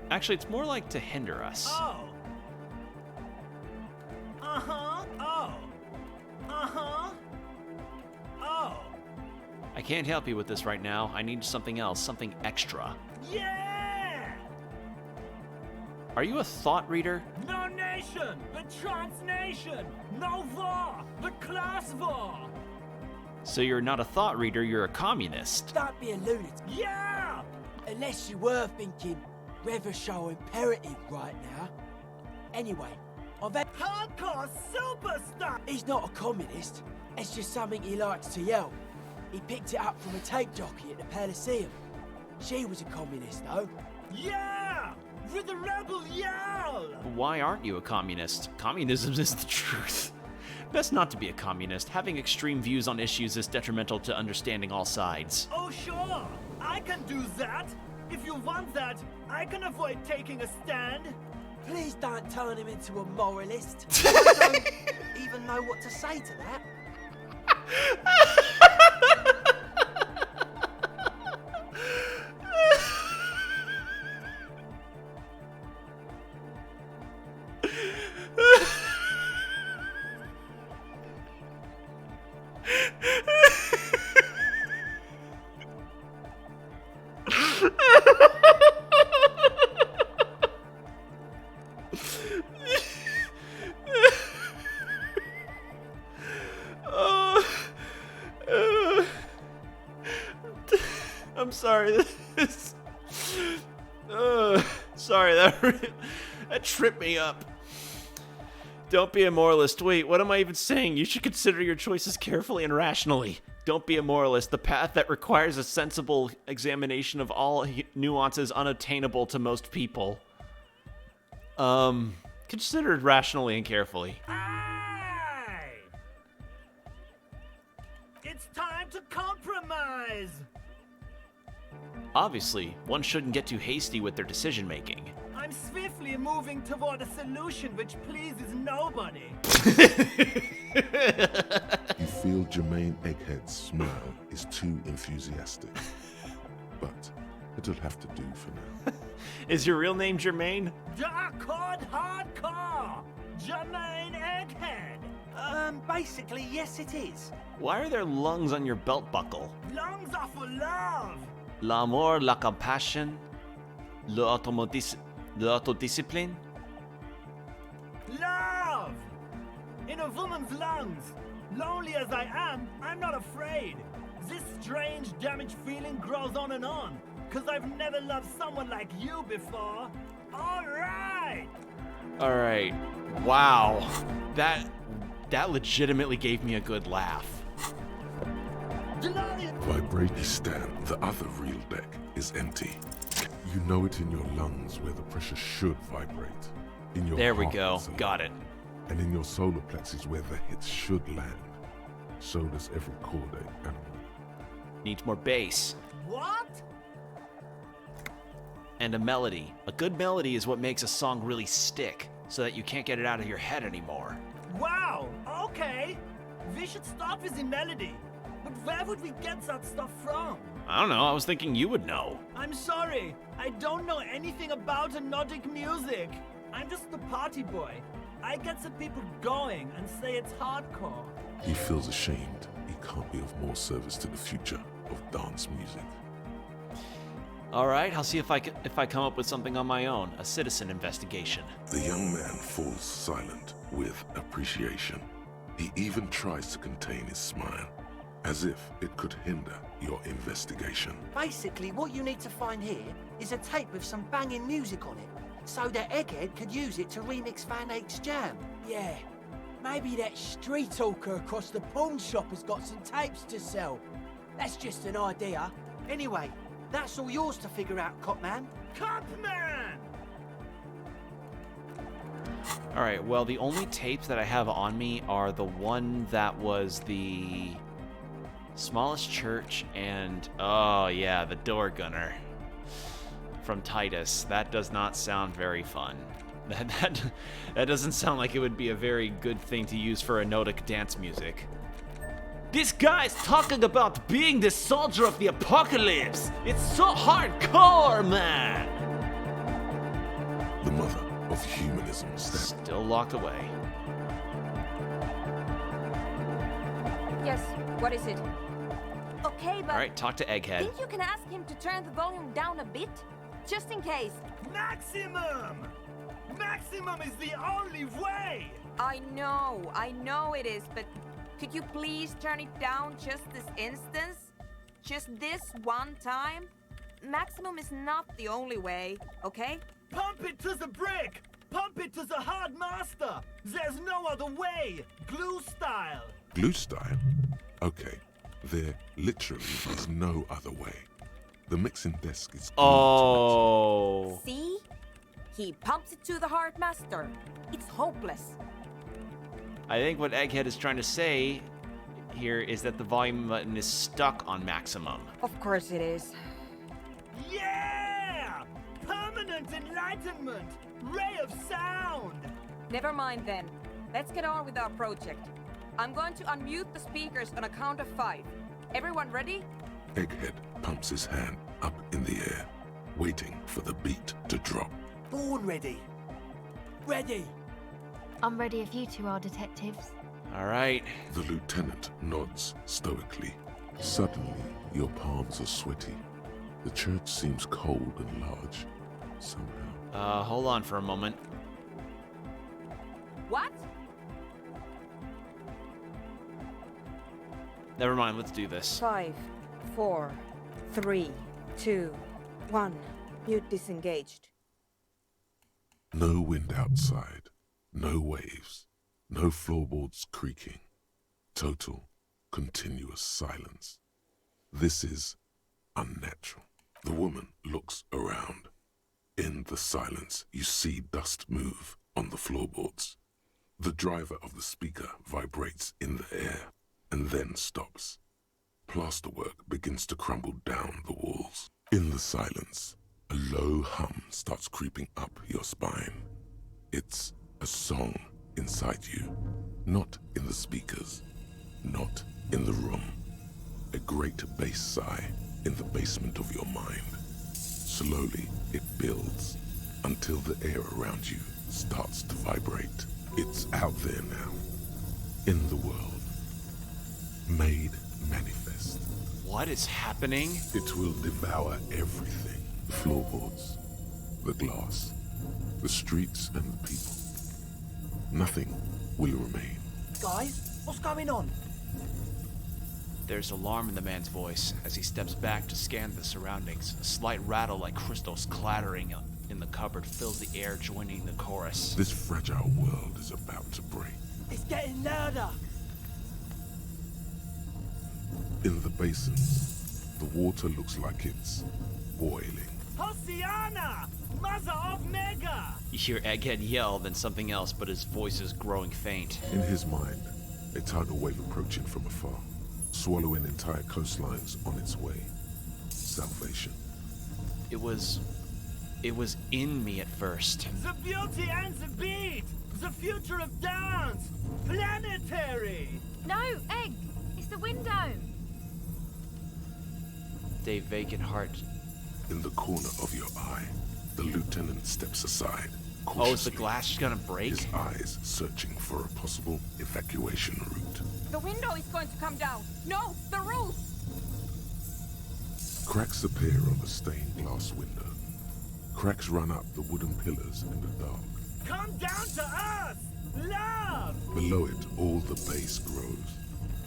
Actually, it's more like to hinder us. Oh. Uh-huh. Oh. Uh-huh. Oh. I can't help you with this right now. I need something else, something extra. Yeah! Are you a thought reader? No nation, but transnation. No war, but class war. So you're not a thought reader, you're a communist. Don't be a lunatic. Yeah! Unless you were thinking Revershow imperative right now. Anyway, I've had hardcore superstar! He's not a communist. It's just something he likes to yell. He picked it up from a tape jockey at the Elysium. She was a communist, though. Yeah! With a rebel yell! Why aren't you a communist? Communism is the truth. Best not to be a communist. Having extreme views on issues is detrimental to understanding all sides. Oh, sure! I can do that! If you want that, I can avoid taking a stand. Please don't turn him into a moralist. I don't even know what to say to that. I'm sorry. Sorry, that tripped me up. Don't be a moralist. Wait, what am I even saying? You should consider your choices carefully and rationally. Don't be a moralist. The path that requires a sensible examination of all nuances unattainable to most people. Consider it rationally and carefully. Aye! It's time to compromise! Obviously, one shouldn't get too hasty with their decision-making. I'm swiftly moving toward a solution which pleases nobody. You feel Jermaine Egghead's smile is too enthusiastic. But it'll have to do for now. Is your real name Jermaine? Darkcord Hardcore! Jermaine Egghead! Basically, yes it is. Why are there lungs on your belt buckle? Lungs are for love! L'amour, la compassion, l'autodiscipline? Love! In a woman's lungs. Lonely as I am, I'm not afraid. This strange, damaged feeling grows on and on. 'Cause I've never loved someone like you before. Alright! Alright. Wow. That legitimately gave me a good laugh. Vibratistan, the other real deck, is empty. You know it in your lungs where the pressure should vibrate. In your There we heart go. there's a Got lot. it. And in your solar plexus where the hits should land. So does every chordate animal. Needs more bass. What? And a melody. A good melody is what makes a song really stick, so that you can't get it out of your head anymore. Wow, okay. We should start with the melody. But where would we get that stuff from? I don't know, I was thinking you would know. I'm sorry, I don't know anything about Nordic music. I'm just the party boy. I get the people going and say it's hardcore. He feels ashamed he can't be of more service to the future of dance music. Alright, I'll see if I come up with something on my own. A citizen investigation. The young man falls silent with appreciation. He even tries to contain his smile, as if it could hinder your investigation. Basically, what you need to find here is a tape with some banging music on it, so that Egghead could use it to remix Van Eyck's jam. Yeah, maybe that street hawker across the pawn shop has got some tapes to sell. That's just an idea. Anyway, that's all yours to figure out, Copman. Copman! Alright, well, the only tapes that I have on me are the one that was the smallest church and, oh yeah, the door gunner from Titus. That does not sound very fun. That doesn't sound like it would be a very good thing to use for Nordic dance music. This guy's talking about being the soldier of the apocalypse. It's so hardcore, man. The mother of humanism still locked away. Yes, what is it? Okay, but... Alright, talk to Egghead. Think you can ask him to turn the volume down a bit? Just in case. Maximum! Maximum is the only way! I know it is, but could you please turn it down just this instance? Just this one time? Maximum is not the only way, okay? Pump it to the brick! Pump it to the hard master! There's no other way! Glue style! Glue style? Okay, there literally is no other way. The mixing desk is glued Oh. See? He pumps it to the hard master. It's hopeless. I think what Egghead is trying to say here is that the volume button is stuck on maximum. Of course it is. Yeah! Permanent enlightenment! Ray of sound! Never mind then. Let's get on with our project. I'm going to unmute the speakers on a count of 5. Everyone ready? Egghead pumps his hand up in the air, waiting for the beat to drop. Born ready. Ready. I'm ready if you two are detectives. Alright. The lieutenant nods stoically. Suddenly, your palms are sweaty. The church seems cold and large, somehow. Hold on for a moment. What? Never mind, let's do this. 5, 4, 3, 2, 1. Mute disengaged. No wind outside, no waves, No floorboards creaking. Total, continuous silence. This is unnatural. The woman looks around. In the silence, you see dust move on the floorboards. The driver of the speaker vibrates in the air and then stops. Plasterwork begins to crumble down the walls. In the silence, a low hum starts creeping up your spine. It's a song inside you, not in the speakers, not in the room. A great bass sigh in the basement of your mind. Slowly, it builds until the air around you starts to vibrate. It's out there now, in the world, made manifest. What is happening? It will devour everything. The floorboards, the glass, the streets and the people. Nothing will remain. Guys, what's going on? There's alarm in the man's voice as he steps back to scan the surroundings. A slight rattle like crystals clattering in the cupboard fills the air, joining the chorus. This fragile world is about to break. It's getting louder. In the basins, the water looks like it's boiling. Hosiana! Mother of Mega! You hear Egghead yell, then something else, but his voice is growing faint. In his mind, a tidal wave approaching from afar, swallowing entire coastlines on its way. Salvation. It was in me at first. The beauty and the beat! The future of dance! Planetary! No, Egg! It's the window! Dave vacant heart. In the corner of your eye, the lieutenant steps aside. Oh, is the glass gonna break? His eyes searching for a possible evacuation route. The window is going to come down. No, the roof! Cracks appear on the stained glass window. Cracks run up the wooden pillars in the dark. Come down to us! Love! Below it, all the base grows,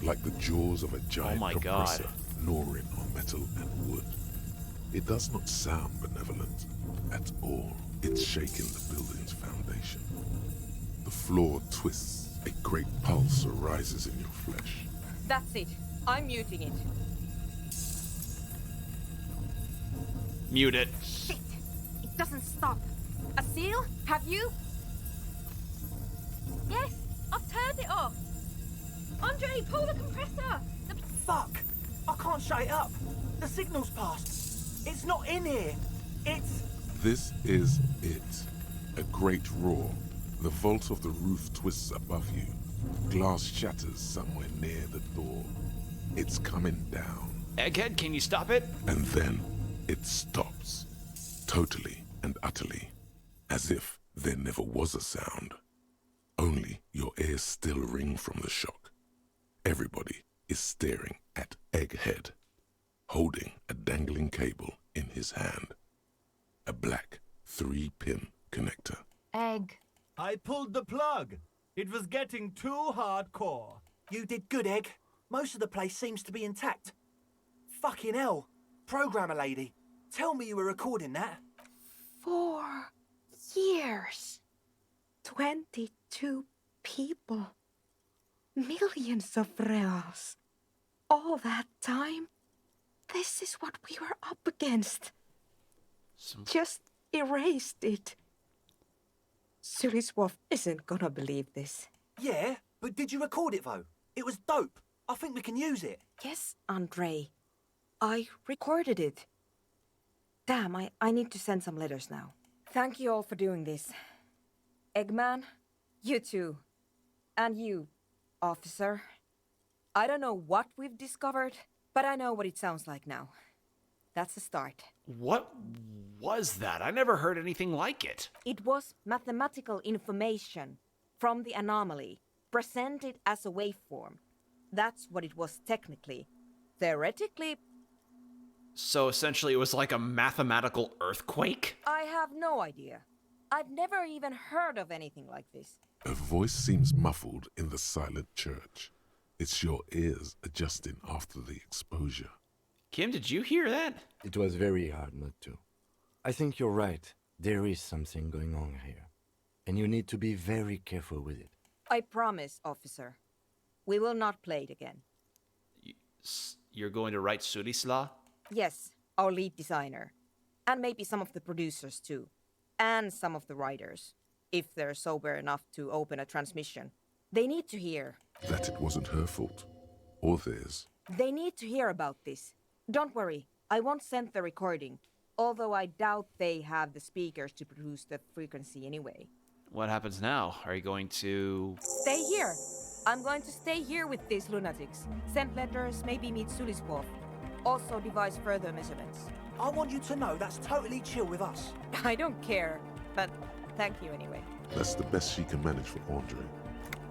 like the jaws of a giant compressor gnawing on metal and wood. It does not sound benevolent at all. It's shaking the building's foundation. The floor twists. A great pulse arises in your flesh. That's it. I'm muting it. Mute it. Shit! It doesn't stop. A seal? Have you? Yes, I've turned it off. Andre, pull the compressor. Fuck! I can't shut it up. The signal's passed. It's not in here. It's... This is it. A great roar. The vault of the roof twists above you. Glass shatters somewhere near the door. It's coming down. Egghead, can you stop it? And then it stops. Totally and utterly. As if there never was a sound. Only your ears still ring from the shock. Everybody is staring at Egghead, holding a dangling cable in his hand. A black 3-pin connector. Egg. I pulled the plug. It was getting too hardcore. You did good, Egg. Most of the place seems to be intact. Fucking hell. Programmer lady, tell me you were recording that. 4 years. 22 people. Millions of reals. All that time? This is what we were up against. Just erased it. Suliswolf isn't gonna believe this. Yeah, but did you record it though? It was dope. I think we can use it. Yes, Andre. I recorded it. Damn, I need to send some letters now. Thank you all for doing this. Eggman, you too. And you, officer. I don't know what we've discovered, but I know what it sounds like now. That's a start. What was that? I never heard anything like it. It was mathematical information from the anomaly, presented as a waveform. That's what it was technically. Theoretically... So essentially it was like a mathematical earthquake? I have no idea. I've never even heard of anything like this. A voice seems muffled in the silent church. It's your ears adjusting after the exposure. Kim, did you hear that? It was very hard not to. I think you're right. There is something going on here. And you need to be very careful with it. I promise, officer. We will not play it again. You're going to write Sulisla? Yes, our lead designer. And maybe some of the producers too. And some of the writers. If they're sober enough to open a transmission. They need to hear. That it wasn't her fault. Or theirs. They need to hear about this. Don't worry, I won't send the recording. Although I doubt they have the speakers to produce the frequency anyway. What happens now? Are you going to... Stay here. I'm going to stay here with these lunatics. Send letters, maybe meet Suliswolf. Also devise further measurements. I want you to know that's totally chill with us. I don't care, but thank you anyway. That's the best she can manage for Andre.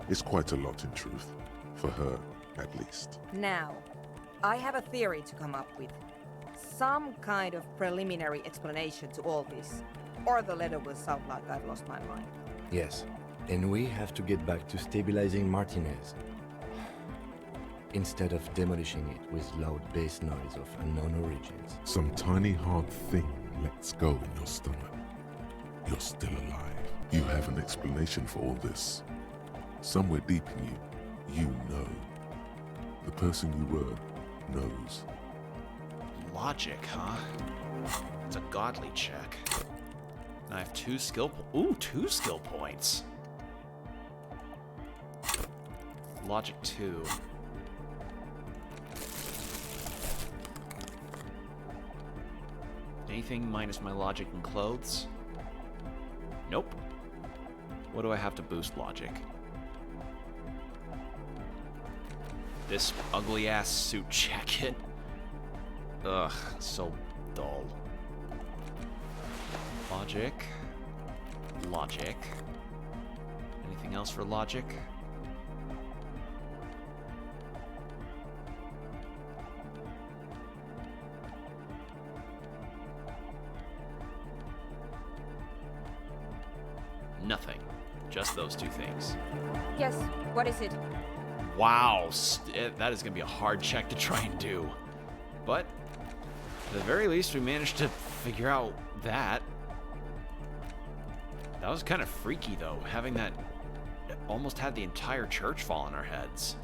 It's quite a lot in truth. For her, at least. Now, I have a theory to come up with. Some kind of preliminary explanation to all this. Or the letter will sound like I've lost my mind. Yes, and we have to get back to stabilizing Martinez. Instead of demolishing it with loud bass noise of unknown origins. Some tiny hard thing lets go in your stomach. You're still alive. You have an explanation for all this. Somewhere deep in you, you know. The person you were knows. Logic, huh? It's a godly check. I have 2 skill Ooh, 2 skill points. Logic 2. Anything minus my logic and clothes? Nope. What do I have to boost logic? This ugly-ass suit jacket. Ugh, so dull. Logic. Logic. Anything else for logic? Nothing. Just those 2 things. Yes, what is it? Wow, that is going to be a hard check to try and do. But, at the very least, we managed to figure out that. That was kind of freaky, though, having that almost had the entire church fall on our heads.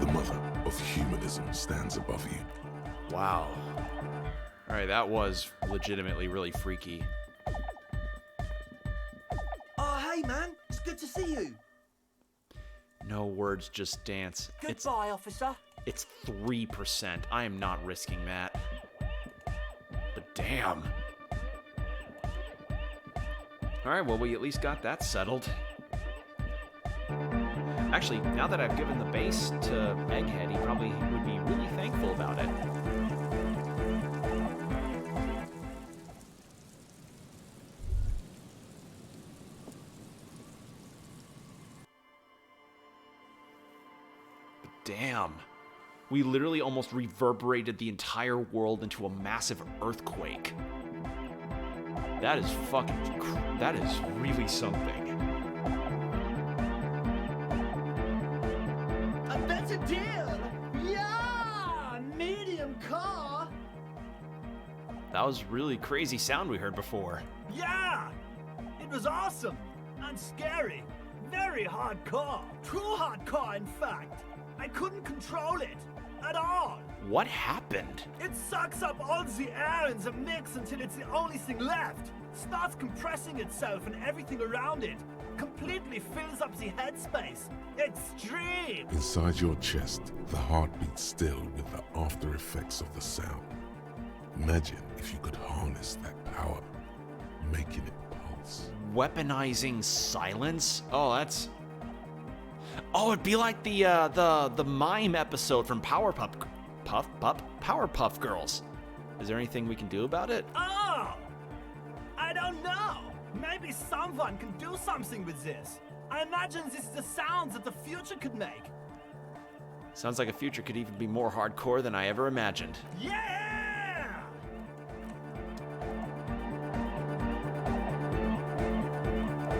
The mother of humanism stands above you. Wow. Alright, that was legitimately really freaky. Oh, hey, man. It's good to see you. No words, just dance. Goodbye, officer. It's 3%. I am not risking that. But damn. Alright, well, we at least got that settled. Actually, now that I've given the base to Egghead, he probably would be really thankful about it. Damn. We literally almost reverberated the entire world into a massive earthquake. That is that is really something. A better deal! Yeah! Medium car! That was really crazy sound we heard before. Yeah! It was awesome! And scary! Very hardcore! Too hardcore, in fact! I couldn't control it! At all! What happened? It sucks up all the air in the mix until it's the only thing left! Starts compressing itself and everything around it! Completely fills up the headspace! Extreme! Inside your chest, the heart beats still with the after effects of the sound. Imagine if you could harness that power, making it pulse. Weaponizing silence? Oh, that's... Oh, it'd be like the mime episode from Powerpuff Girls. Is there anything we can do about it? Oh! I don't know! Maybe someone can do something with this. I imagine this is the sounds that the future could make. Sounds like a future could even be more hardcore than I ever imagined. Yeah!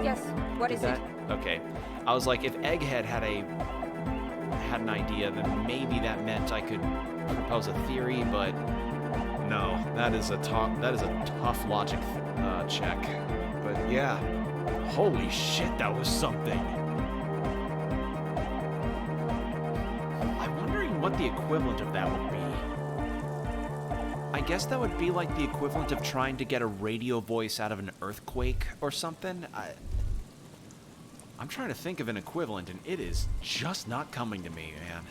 Yes, what is it? Okay. I was like, if Egghead had an idea, then maybe that meant I could propose a theory, but no, that is a tough logic check. But yeah, holy shit, that was something. I'm wondering what the equivalent of that would be. I guess that would be like the equivalent of trying to get a radio voice out of an earthquake or something. I'm trying to think of an equivalent, and it is just not coming to me, man.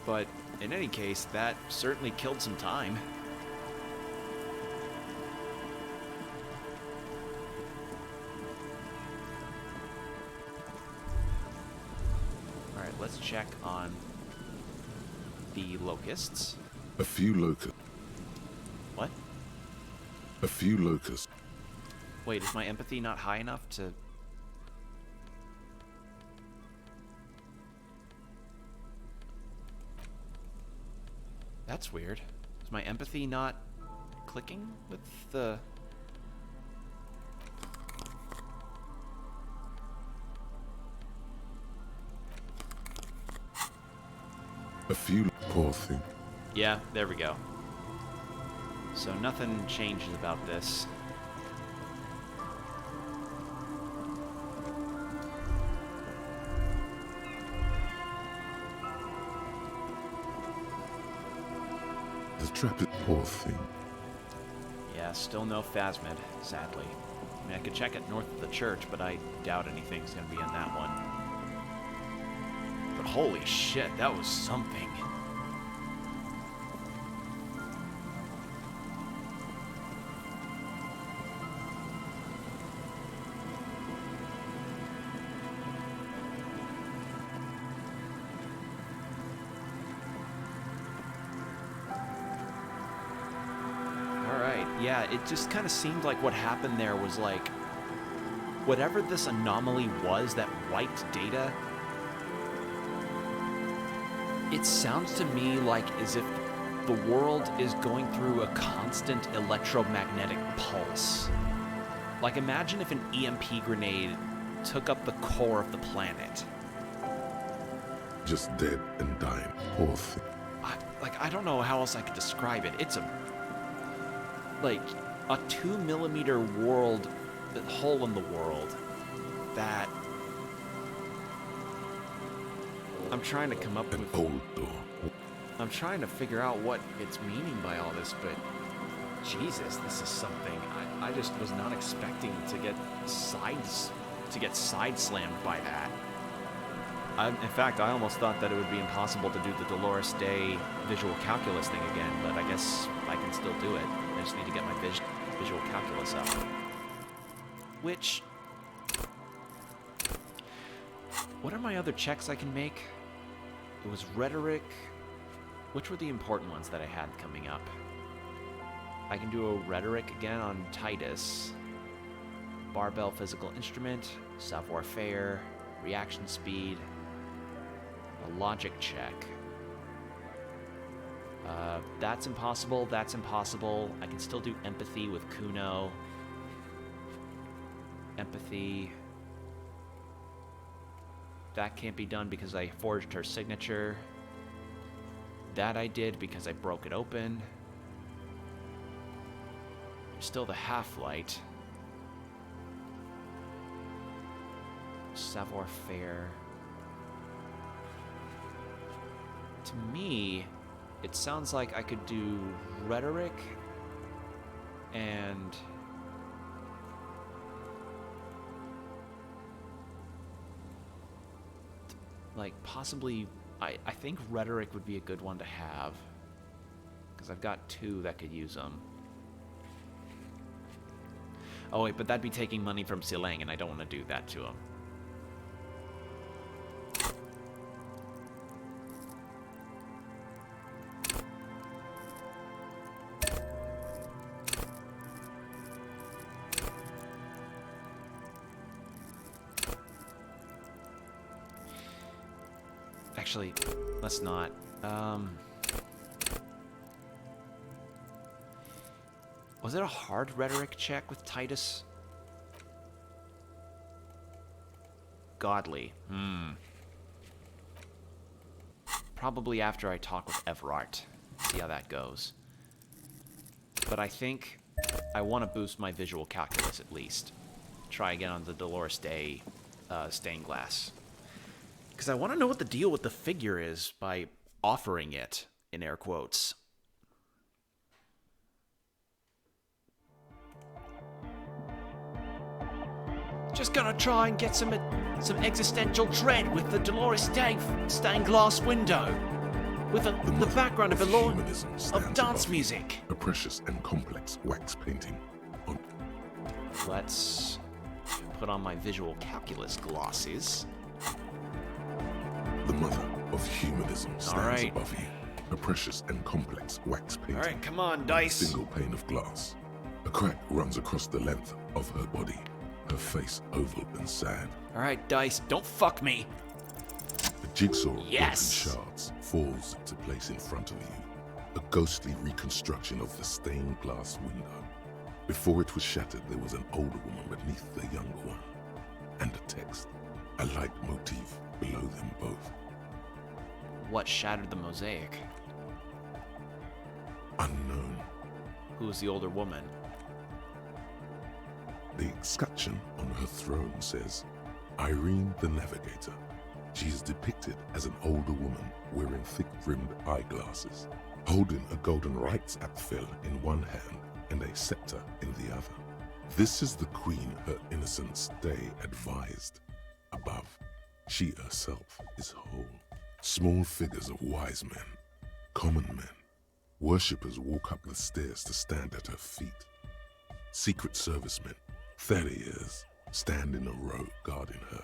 But in any case, that certainly killed some time. Alright, let's check on the locusts. A few locusts. What? A few locusts. Wait, is my empathy not high enough to... That's weird. Is my empathy not clicking with the... A few... Poor thing. Yeah, there we go. So nothing changes about this. The trap is poor thing. Yeah, still no Phasmid, sadly. I mean, I could check it north of the church, but I doubt anything's gonna be in that one. But holy shit, that was something. Yeah, it just kind of seemed like what happened there was like, whatever this anomaly was that wiped data, it sounds to me like as if the world is going through a constant electromagnetic pulse. Like, imagine if an EMP grenade took up the core of the planet. Just dead and dying. Poor thing. I don't know how else I could describe it. It's a 2-millimeter world, hole in the world that I'm trying to come up with. I'm trying to figure out what it's meaning by all this, but Jesus, this is something I just was not expecting to get side slammed by that. In fact, I almost thought that it would be impossible to do the Dolores Day visual calculus thing again, but I guess I can still do it. I just need to get my visual calculus up. Which... What are my other checks I can make? It was rhetoric. Which were the important ones that I had coming up? I can do a rhetoric again on Titus. Barbell physical instrument, savoir-faire, reaction speed, a logic check. That's impossible, that's impossible. I can still do empathy with Kuno. Empathy. That can't be done because I forged her signature. That I did because I broke it open. Still the half-light. Savoir-faire. To me, it sounds like I could do rhetoric and possibly I think rhetoric would be a good one to have because I've got 2 that could use them. Oh wait, but that'd be taking money from Silang and I don't want to do that to him. Actually, let's not. Was it a hard rhetoric check with Titus? Godly. Probably after I talk with Everart. See how that goes. But I think I want to boost my visual calculus at least. Try again on the Dolores Day stained glass. Because I want to know what the deal with the figure is by offering it, in air quotes. Just gonna try and get some existential dread with the Dolores Day stained glass window. With the background of a lot of dance music. A precious and complex wax painting on... Let's put on my visual calculus glasses. The mother of humanism stands above you. A precious and complex wax painting. Alright, come on, dice. A single pane of glass. A crack runs across the length of her body. Her face oval and sad. Alright, dice, don't fuck me. A jigsaw of broken shards falls into place in front of you. A ghostly reconstruction of the stained glass window. Before it was shattered, there was an older woman beneath the younger one. And a text. A light motif below them both. What shattered the mosaic? Unknown. Who was the older woman? The escutcheon on her throne says, Irene the Navigator. She is depicted as an older woman wearing thick-rimmed eyeglasses, holding a golden rights apfel in one hand and a scepter in the other. This is the queen her innocence day advised. Above, she herself is whole. Small figures of wise men, common men, worshippers walk up the stairs to stand at her feet. Secret servicemen, 30 years, stand in a row guarding her.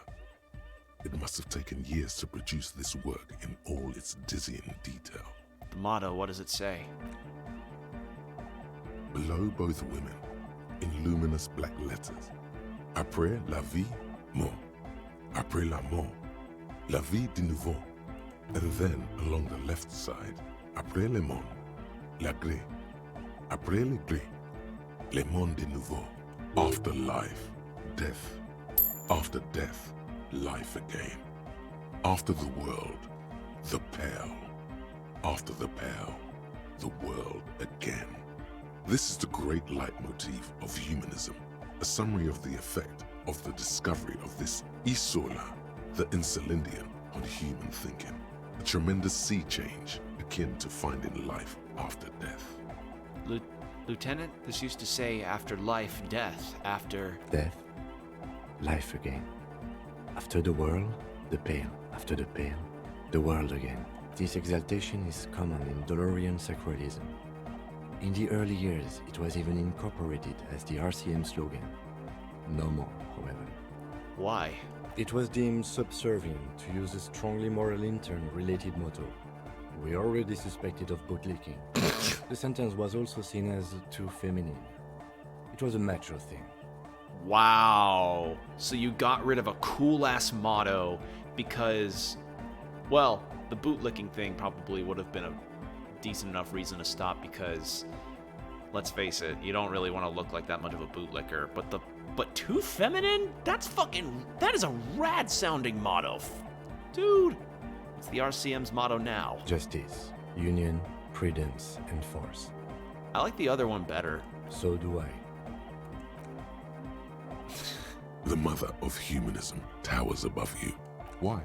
It must have taken years to produce this work in all its dizzying detail. The motto, what does it say? Below both women, in luminous black letters, Après la vie, mort. Après la mort, la vie de nouveau. And then, along the left side, Après le monde, la gré. Après le gré, le monde de nouveau. After life, death. After death, life again. After the world, the pale. After the pale, the world again. This is the great leitmotif of humanism, a summary of the effect of the discovery of this Isola, the Insulindian, on human thinking. A tremendous sea change akin to finding life after death. Lieutenant, this used to say after life, death, after... Death, life again. After the world, the pale. After the pale, the world again. This exaltation is common in Dolorian sacralism. In the early years, it was even incorporated as the RCM slogan. No more, however. Why? It was deemed subservient to use a strongly moral intern-related motto. We already suspected of bootlicking. The sentence was also seen as too feminine. It was a macho thing. Wow. So you got rid of a cool-ass motto because, well, the bootlicking thing probably would have been a decent enough reason to stop because, let's face it, you don't really want to look like that much of a bootlicker. But too feminine? That is a rad-sounding motto. Dude. It's the RCM's motto now. Justice, union, prudence, and force. I like the other one better. So do I. The mother of humanism towers above you. Why?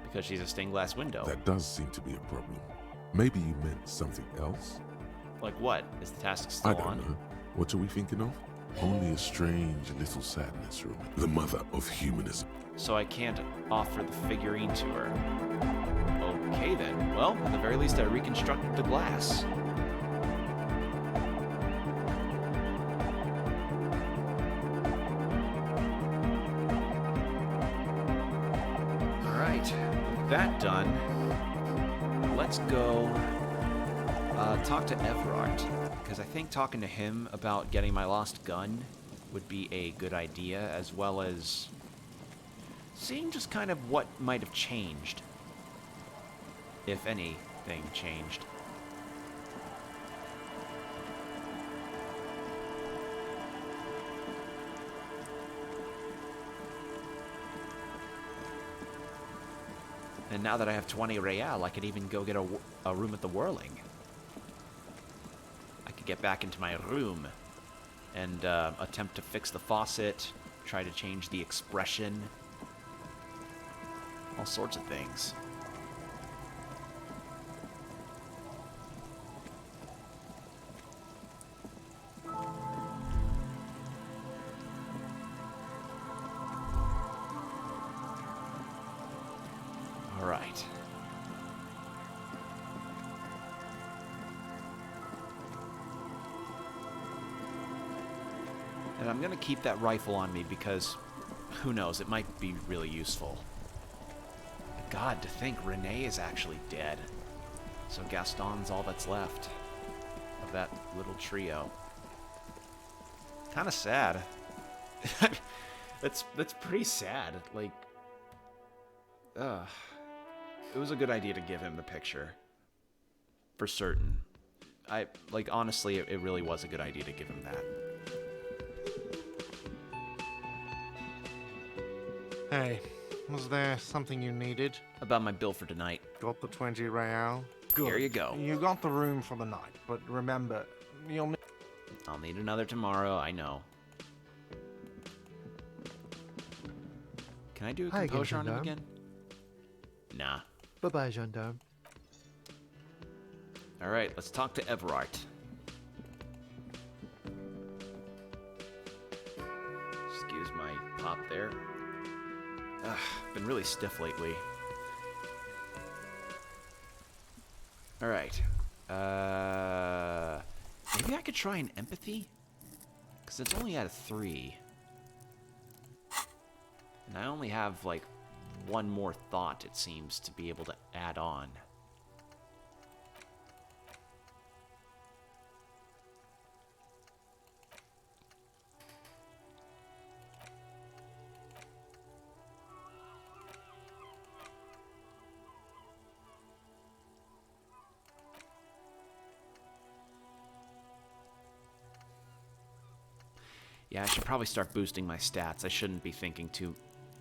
Because she's a stained glass window. That does seem to be a problem. Maybe you meant something else? Like what? Is the task still on? I don't know. What are we thinking of? Only a strange little sadness remains. The mother of humanism. So I can't offer the figurine to her. Okay then. Well, at the very least I reconstructed the glass. Alright, with that done, let's go talk to Everart. Because I think talking to him about getting my lost gun would be a good idea, as well as seeing just kind of what might have changed. If anything changed. And now that I have 20 real, I could even go get a room at the Whirling. I could get back into my room and attempt to fix the faucet, try to change the expression, all sorts of things. All right. And I'm going to keep that rifle on me because, who knows, it might be really useful. God, to think Renee is actually dead. So Gaston's all that's left of that little trio. Kind of sad. That's pretty sad. Like, it was a good idea to give him the picture. For certain. Honestly, it really was a good idea to give him that. Hey, was there something you needed? About my bill for tonight. Got the 20 real? Good. Here you go. You got the room for the night, but remember, I'll need another tomorrow, I know. Can I do a composure on him again? Nah. Bye-bye, gendarme. Alright, let's talk to Everard. Excuse my pop there. Been really stiff lately. Alright. Maybe I could try an empathy? Because it's only at a 3. And I only have, like, one more thought, it seems, to be able to add on. Yeah, I should probably start boosting my stats. I shouldn't be thinking too...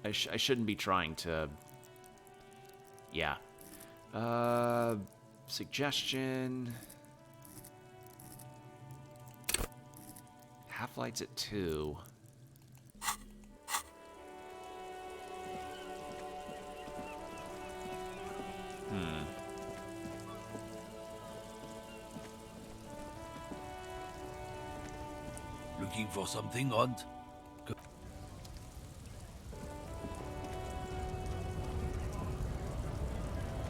I shouldn't be trying to... Yeah. Suggestion... Half-Light's at 2. Looking for something, Hunt?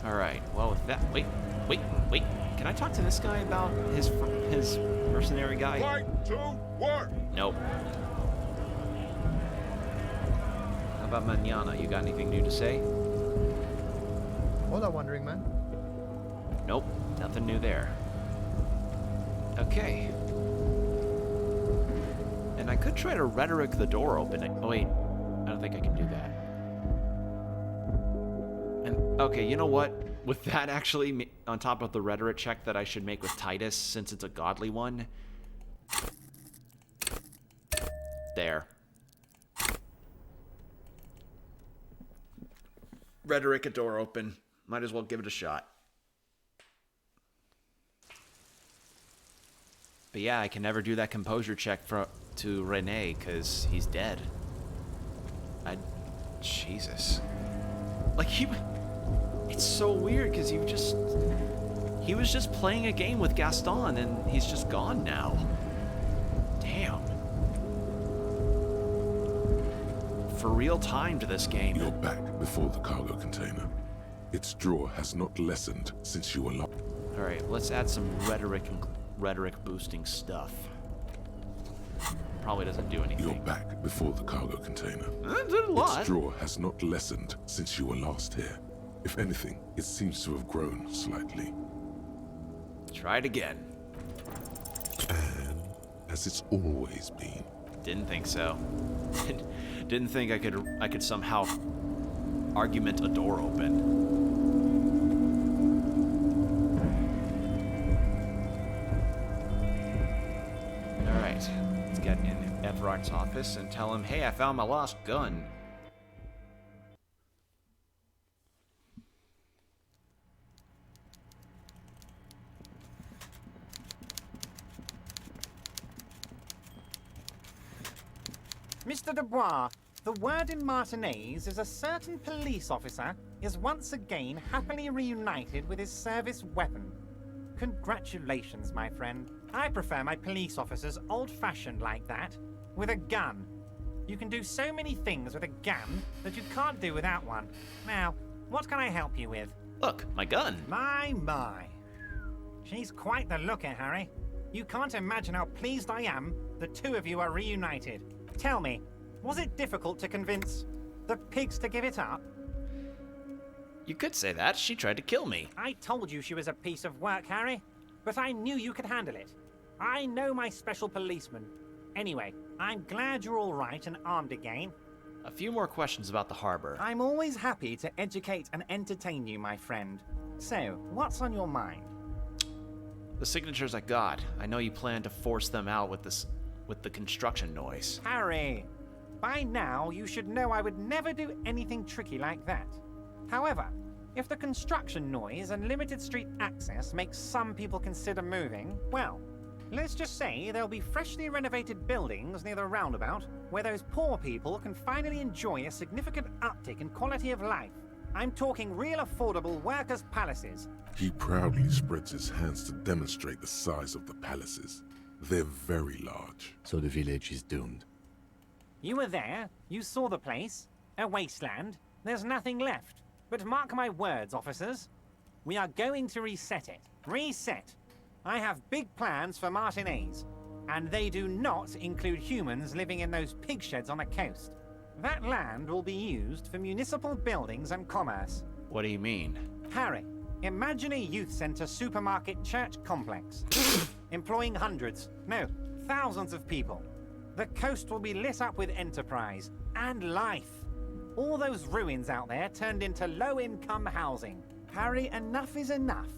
Alright, well with that... Wait. Can I talk to this guy about his mercenary guy? Fight to work! Nope. How about Manana? You got anything new to say? Hola, wandering man. Nope, nothing new there. Okay. And I could try to rhetoric the door open. Oh wait, I don't think I can do that. And okay, you know what? With that actually, on top of the rhetoric check that I should make with Titus, since it's a godly one. There. Rhetoric a door open. Might as well give it a shot. But yeah, I can never do that composure check to Rene, because he's dead. Jesus. Like, it's so weird, because he was just playing a game with Gaston, and he's just gone now. Damn. For real time to this game. You're back before the cargo container. Its draw has not lessened since you were locked. Alright, let's add some rhetoric boosting stuff. Probably doesn't do anything. You're back before the cargo container. That did a lot. Its draw has not lessened since you were last here. If anything, it seems to have grown slightly. Try it again. And as it's always been. Didn't think so. Didn't think I could somehow argument a door open. Alright, let's get in Everard's office and tell him, hey, I found my lost gun. Mr. Dubois, the word in Martinez is a certain police officer is once again happily reunited with his service weapon. Congratulations, my friend. I prefer my police officers old-fashioned like that, with a gun. You can do so many things with a gun that you can't do without one. Now, what can I help you with? Look, my gun. My. She's quite the looker, Harry. You can't imagine how pleased I am the two of you are reunited. Tell me, was it difficult to convince the pigs to give it up? You could say that. She tried to kill me. I told you she was a piece of work, Harry. But I knew you could handle it. I know my special policeman. Anyway, I'm glad you're all right and armed again. A few more questions about the harbor. I'm always happy to educate and entertain you, my friend. So, what's on your mind? The signatures I got. I know you plan to force them out with the construction noise. Harry, by now you should know I would never do anything tricky like that. However, if the construction noise and limited street access makes some people consider moving, well, let's just say there'll be freshly renovated buildings near the roundabout where those poor people can finally enjoy a significant uptick in quality of life. I'm talking real affordable workers' palaces. He proudly spreads his hands to demonstrate the size of the palaces. They're very large. So the village is doomed. You were there, you saw the place, a wasteland, there's nothing left. But mark my words, officers, we are going to reset it. Reset! I have big plans for Martinez, and they do not include humans living in those pig sheds on the coast. That land will be used for municipal buildings and commerce. What do you mean? Harry, imagine a youth center supermarket church complex, employing hundreds, no, thousands of people. The coast will be lit up with enterprise and life. All those ruins out there turned into low-income housing. Harry, enough is enough.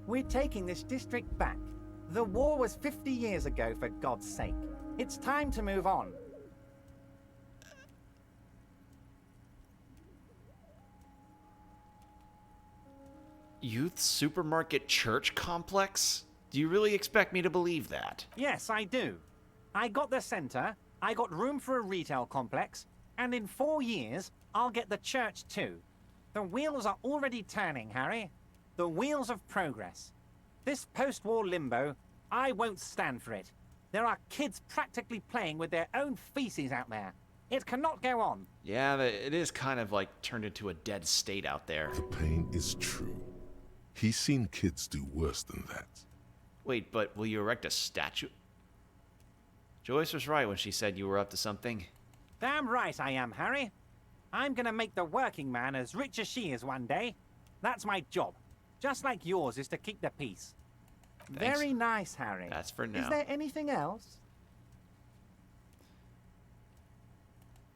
We're taking this district back. The war was 50 years ago, for God's sake. It's time to move on. Youth supermarket church complex? Do you really expect me to believe that? Yes, I do. I got the center, I got room for a retail complex, and in 4 years, I'll get the church too. The wheels are already turning, Harry. The wheels of progress. This post-war limbo, I won't stand for it. There are kids practically playing with their own feces out there. It cannot go on. Yeah, it is kind of like turned into a dead state out there. The pain is true. He's seen kids do worse than that. Wait, but will you erect a statue? Joyce was right when she said you were up to something. Damn right I am, Harry. I'm gonna make the working man as rich as she is one day. That's my job. Just like yours is to keep the peace. Thanks. Very nice, Harry. That's for now. Is there anything else?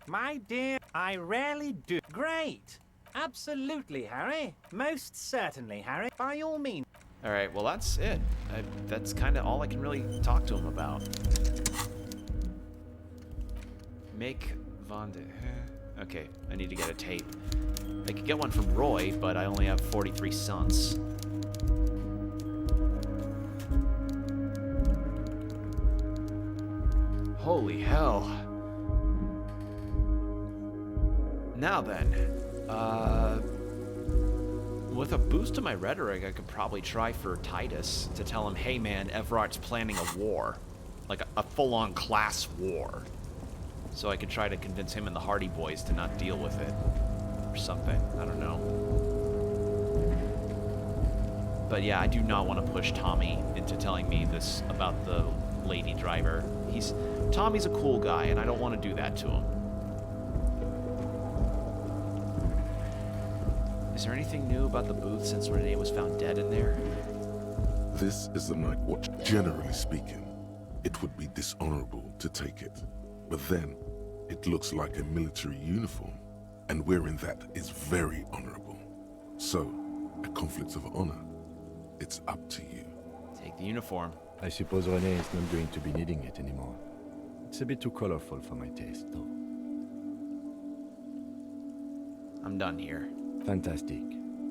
My dear, I rarely do. Great. Absolutely, Harry. Most certainly, Harry. By all means. All right, well, that's it. That's kind of all I can really talk to him about. Make Von de... Okay, I need to get a tape. I could get one from Roy, but I only have 43 cents. Holy hell. Now then, with a boost to my rhetoric, I could probably try for Titus to tell him, hey man, Everart's planning a war. Like a full-on class war. So I could try to convince him and the Hardy Boys to not deal with it. Or something, I don't know. But yeah, I do not want to push Tommy into telling me this about the lady driver. Tommy's a cool guy, and I don't want to do that to him. Is there anything new about the booth since Renee was found dead in there? This is the Night Watch. Generally speaking, it would be dishonorable to take it. But then, it looks like a military uniform, and wearing that is very honorable. So, a conflict of honor. It's up to you. Take the uniform. I suppose Renee is not going to be needing it anymore. It's a bit too colorful for my taste, though. I'm done here. Fantastic.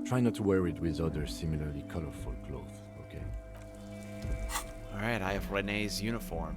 Try not to wear it with other similarly colorful clothes, okay? Alright, I have Renee's uniform.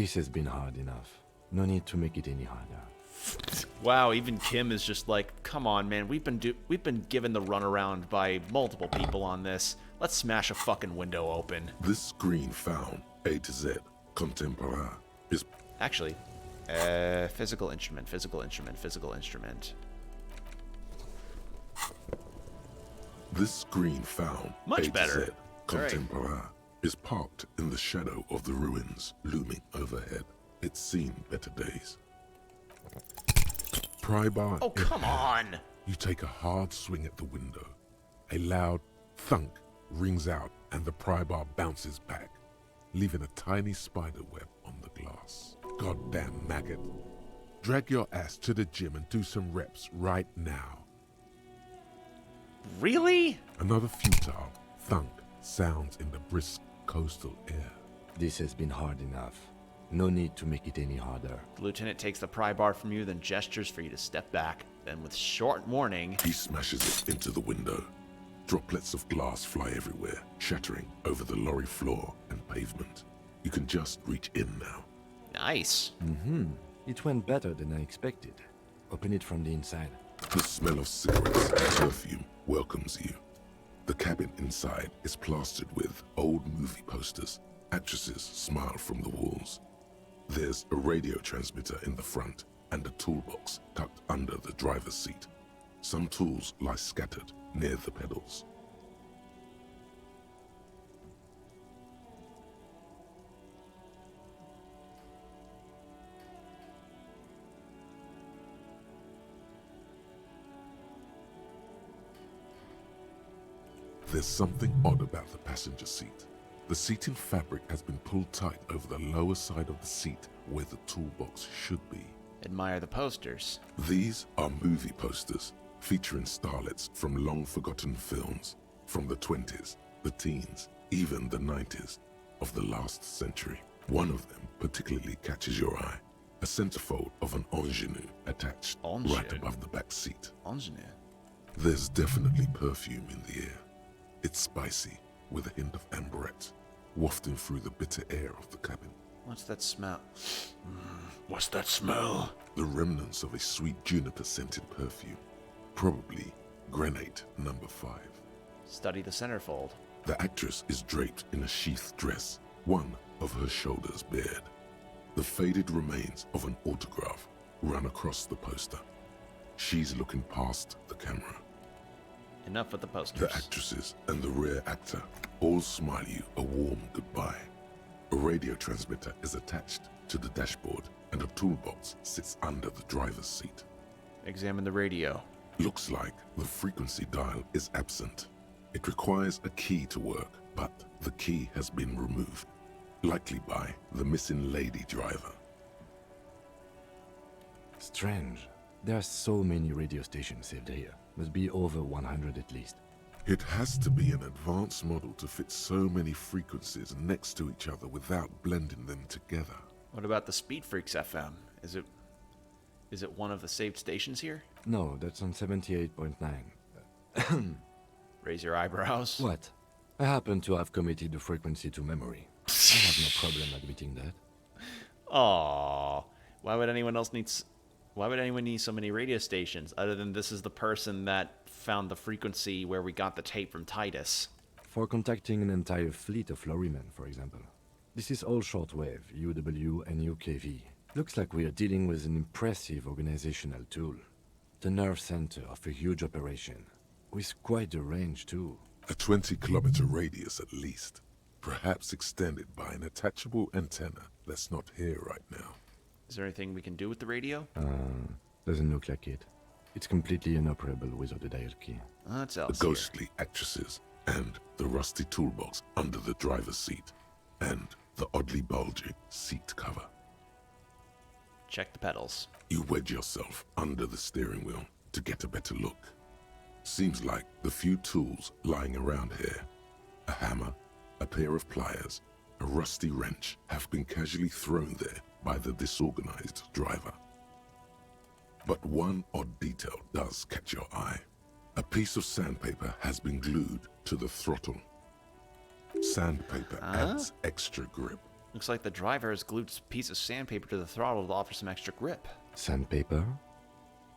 This has been hard enough. No need to make it any harder. Wow, even Kim is just like, come on, man. We've been given the runaround by multiple people on this. Let's smash a fucking window open. This screen found A to Z Contemporain is actually physical instrument, physical instrument, physical instrument. This screen found Much A better. to Z Contemporain is parked in the shadow of the ruins looming overhead. It's seen better days. Pry bar. Oh, come on! You take a hard swing at the window. A loud thunk rings out and the pry bar bounces back, leaving a tiny spider web on the glass. Goddamn maggot. Drag your ass to the gym and do some reps right now. Really? Another futile thunk sounds in the brisk coastal air. This has been hard enough. No need to make it any harder. The lieutenant takes the pry bar from you, then gestures for you to step back. Then with short warning, he smashes it into the window. Droplets of glass fly everywhere, shattering over the lorry floor and pavement. You can just reach in now. Nice. It went better than I expected. Open it from the inside. The smell of cigarettes and perfume welcomes you. The cabin inside is plastered with old movie posters. Actresses smile from the walls. There's a radio transmitter in the front and a toolbox tucked under the driver's seat. Some tools lie scattered near the pedals. There's something odd about the passenger seat. The seating fabric has been pulled tight over the lower side of the seat where the toolbox should be. Admire the posters. These are movie posters featuring starlets from long-forgotten films from the 20s, the teens, even the 90s of the last century. One of them particularly catches your eye. A centerfold of an ingenue attached right above the back seat. Ingenue? There's definitely perfume in the air. It's spicy, with a hint of amberette, wafting through the bitter air of the cabin. What's that smell? What's that smell? The remnants of a sweet juniper-scented perfume. Probably Grenade No. 5. Study the centerfold. The actress is draped in a sheathed dress, one of her shoulders bared. The faded remains of an autograph run across the poster. She's looking past the camera. Enough with the posters. The actresses and the rear actor all smile you a warm goodbye. A radio transmitter is attached to the dashboard and a toolbox sits under the driver's seat. Examine the radio. Looks like the frequency dial is absent. It requires a key to work, but the key has been removed, likely by the missing lady driver. Strange. There are so many radio stations saved here. Must be over 100 at least. It has to be an advanced model to fit so many frequencies next to each other without blending them together. What about the Speed Freaks FM? Is it one of the saved stations here? No, that's on 78.9. Raise your eyebrows. What? I happen to have committed the frequency to memory. I have no problem admitting that. Aww. Why would anyone need so many radio stations other than this is the person that found the frequency where we got the tape from Titus? For contacting an entire fleet of lorrymen, for example. This is all shortwave, UW and UKV. Looks like we are dealing with an impressive organizational tool. The nerve center of a huge operation. With quite a range too. A 20-kilometer radius at least. Perhaps extended by an attachable antenna that's not here right now. Is there anything we can do with the radio? Doesn't look like it. It's completely inoperable without a dial key. That's the ghostly actresses and the rusty toolbox under the driver's seat and the oddly bulging seat cover. Check the pedals. You wedge yourself under the steering wheel to get a better look. Seems like the few tools lying around here, a hammer, a pair of pliers, a rusty wrench, have been casually thrown there by the disorganized driver. But one odd detail does catch your eye. A piece of sandpaper has been glued to the throttle. Sandpaper adds extra grip. Looks like the driver has glued a piece of sandpaper to the throttle to offer some extra grip. Sandpaper?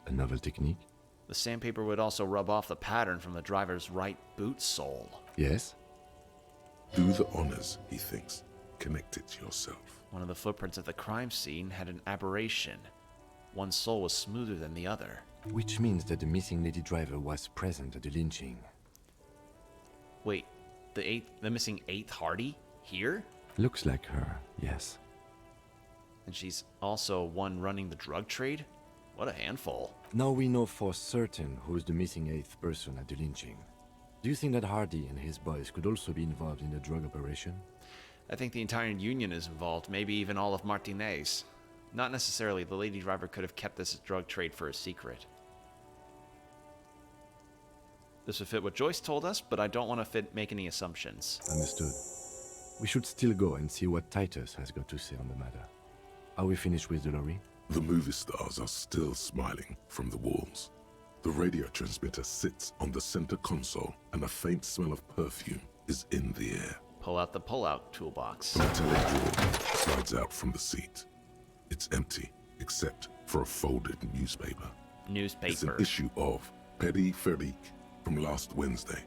A novel technique? The sandpaper would also rub off the pattern from the driver's right boot sole. Yes? Do the honors, he thinks. Connect it yourself. One of the footprints at the crime scene had an aberration. One sole was smoother than the other. Which means that the missing lady driver was present at the lynching. Wait, the missing 8th Hardy? Here? Looks like her, yes. And she's also one running the drug trade? What a handful. Now we know for certain who's the missing 8th person at the lynching. Do you think that Hardy and his boys could also be involved in the drug operation? I think the entire union is involved, maybe even all of Martinez. Not necessarily. The lady driver could have kept this drug trade for a secret. This would fit what Joyce told us, but I don't want to make any assumptions. Understood. We should still go and see what Titus has got to say on the matter. Are we finished with the lorry? The movie stars are still smiling from the walls. The radio transmitter sits on the center console, and a faint smell of perfume is in the air. Pull out the pull-out toolbox. The metallic drawer slides out from the seat. It's empty, except for a folded newspaper. It's an issue of Périphérique from last Wednesday.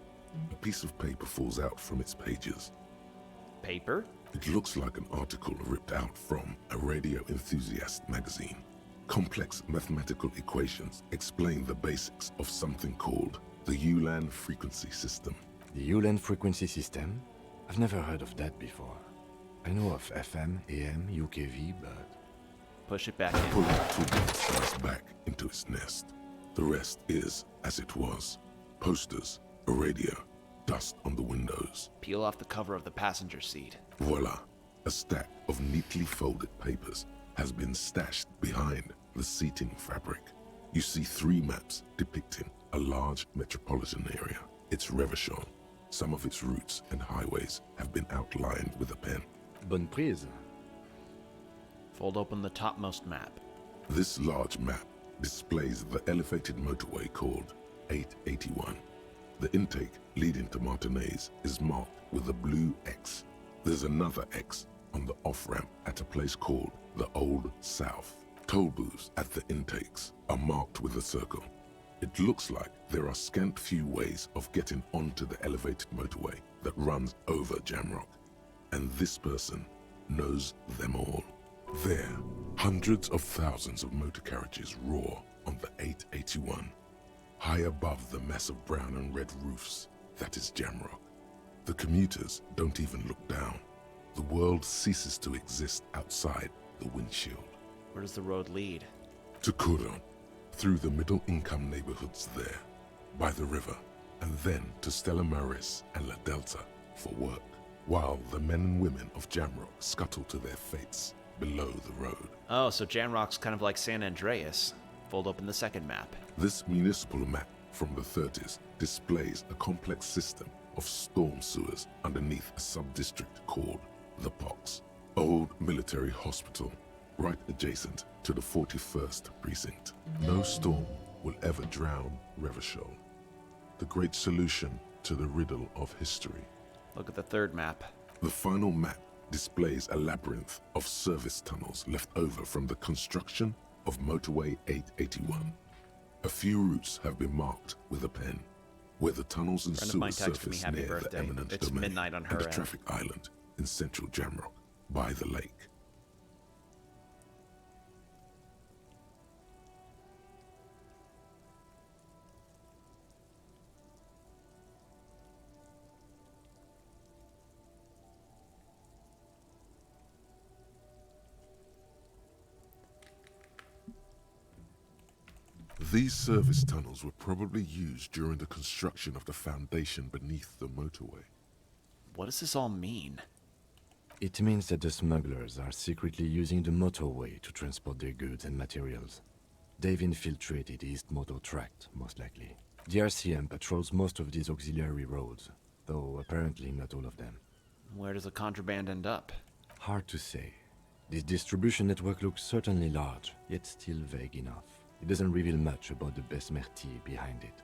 A piece of paper falls out from its pages. Paper? It looks like an article ripped out from a radio enthusiast magazine. Complex mathematical equations explain the basics of something called the ULAN frequency system. The ULAN frequency system? I've never heard of that before. I know of FM, AM, UKV, but... Push it back in. Pull the toolbox slides back into its nest. The rest is as it was. Posters, a radio, dust on the windows. Peel off the cover of the passenger seat. Voila! A stack of neatly folded papers has been stashed behind the seating fabric. You see 3 maps depicting a large metropolitan area. It's Revachol. Some of its routes and highways have been outlined with a pen. Bonne prise. Fold open the topmost map. This large map displays the elevated motorway called 881. The intake leading to Martinez is marked with a blue X. There's another X on the off-ramp at a place called the Old South. Toll booths at the intakes are marked with a circle. It looks like there are scant few ways of getting onto the elevated motorway that runs over Jamrock, and this person knows them all. There, hundreds of thousands of motor carriages roar on the 881. High above the mass of brown and red roofs, that is Jamrock. The commuters don't even look down. The world ceases to exist outside the windshield. Where does the road lead? To Couronne, through the middle-income neighborhoods there, by the river, and then to Stella Maris and La Delta for work, while the men and women of Jamrock scuttle to their fates below the road. Oh, so Jamrock's kind of like San Andreas. Fold open the second map. This municipal map from the 30s displays a complex system of storm sewers underneath a sub-district called the Pox, old military hospital, right adjacent to the 41st precinct. No storm will ever drown Revachol. The great solution to the riddle of history. Look at the third map. The final map displays a labyrinth of service tunnels left over from the construction of Motorway 881. A few routes have been marked with a pen, where the tunnels and sewers surface near the eminent domain midnight on her and a end. traffic island in central Jamrock by the lake. These service tunnels were probably used during the construction of the foundation beneath the motorway. What does this all mean? It means that the smugglers are secretly using the motorway to transport their goods and materials. They've infiltrated East Motor Tract, most likely. The RCM patrols most of these auxiliary roads, though apparently not all of them. Where does the contraband end up? Hard to say. This distribution network looks certainly large, yet still vague enough. It doesn't reveal much about the Besmerti behind it.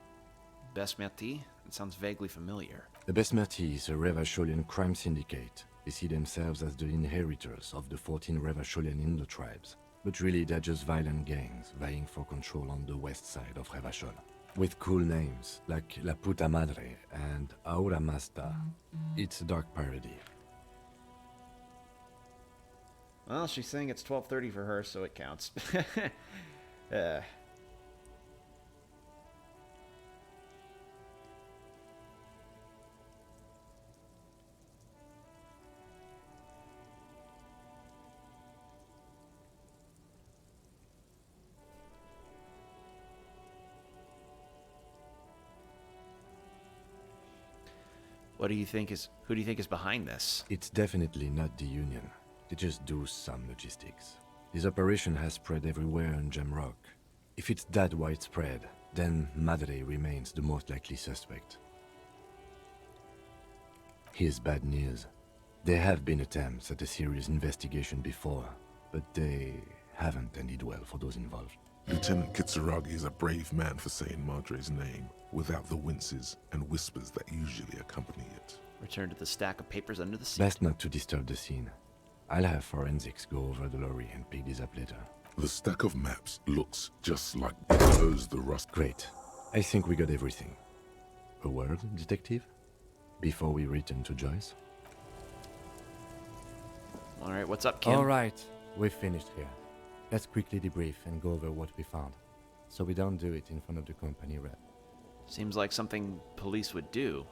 Besmerti? It sounds vaguely familiar. The Besmerti is a Revacholian crime syndicate, They see themselves as the inheritors of the 14 Revacholian Indo tribes, but really they're just violent gangs vying for control on the west side of Revachol. With cool names like La Puta Madre and Aura Masta. It's a dark parody. Well, she's saying it's 12:30 for her, so it counts. Who do you think is behind this? It's definitely not the Union. They just do some logistics. This operation has spread everywhere in Jamrock. If it's that widespread, then Madre remains the most likely suspect. Here's bad news. There have been attempts at a serious investigation before, but they haven't ended well for those involved. Lieutenant Kitsuragi is a brave man for saying Madre's name, without the winces and whispers that usually accompany it. Return to the stack of papers under the seat. Best not to disturb the scene. I'll have forensics go over the lorry and pick this up later. The stack of maps looks just like it shows the rust. Great. I think we got everything. A word, detective? Before we return to Joyce? Alright, what's up, Kim? Alright, we've finished here. Let's quickly debrief and go over what we found, so we don't do it in front of the company rep. Seems like something police would do.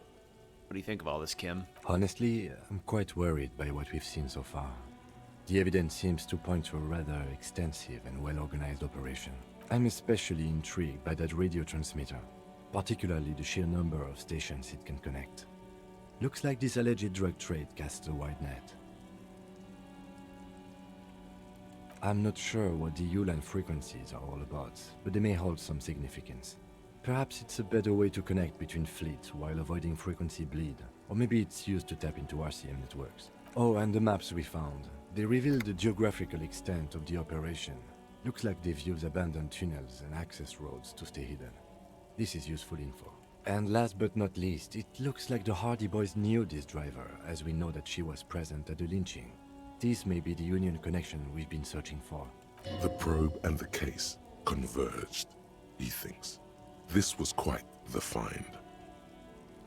What do you think of all this, Kim? Honestly, I'm quite worried by what we've seen so far. The evidence seems to point to a rather extensive and well-organized operation. I'm especially intrigued by that radio transmitter, particularly the sheer number of stations it can connect. Looks like this alleged drug trade casts a wide net. I'm not sure what the Ulan frequencies are all about, but they may hold some significance. Perhaps it's a better way to connect between fleets while avoiding frequency bleed, or maybe it's used to tap into RCM networks. Oh, and the maps we found. They reveal the geographical extent of the operation. Looks like they've used abandoned tunnels and access roads to stay hidden. This is useful info. And last but not least, it looks like the Hardy Boys knew this driver, as we know that she was present at the lynching. This may be the Union connection we've been searching for. The probe and the case converged, he thinks. This was quite the find.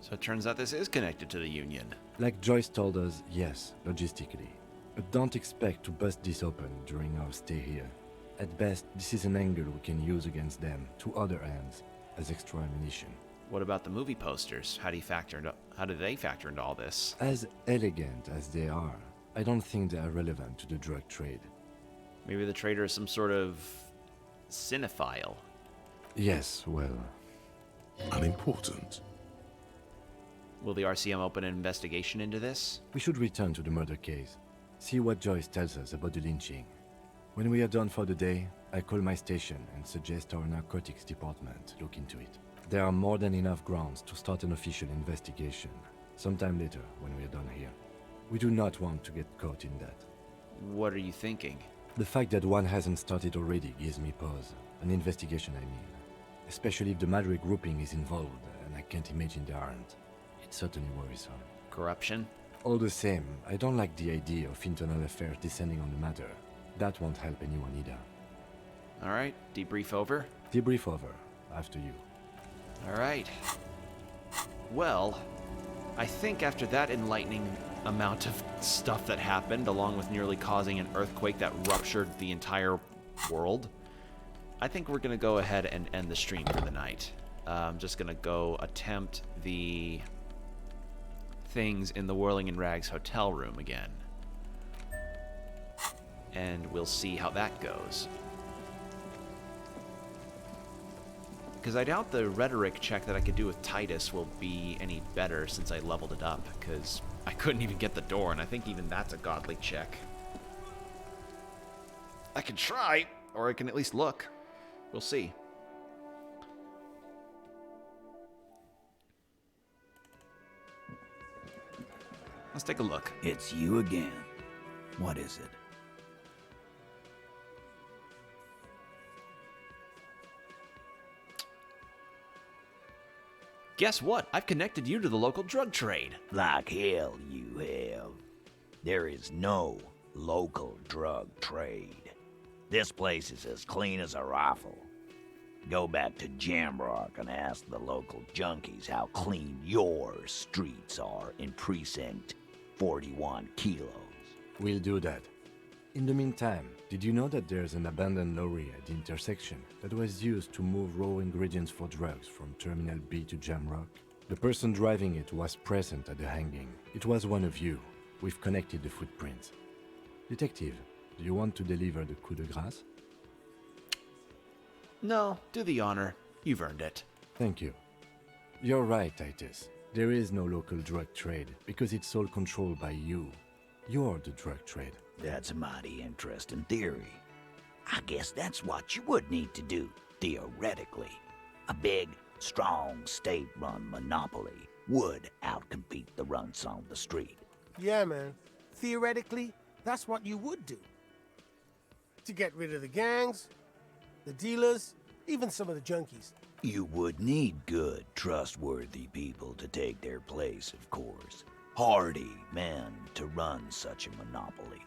So it turns out this is connected to the Union. Like Joyce told us, yes, logistically. But don't expect to bust this open during our stay here. At best, this is an angle we can use against them, to other ends, as extra ammunition. What about the movie posters? How do they factor into all this? As elegant as they are, I don't think they are relevant to the drug trade. Maybe the trader is some sort of cinephile. Yes, well... unimportant. Will the RCM open an investigation into this? We should return to the murder case. See what Joyce tells us about the lynching. When we are done for the day, I call my station and suggest our narcotics department look into it. There are more than enough grounds to start an official investigation, sometime later when we are done here. We do not want to get caught in that. What are you thinking? The fact that one hasn't started already gives me pause. An investigation, I mean. Especially if the Madre grouping is involved, and I can't imagine they aren't. It's certainly worrisome. Corruption? All the same, I don't like the idea of internal affairs descending on the matter. That won't help anyone either. Alright, debrief over? Debrief over. After you. Alright. Well, I think after that enlightening amount of stuff that happened, along with nearly causing an earthquake that ruptured the entire world, I think we're going to go ahead and end the stream for the night. I'm just going to go attempt the things in the Whirling in Rags hotel room again. And we'll see how that goes. Because I doubt the rhetoric check that I could do with Titus will be any better since I leveled it up, because I couldn't even get the door, and I think even that's a godly check. I can try, or I can at least look. We'll see. Let's take a look. It's you again. What is it? Guess what? I've connected you to the local drug trade. Like hell you have. There is no local drug trade. This place is as clean as a rifle. Go back to Jamrock and ask the local junkies how clean your streets are in Precinct 41 Kilos. We'll do that. In the meantime, did you know that there's an abandoned lorry at the intersection that was used to move raw ingredients for drugs from Terminal B to Jamrock? The person driving it was present at the hanging. It was one of you. We've connected the footprints. Detective, do you want to deliver the coup de grâce? No, do the honor. You've earned it. Thank you. You're right, Titus. There is no local drug trade because it's all controlled by you. You're the drug trade. That's a mighty interesting theory. I guess that's what you would need to do, theoretically. A big, strong, state-run monopoly would outcompete the runts on the street. Yeah, man. Theoretically, that's what you would do. To get rid of the gangs, the dealers, even some of the junkies. You would need good, trustworthy people to take their place, of course. Hardy men to run such a monopoly.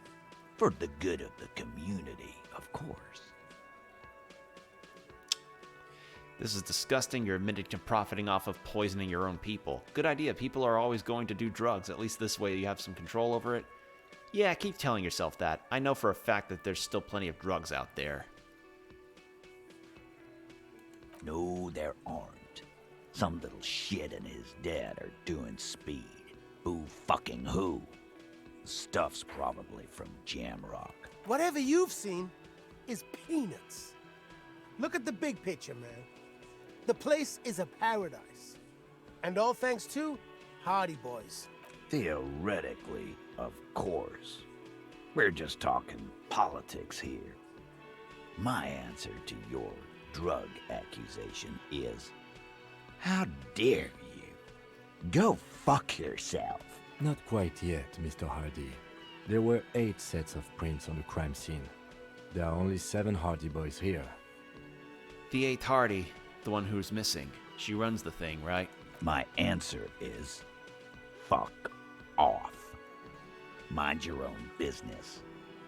For the good of the community, of course. This is disgusting. You're admitting to profiting off of poisoning your own people. Good idea. People are always going to do drugs. At least this way you have some control over it. Yeah, keep telling yourself that. I know for a fact that there's still plenty of drugs out there. No, there aren't. Some little shit and his dad are doing speed. Who fucking who? The stuff's probably from Jamrock. Whatever you've seen is peanuts. Look at the big picture, man. The place is a paradise. And all thanks to Hardy Boys. Theoretically, of course. We're just talking politics here. My answer to your drug accusation is, how dare you? Go fuck yourself. Not quite yet, Mr. Hardy. There were 8 sets of prints on the crime scene. There are only 7 Hardy Boys here. The 8th Hardy, the one who's missing. She runs the thing, right? My answer is, fuck off. Mind your own business.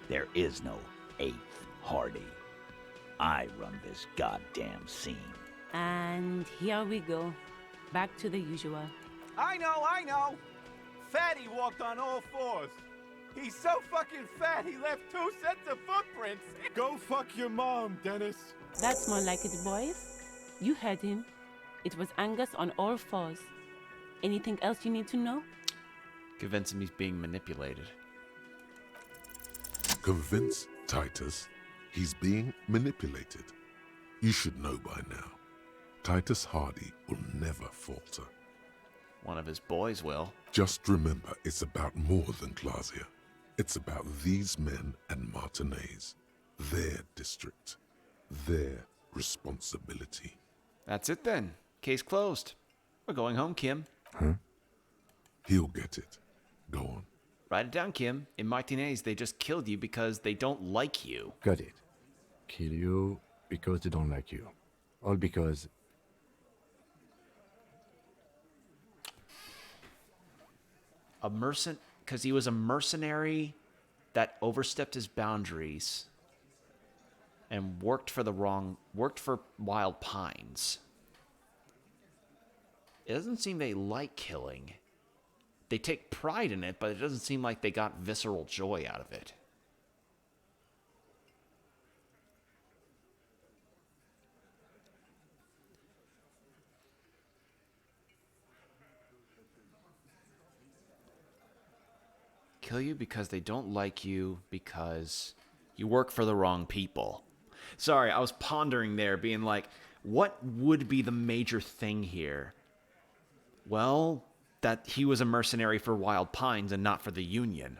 There is no 8th Hardy. I run this goddamn scene. And here we go. Back to the usual. I know! Fatty walked on all 4s. He's so fucking fat he left 2 sets of footprints. Go fuck your mom, Dennis. That's more like it, boys. You heard him. It was Angus on all 4s. Anything else you need to know? Convince him he's being manipulated. Convince Titus he's being manipulated. You should know by now. Titus Hardy will never falter. One of his boys will. Just remember, it's about more than Glasia. It's about these men and Martinez. Their district. Their responsibility. That's it then. Case closed. We're going home, Kim. Huh? He'll get it. Go on. Write it down, Kim. In Martinez, they just killed you because they don't like you. Got it. Kill you because they don't like you. All because... Because he was a mercenary that overstepped his boundaries and worked for Wild Pines. It doesn't seem they like killing. They take pride in it, but it doesn't seem like they got visceral joy out of it. Kill you because they don't like you because you work for the wrong people. Sorry, I was pondering there, being like, what would be the major thing here? Well, that he was a mercenary for Wild Pines and not for the Union.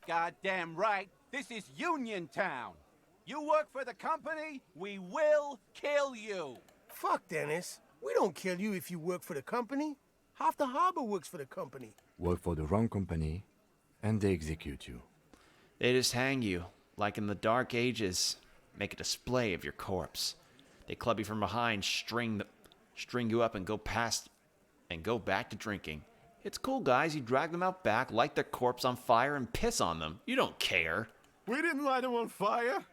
Goddamn right. This is Union Town. You work for the company, we will kill you. Fuck, Dennis. We don't kill you if you work for the company. Half the harbor works for the company. Work for the wrong company, and they execute you. They just hang you, like in the Dark Ages. Make a display of your corpse. They club you from behind, string you up, and go back to drinking. It's cool, guys. You drag them out back, light their corpse on fire, and piss on them. You don't care. We didn't light him on fire.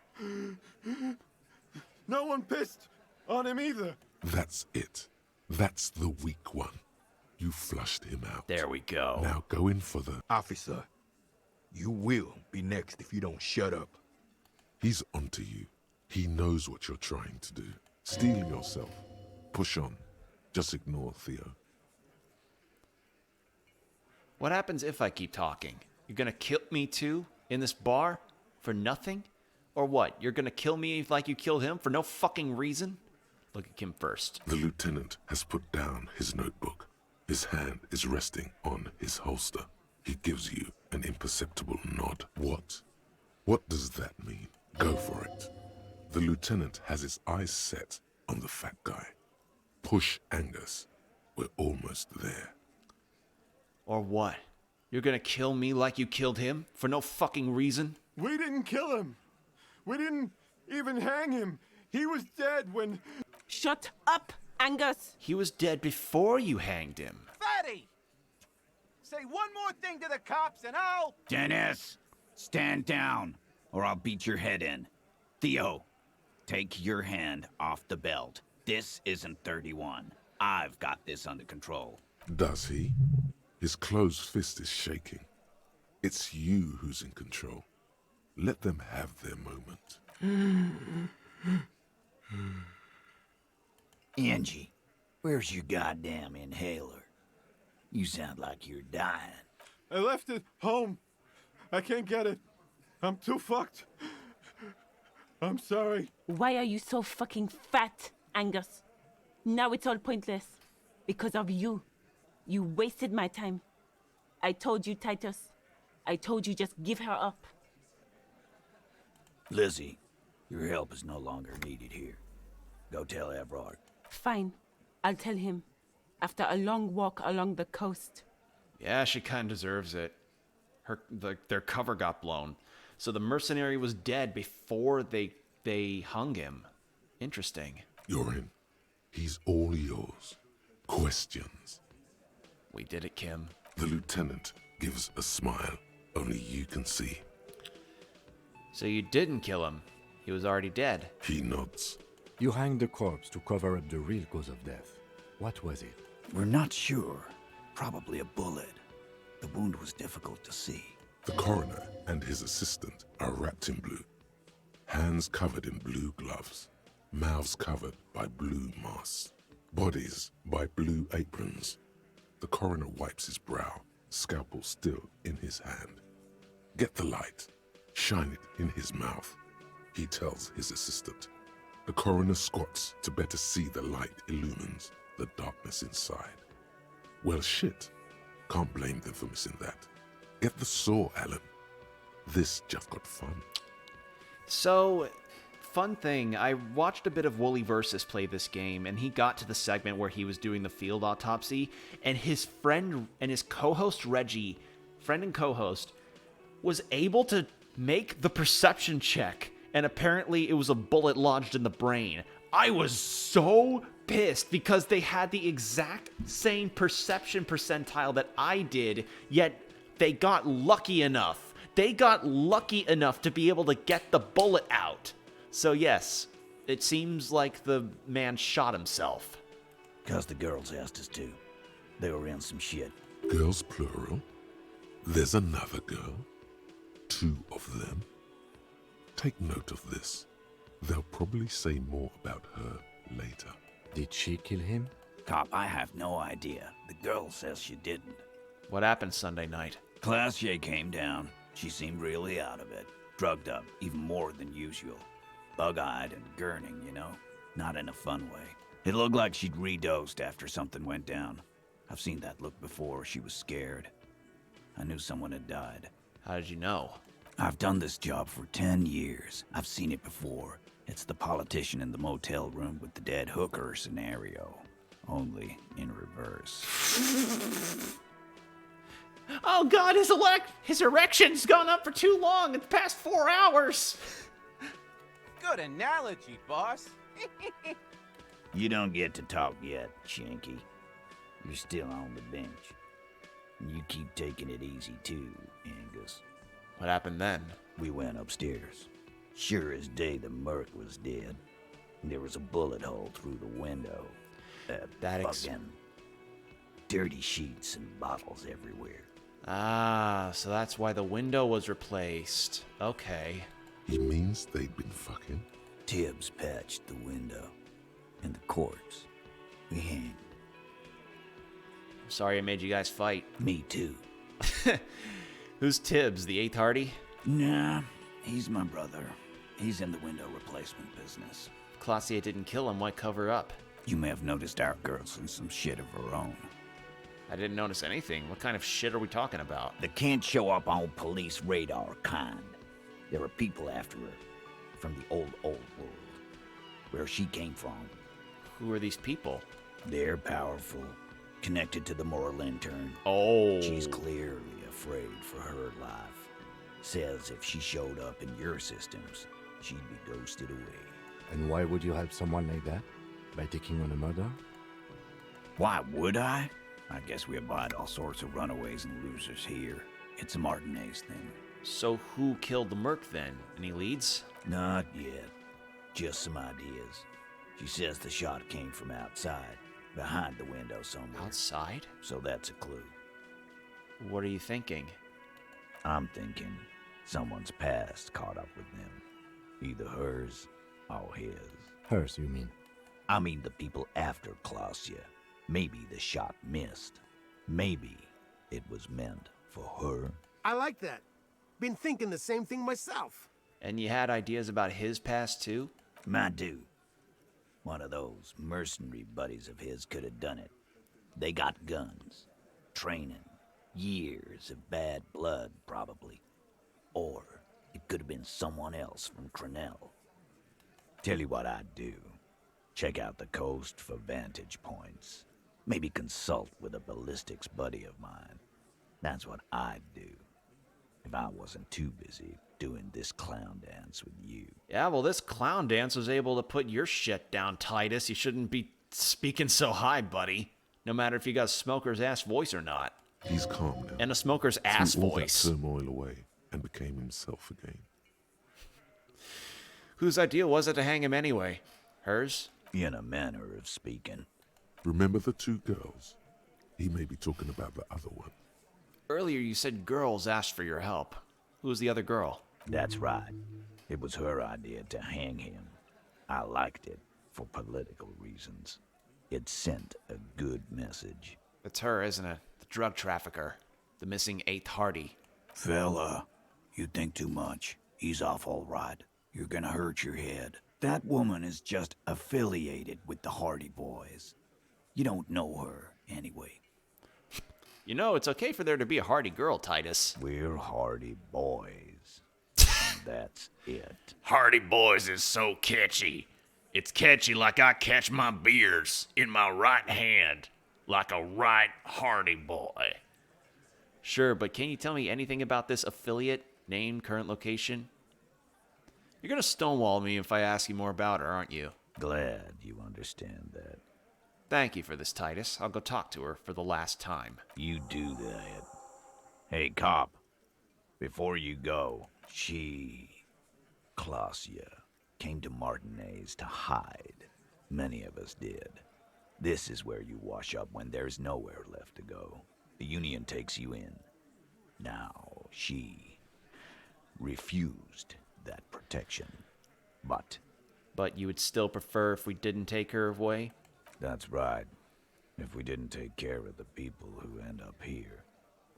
No one pissed on him either. That's it. That's the weak one. You flushed him out. There we go. Now go in for the... Officer, you will be next if you don't shut up. He's onto you. He knows what you're trying to do. Steel yourself. Push on. Just ignore Theo. What happens if I keep talking? You're gonna kill me too? In this bar? For nothing? Or what? You're gonna kill me like you killed him for no fucking reason? Look at Kim first. The lieutenant has put down his notebook. His hand is resting on his holster. He gives you an imperceptible nod. What? What does that mean? Go for it. The lieutenant has his eyes set on the fat guy. Push Angus. We're almost there. Or what? You're gonna kill me like you killed him? For no fucking reason? We didn't kill him. We didn't even hang him. He was dead when... Shut up, Angus! He was dead before you hanged him. Fatty! Say one more thing to the cops and I'll... Dennis, stand down, or I'll beat your head in. Theo, take your hand off the belt. This isn't 31. I've got this under control. Does he? His closed fist is shaking. It's you who's in control. Let them have their moment. Angie, where's your goddamn inhaler? You sound like you're dying. I left it home. I can't get it. I'm too fucked. I'm sorry. Why are you so fucking fat, Angus? Now it's all pointless. Because of you. You wasted my time. I told you, Titus. I told you just give her up. Lizzie, your help is no longer needed here. Go tell Everard. Fine. I'll tell him. After a long walk along the coast. Yeah, she kinda deserves it. Their cover got blown. So the mercenary was dead before they hung him. Interesting. You're in. He's all yours. Questions? We did it, Kim. The lieutenant gives a smile only you can see. So you didn't kill him. He was already dead. He nods. You hanged the corpse to cover up the real cause of death. What was it? We're not sure. Probably a bullet. The wound was difficult to see. The coroner and his assistant are wrapped in blue. Hands covered in blue gloves. Mouths covered by blue masks. Bodies by blue aprons. The coroner wipes his brow, scalpel still in his hand. Get the light. Shine it in his mouth. He tells his assistant. The coroner squats to better see the light illumines the darkness inside. Well, shit. Can't blame them for missing that. Get the saw, Alan. This just got fun. So, fun thing, I watched a bit of Wooly Versus play this game, and he got to the segment where he was doing the field autopsy, and his friend and his co-host Reggie, friend and co-host, was able to make the perception check, and apparently it was a bullet lodged in the brain. I was so pissed because they had the exact same perception percentile that I did, yet they got lucky enough. They got lucky enough to be able to get the bullet out. So yes, it seems like the man shot himself. 'Cause the girls asked us to. They were in some shit. Girls plural? There's another girl? 2 of them? Take note of this. They'll probably say more about her later. Did she kill him? Cop, I have no idea. The girl says she didn't. What happened Sunday night? Classier came down. She seemed really out of it. Drugged up, even more than usual. Bug-eyed and gurning, you know? Not in a fun way. It looked like she'd redosed after something went down. I've seen that look before. She was scared. I knew someone had died. How did you know? I've done this job for 10 years. I've seen it before. It's the politician in the motel room with the dead hooker scenario. Only in reverse. Oh god, his erection's gone up for too long in the past 4 hours. Good analogy, boss. You don't get to talk yet, Shanky. You're still on the bench. You keep taking it easy too, Angus. What happened then? We went upstairs. Sure as day the merc was dead. There was a bullet hole through the window. Fucking dirty sheets and bottles everywhere. Ah, so that's why the window was replaced. Okay. He means they'd been fucking? Tibbs patched the window. And the corpse. We hanged. I'm sorry I made you guys fight. Me too. Who's Tibbs, the 8th Hardy? Nah, he's my brother. He's in the window replacement business. Claudia didn't kill him, why cover up? You may have noticed our girl's in some shit of her own. I didn't notice anything. What kind of shit are we talking about? The can't show up on police radar kind. There are people after her. From the old world. Where she came from. Who are these people? They're powerful. Connected to the moral intern. Oh. She's clearly afraid for her life. Says if she showed up in your systems, she'd be ghosted away. And why would you help someone like that? By taking on a murder? Why would I? I guess we abide all sorts of runaways and losers here. It's a Martinez thing. So who killed the merc then? Any leads? Not yet. Just some ideas. She says the shot came from outside, behind the window somewhere. Outside? So that's a clue. What are you thinking? I'm thinking someone's past caught up with them. Either hers or his. Hers, you mean? I mean the people after Claudia. Maybe the shot missed. Maybe it was meant for her. I like that. Been thinking the same thing myself. And you had ideas about his past too? I do. One of those mercenary buddies of his could have done it. They got guns, training, years of bad blood, probably. Or it could have been someone else from Crenell. Tell you what I'd do. Check out the coast for vantage points. Maybe consult with a ballistics buddy of mine. That's what I'd do. If I wasn't too busy doing this clown dance with you. Yeah, well, this clown dance was able to put your shit down, Titus. You shouldn't be speaking so high, buddy. No matter if you got a smoker's ass voice or not. He's calm now. And a smoker's ass Threw all voice. that turmoil away and became himself again. Whose idea was it to hang him anyway? Hers? In a manner of speaking. Remember the two girls? He may be talking about the other one. Earlier you said girls asked for your help. Who was the other girl? That's right. It was her idea to hang him. I liked it for political reasons. It sent a good message. It's her, isn't it? The drug trafficker. The missing 8th Hardy. Fella, you think too much. He's off all right. You're gonna hurt your head. That woman is just affiliated with the Hardy Boys. You don't know her, anyway. You know, it's okay for there to be a Hardy girl, Titus. We're Hardy Boys. And that's it. Hardy Boys is so catchy. It's catchy like I catch my beers in my right hand, like a right Hardy boy. Sure, but can you tell me anything about this affiliate? Name, current location? You're gonna stonewall me if I ask you more about her, aren't you? Glad you understand that. Thank you for this, Titus. I'll go talk to her for the last time. You do that. Hey, cop. Before you go, Claudia, came to Martinez to hide. Many of us did. This is where you wash up when there's nowhere left to go. The Union takes you in. Now, she refused that protection. But you would still prefer if we didn't take her away? That's right. If we didn't take care of the people who end up here,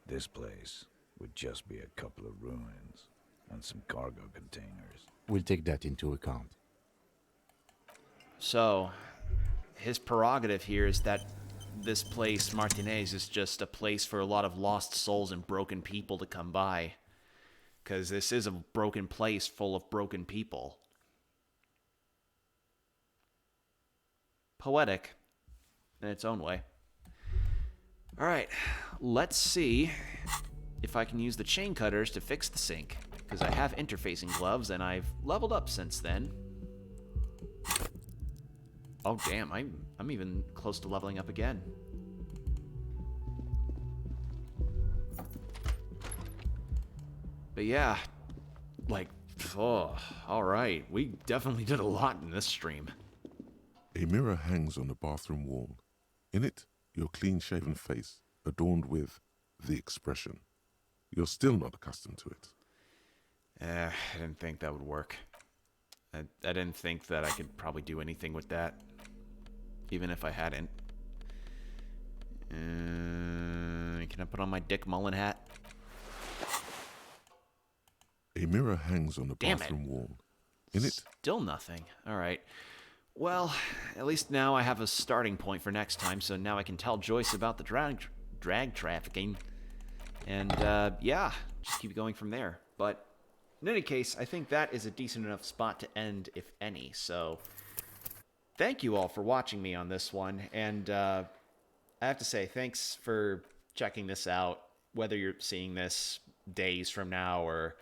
this place would just be a couple of ruins and some cargo containers. We'll take that into account. So, his prerogative here is that this place, Martinez, is just a place for a lot of lost souls and broken people to come by. Because this is a broken place full of broken people. Poetic, in its own way. Alright, let's see if I can use the chain cutters to fix the sink. Because I have interfacing gloves, and I've leveled up since then. Oh damn, I'm even close to leveling up again. But yeah, like, oh, alright. We definitely did a lot in this stream. A mirror hangs on the bathroom wall. In it, your clean-shaven face, adorned with the expression. You're still not accustomed to it. I didn't think that would work. I didn't think that I could probably do anything with that, even if I hadn't. Can I put on my Dick Mullen hat? A mirror hangs on the bathroom wall. In it, Still nothing. Alright. Well, at least now I have a starting point for next time, so now I can tell Joyce about the drag trafficking. And, yeah, just keep going from there. But, in any case, I think that is a decent enough spot to end, if any. So, thank you all for watching me on this one. And, I have to say, thanks for checking this out, whether you're seeing this days from now or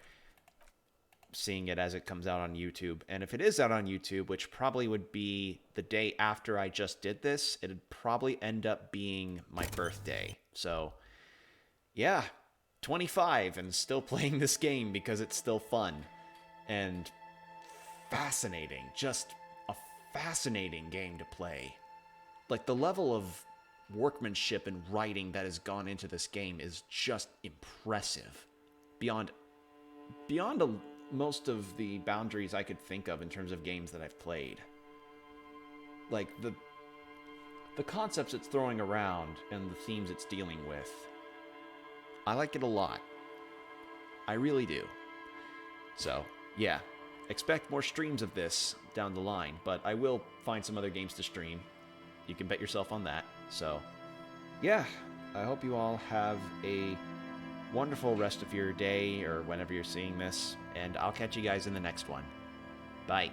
seeing it as it comes out on YouTube. And if it is out on YouTube, which probably would be the day after I just did this, it'd probably end up being my birthday. So, yeah, 25 and still playing this game because it's still fun and fascinating. Just a fascinating game to play. Like, the level of workmanship and writing that has gone into this game is just impressive. Beyond most of the boundaries I could think of in terms of games that I've played. Like, the concepts it's throwing around and the themes it's dealing with, I like it a lot. I really do. So, yeah, expect more streams of this down the line, but I will find some other games to stream. You can bet yourself on that. So, yeah, I hope you all have a wonderful rest of your day or whenever you're seeing this, and I'll catch you guys in the next one. Bye.